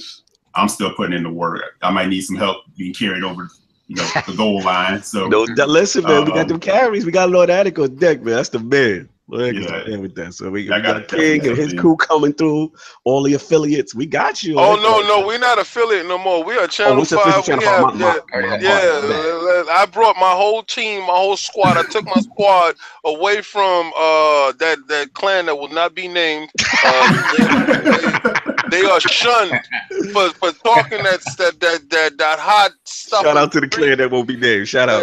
I'm still putting in the work. I might need some help being carried over, you know, the goal line. So listen, man, we got them carries. We got Lord Addict on deck, man. That's the man. With that. So we got King and his crew coming through, all the affiliates. We got you. Oh no, we're not affiliate no more. We are Channel 5. I brought my whole team, my whole squad. I took my squad away from that clan that will not be named. They are shunned for talking that hot stuff. Shout out to the clan that won't be named. Shout out.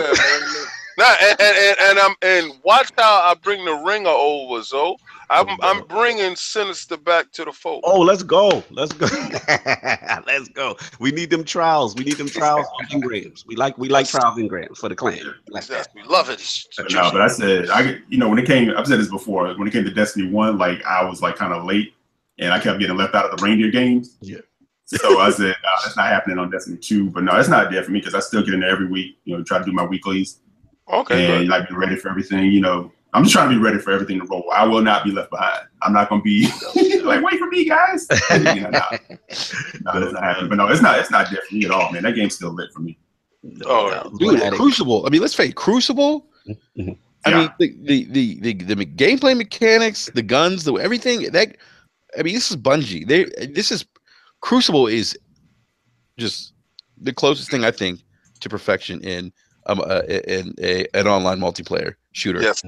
And watch how I bring the ringer over, so I'm bringing Sinister back to the fold. Oh, let's go. Let's go. We need them trials. We need them trials on engrams. We like trials engrams for the clan. We love it. No, but I said, when it came, I've said this before. When it came to Destiny 1, like I was like kind of late, and I kept getting left out of the reindeer games. Yeah. So I said, that's not happening on Destiny 2. But no, it's not dead for me because I still get in there every week. You know, try to do my weeklies. Okay. And like be ready for everything. You know, I'm just trying to be ready for everything to roll. I will not be left behind. I'm not going to be like, wait for me, guys. No, that's not happening. But no, it's not dead for me at all, man. That game's still lit for me. Dude, Crucible. I mean, let's face Crucible. I mean, the gameplay mechanics, the guns, everything. This is Bungie. Crucible is just the closest thing I think to perfection in an online multiplayer shooter. Yes.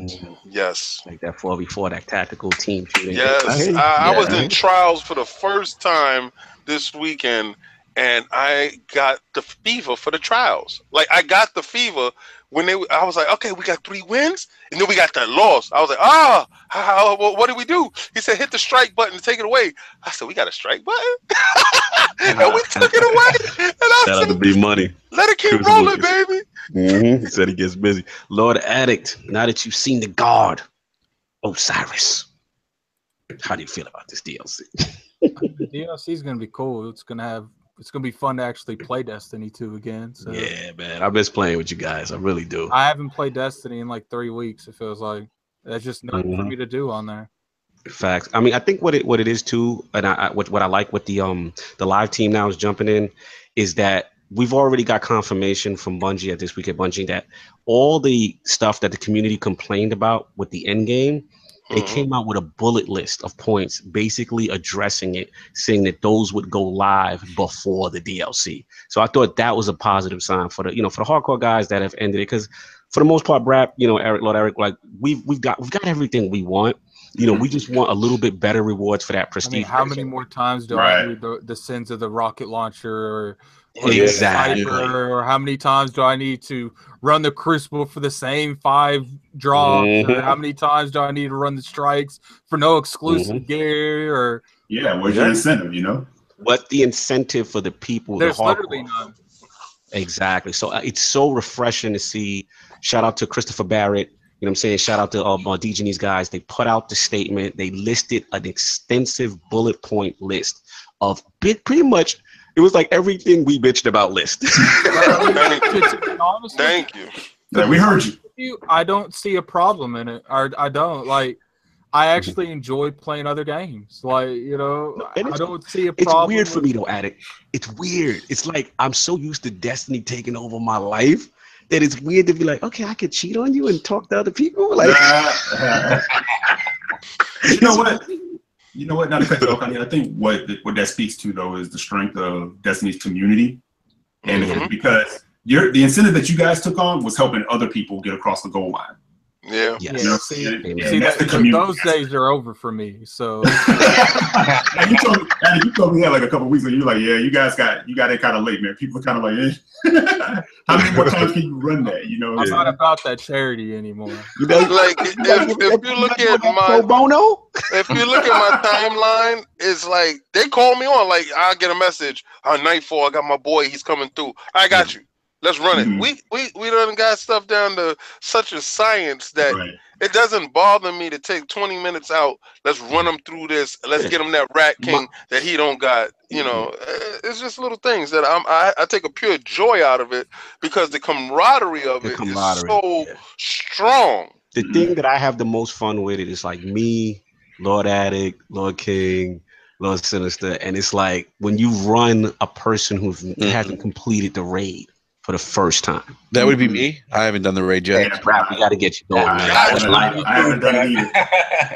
Like that 4v4, that tactical team shooting. Yes, I was in trials for the first time this weekend, and I got the fever for the trials. Like I got the fever when I was like, okay, we got 3 wins, and then we got that loss. I was like, what do we do? He said, hit the strike button to take it away. I said, we got a strike button, and we took it away. And I Shout out to said, B Money. let it keep rolling, baby. He said he gets busy. Lord Addict, now that you've seen the guard, Osiris, how do you feel about this DLC? The DLC is gonna be cool. It's gonna be fun to actually play Destiny 2 again. So Yeah, man, I miss playing with you guys. I really do. I haven't played Destiny in like 3 weeks. It feels like there's just nothing for me to do on there. Facts. I mean, I think what it is too, and what I like with the live team now is jumping in, is that we've already got confirmation from Bungie at This Week at Bungie that all the stuff that the community complained about with the end game, they came out with a bullet list of points basically addressing it, saying that those would go live before the DLC. So I thought that was a positive sign for the hardcore guys that have ended it, because for the most part, Brap, Lord Eric, like we've got everything we want. We just want a little bit better rewards for that prestige. I mean, how many more times do I need the sins of the rocket launcher or exactly, sniper, or how many times do I need to run the Crucible for the same 5 drops, or how many times do I need to run the strikes for no exclusive gear? Or what's your incentive? What the incentive for the people? There's literally none. Exactly. So it's so refreshing to see. Shout out to Christopher Barrett. You know what I'm saying? Shout out to DJ and these guys. They put out the statement. They listed an extensive bullet point list of pretty much. It was like everything we bitched about list. Thank you. Yeah, we heard you. I don't see a problem in it. I don't like. I actually enjoy playing other games. Like, I don't see a problem. It's weird for me though, Addict. It's weird. It's like I'm so used to Destiny taking over my life that it's weird to be like, okay, I could cheat on you and talk to other people. Like, you know what? You know what? Not to cut you off, I think what that speaks to though is the strength of Destiny's community, and because the incentive that you guys took on was helping other people get across the goal line. Yeah. See, that's the community. Those days are over for me. So you told me that like a couple of weeks ago. You were like, yeah, you got it kind of late, man. People are kind of like, eh. How many more times can you run that? I'm not about that charity anymore. Like if you look at my bono, if you look at my timeline, it's like they call me on. Like I get a message on Nightfall. I got my boy. He's coming through. I got you. Let's run it. We done got stuff down to such a science that it doesn't bother me to take 20 minutes out. Let's run him through this. Let's get him that Rat King that he don't got. It's just little things that I take a pure joy out of it because the camaraderie of it is so strong. The thing that I have the most fun with it is like me, Lord Addict, Lord King, Lord Sinister, and it's like when you run a person who hasn't completed the raid for the first time. That would be me. I haven't done the raid yet. Brap, we got to get you going. I haven't done it either.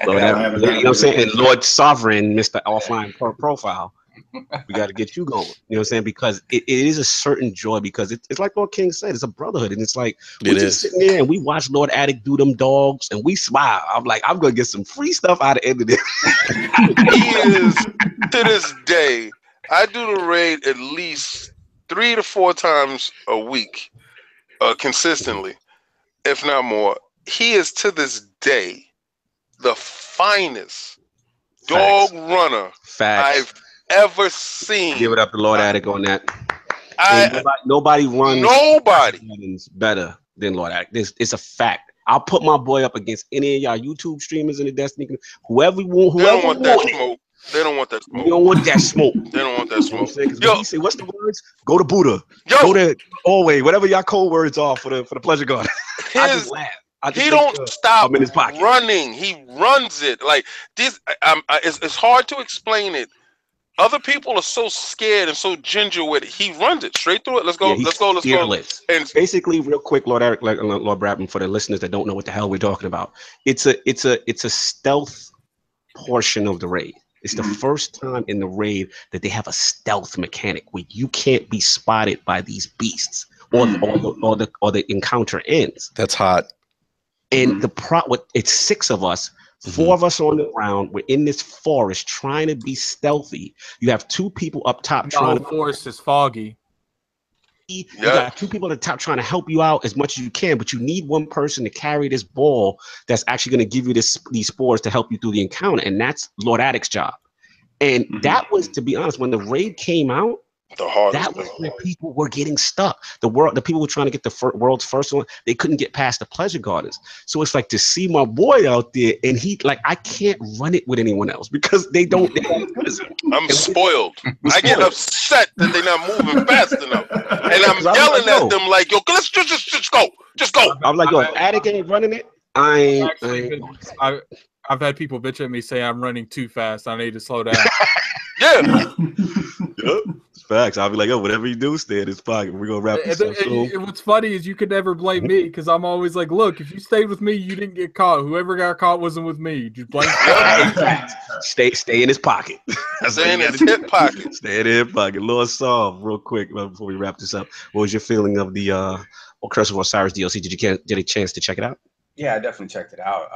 You know what I'm saying? And Lord Sovereign, Mr. Offline Profile, we got to get you going. You know what I'm saying? Because it is a certain joy because it's like Lord King said, it's a brotherhood. And it's like, we're just sitting there and we watch Lord Addict do them dogs and we smile. I'm like, I'm going to get some free stuff out of the end of this. He is, to this day, I do the raid at least 3 to 4 times a week, consistently, if not more. He is to this day the finest dog runner I've ever seen. Give it up to Lord Addict on that. Nobody runs better than Lord Addict. It's a fact. I'll put my boy up against any of y'all YouTube streamers in the Destiny. Whoever want that smoke. They don't want that smoke. You don't want that smoke. They don't want that smoke. Yo, he said, what's the words? Go to Buddha. Go to always. Whatever y'all code words are for the pleasure god. I just laugh. He don't stop running. He runs it like this. It's hard to explain it. Other people are so scared and so ginger with it. He runs it straight through it. Let's go. Let's go. And basically, real quick, Lord Eric, like Lord Brap, for the listeners that don't know what the hell we're talking about, it's a stealth portion of the raid. It's the first time in the raid that they have a stealth mechanic where you can't be spotted by these beasts or the encounter ends. That's hot. And it's 6 of us, 4 of us on the ground. We're in this forest trying to be stealthy. You have 2 people up top trying to. The forest is foggy. You got 2 people at the top trying to help you out as much as you can, but you need one person to carry this ball that's actually going to give you these spores to help you through the encounter, and that's Lord Addict's job. And that was, to be honest, when the raid came out, that was where people were getting stuck. The people were trying to get the world's first one. They couldn't get past the pleasure gardens. So it's like to see my boy out there, and he like, I can't run it with anyone else because they don't. I'm spoiled. I get upset that they're not moving fast enough, and I'm yelling at them like, "Yo, let's just go, just go." I'm like, "Yo, if Addict ain't running it, I've had people bitch at me say I'm running too fast. I need to slow down." Yeah. Yep. Facts. I'll be like, "Yo, whatever you do, stay in his pocket. We're gonna wrap this up soon." What's funny is you could never blame me because I'm always like, "Look, if you stayed with me, you didn't get caught. Whoever got caught wasn't with me. Just blame." Stay in his pocket. Stay in his hip pocket. Stay in his pocket. Lord Saul, real quick before we wrap this up, what was your feeling of the Curse of Osiris DLC? Did you get a chance to check it out? Yeah, I definitely checked it out.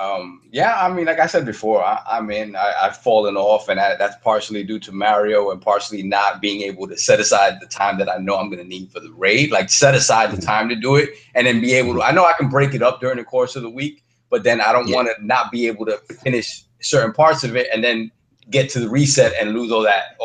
Yeah, I mean, like I said before, I've fallen off, and that's partially due to Mario and partially not being able to set aside the time that I know I'm going to need for the raid. Like, set aside the time to do it, and then be able to. I know I can break it up during the course of the week, but then I don't want to not be able to finish certain parts of it, and then get to the reset and lose all that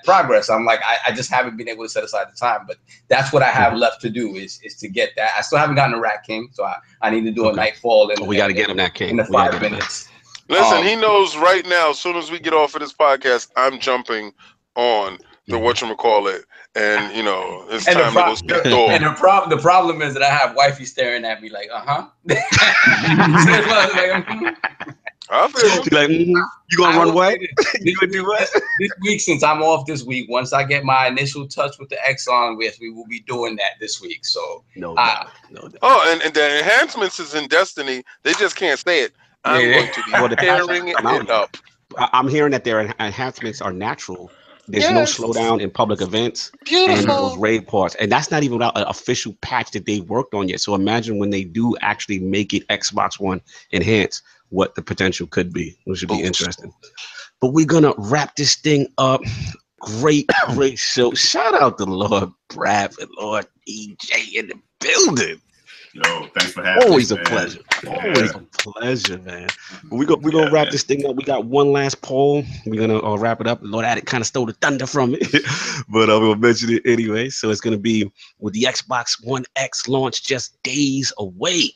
progress. I'm like, I just haven't been able to set aside the time, but that's what I have left to do is to get that. I still haven't gotten a Rat King, so I need to do a Nightfall. We got to get him that King in the 5 minutes. Listen, he knows right now, as soon as we get off of this podcast, I'm jumping on the whatchamacallit, and you know, it's and time to go skip door. And the problem is that I have wifey staring at me like, I feel like, you gonna run away? You gonna do what? This week, since I'm off this week, once I get my initial touch with the X on with, we will be doing that this week. So no doubt. Oh, and the enhancements is in Destiny. They just can't say it. I'm going to be tearing it up. I'm hearing that their enhancements are natural. There's no slowdown in public events. Beautiful. And those raid parts. And that's not even without an official patch that they worked on yet. So imagine when they do actually make it Xbox One enhanced, what the potential could be, which should be interesting. But we're gonna wrap this thing up. Great show. Shout out to Lord Brap and Lord EJ in the building. Yo, thanks for having me. Always a pleasure. Always a pleasure, man. We're gonna wrap this thing up. We got one last poll. We're gonna wrap it up. Lord Addict kind of stole the thunder from it, but I'm gonna mention it anyway. So it's gonna be with the Xbox One X launch just days away.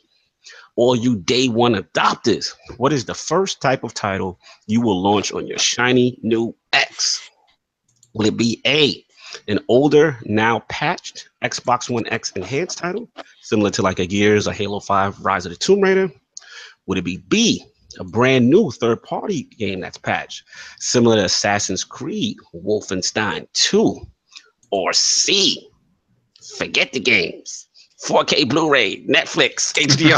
All you day one adopters, what is the first type of title you will launch on your shiny new X? Will it be A, an older, now patched Xbox One X enhanced title, similar to like a Gears or Halo 5 Rise of the Tomb Raider? Would it be B, a brand new third-party game that's patched, similar to Assassin's Creed, Wolfenstein 2? Or C, forget the games, 4K Blu-ray, Netflix, HBO.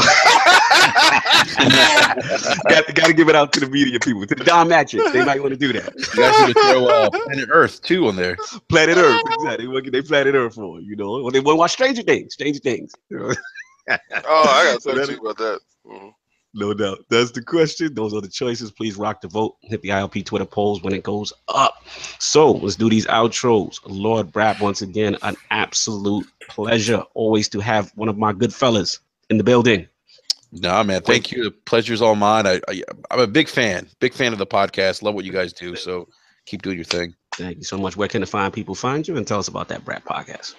Got to give it out to the media people, to the Don Matrix. They might want to do that. You guys need to throw Planet Earth too on there. Planet Earth, exactly. They Planet Earth for, you know. Well, they want to watch Stranger Things. Oh, I got to talk to you about that. Mm-hmm. No doubt. That's the question. Those are the choices. Please rock the vote. Hit the ILP Twitter polls when it goes up. So let's do these outros. Lord Brap, once again, an absolute pleasure always to have one of my good fellas in the building. Nah, man. Thank you. The pleasure's all mine. I'm a big fan of the podcast. Love what you guys do. So keep doing your thing. Thank you so much. Where can the fine people find you? And tell us about that Brap podcast.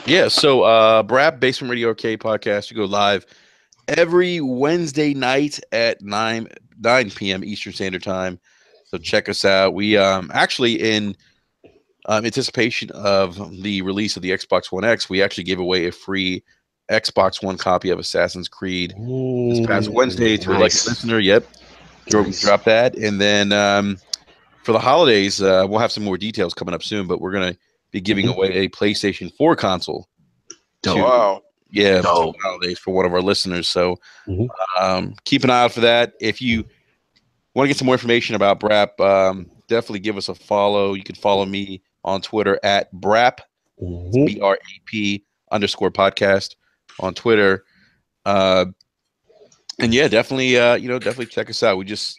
Yeah. So Brap Basement Radio Arcade podcast. You go live every Wednesday night at 9 p.m. Eastern Standard Time. So check us out. We actually, in anticipation of the release of the Xbox One X, we actually gave away a free Xbox One copy of Assassin's Creed this past Wednesday to a lucky listener. Yep. Drop that. And then for the holidays, we'll have some more details coming up soon, but we're going to be giving away a PlayStation 4 console. Wow. Yeah, holidays for one of our listeners. So keep an eye out for that. If you want to get some more information about Brap, definitely give us a follow. You can follow me on Twitter at Brap, BRAP _podcast on Twitter. And yeah, definitely, definitely check us out. We just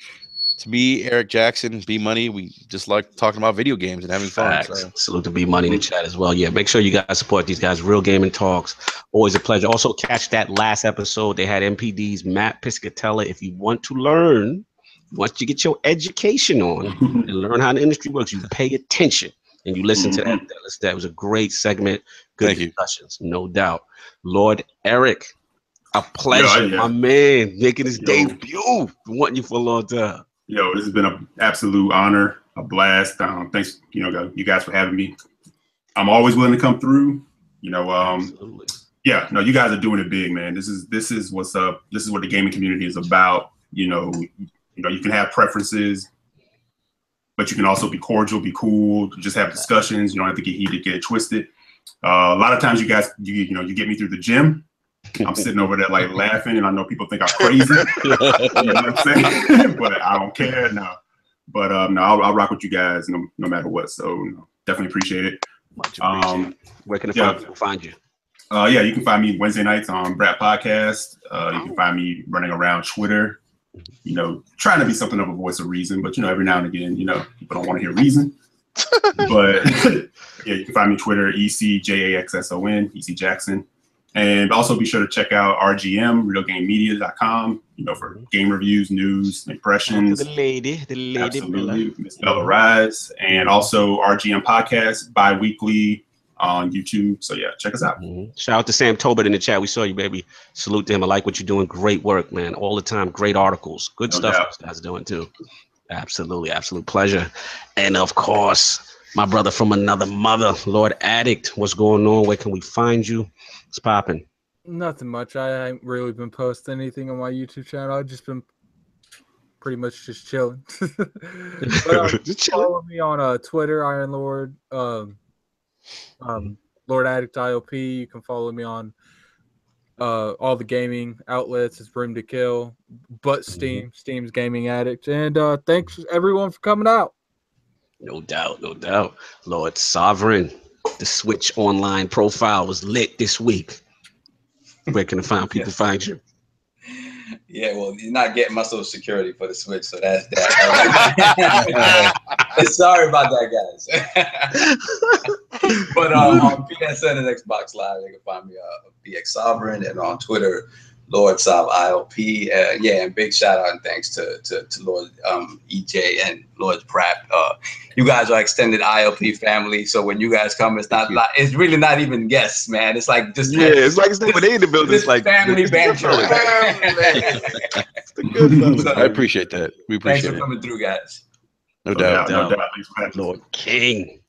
To me, Eric Jackson, B Money, we just like talking about video games and having fun. So. Salute to B Money in the chat as well. Yeah, make sure you guys support these guys. Real Gaming Talks. Always a pleasure. Also, catch that last episode. They had MPD's Matt Piscatella. If you want to learn, once you get your education on and learn how the industry works, you pay attention and you listen to that. That was a great segment. Good discussions, no doubt. Lord Eric, a pleasure, my man, making his debut. Wanting you for a long time. Yo, this has been an absolute honor, a blast. Thanks, you guys for having me. I'm always willing to come through. Absolutely. Yeah, no, you guys are doing it big, man. This is what's up. This is what the gaming community is about. You can have preferences, but you can also be cordial, be cool, just have discussions. You don't have to get heated, get it twisted. A lot of times, you guys, you get me through the gym. I'm sitting over there like laughing, and I know people think I'm crazy. You know what I'm saying? But I don't care now. But no, I'll rock with you guys no matter what. So definitely appreciate it. Much appreciated. Where can people find you? Yeah, you can find me Wednesday nights on Brap Podcast. You can find me running around Twitter. Trying to be something of a voice of reason, but every now and again, people don't want to hear reason. But yeah, you can find me Twitter, ECJAXSON, EC Jackson. And also be sure to check out RGM, RealGameMedia.com, for game reviews, news, impressions. The lady absolutely, Miss Bella Rise. And also RGM Podcast, bi-weekly on YouTube. So yeah, check us out. Shout out to Sam Tobit in the chat. We saw you, baby. Salute to him. I like what you're doing. Great work, man. All the time. Great articles. Good stuff those guys are doing too. Absolutely. Absolute pleasure. And of course, my brother from another mother, Lord Addict. What's going on? Where can we find you? It's popping. Nothing much. I haven't really been posting anything on my YouTube channel. I've just been pretty much just chilling. But, follow me on Twitter, Iron Lord. Lord Addict ILP. You can follow me on all the gaming outlets. It's Room to Kill, but Steam's Gaming Addict. And thanks everyone for coming out. No doubt. Lord Sovereign, the Switch online profile was lit this week. Where can people find you? Yeah, well, you're not getting my social security for the Switch, so that's that. Sorry about that, guys. But on PSN and Xbox Live, they can find me BX Sovereign, and on Twitter, Lord Sov ILP. And big shout out and thanks to Lord EJ and Lord Brap. You guys are extended ILP family, so when you guys come, it's really not even guests, man. It's like just it's like when they in the building. It's like family banter. I appreciate that. We appreciate Thanks for coming through, guys. No doubt. Lord King.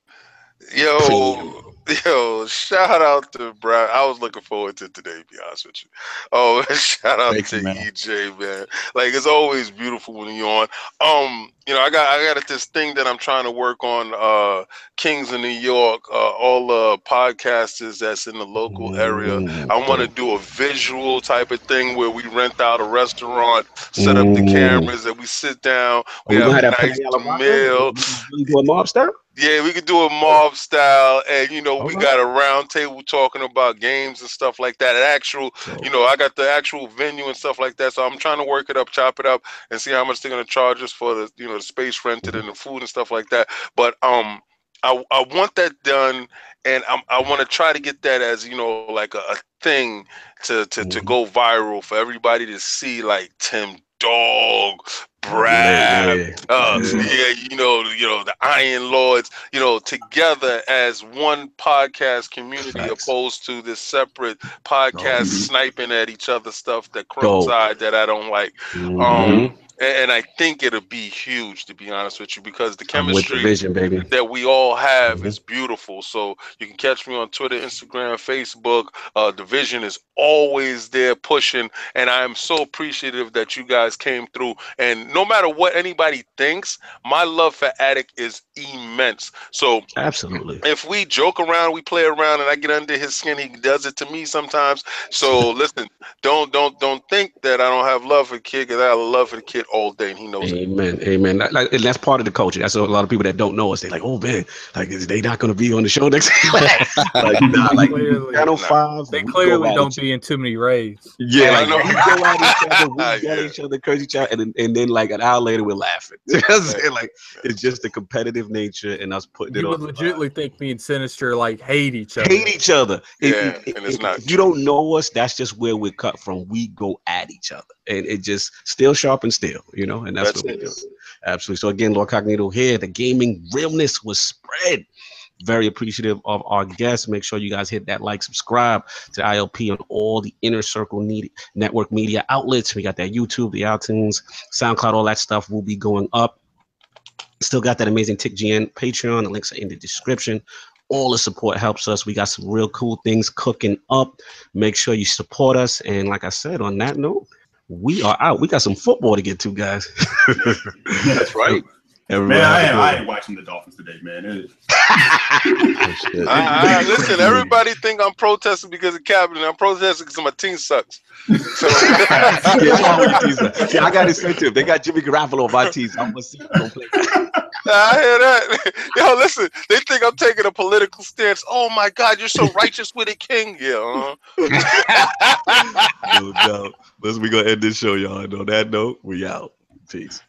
Yo, shout out to Brad. I was looking forward to today, to be honest with you. Oh, shout out to EJ, man. Like, it's always beautiful when you're on. I got this thing that I'm trying to work on. Kings of New York, all the podcasters that's in the local area. I want to do a visual type of thing where we rent out a restaurant, set up the cameras, and we sit down. We have a nice meal. You do a mob style? Yeah, we could do a mob style, and we got a round table talking about games and stuff like that. I got the actual venue and stuff like that. So I'm trying to work it up, chop it up, and see how much they're gonna charge us for the the space rented and the food and stuff like that. But I want that done, and I want to try to get that as like a thing to go viral for everybody to see, like Tim Dog, Brad, the Iron Lords, together as one podcast community, opposed to this separate podcast sniping at each other stuff that coincide that I don't like. And I think it'll be huge, to be honest with you, because the chemistry that we all have is beautiful. So you can catch me on Twitter, Instagram, Facebook. The vision is always there pushing, and I am so appreciative that you guys came through. And no matter what anybody thinks, my love for Addict is immense. So absolutely, if we joke around, we play around, and I get under his skin, he does it to me sometimes. So listen, don't think that I don't have love for the kid, because I have love for the kid all day, and he knows it. Amen. Like, and that's part of the culture. That's a lot of people that don't know us. They're like, oh man, like is they not going to be on the show next? Like, nah, like Channel 5. They clearly don't be in too many raids. Yeah, like we go at each other, we get each other, curse each other, and then like an hour later we're laughing. Like it's just the competitive nature and us putting it on. You would legitimately think me and Sinister like hate each other. Hate each other. Yeah, and it's not. If you don't know us, that's just where we're cut from. We go at each other, and it just still sharp and still, you know, and that's what we do. Absolutely. So again, Lord Cognito here. The gaming realness was spread. Very appreciative of our guests. Make sure you guys hit that like, subscribe to ILP on all the Inner Circle network media outlets. We got that YouTube, the iTunes, SoundCloud, all that stuff will be going up. Still got that amazing TickGN Patreon. The links are in the description. All the support helps us. We got some real cool things cooking up. Make sure you support us. And like I said, on that note, we are out. We got some football to get to, guys. That's right. Everybody, man, I ain't watching the Dolphins today, man. Listen, everybody think I'm protesting because of Kaepernick. I'm protesting because my team sucks. So. Yeah, I got to say to him, they got Jimmy Garoppolo on my team. So I'm gonna see him play. I hear that. Yo, listen, they think I'm taking a political stance. Oh my God, you're so righteous with it, King. Yeah. No doubt. Listen, we gonna end this show, y'all. And on that note, we out. Peace.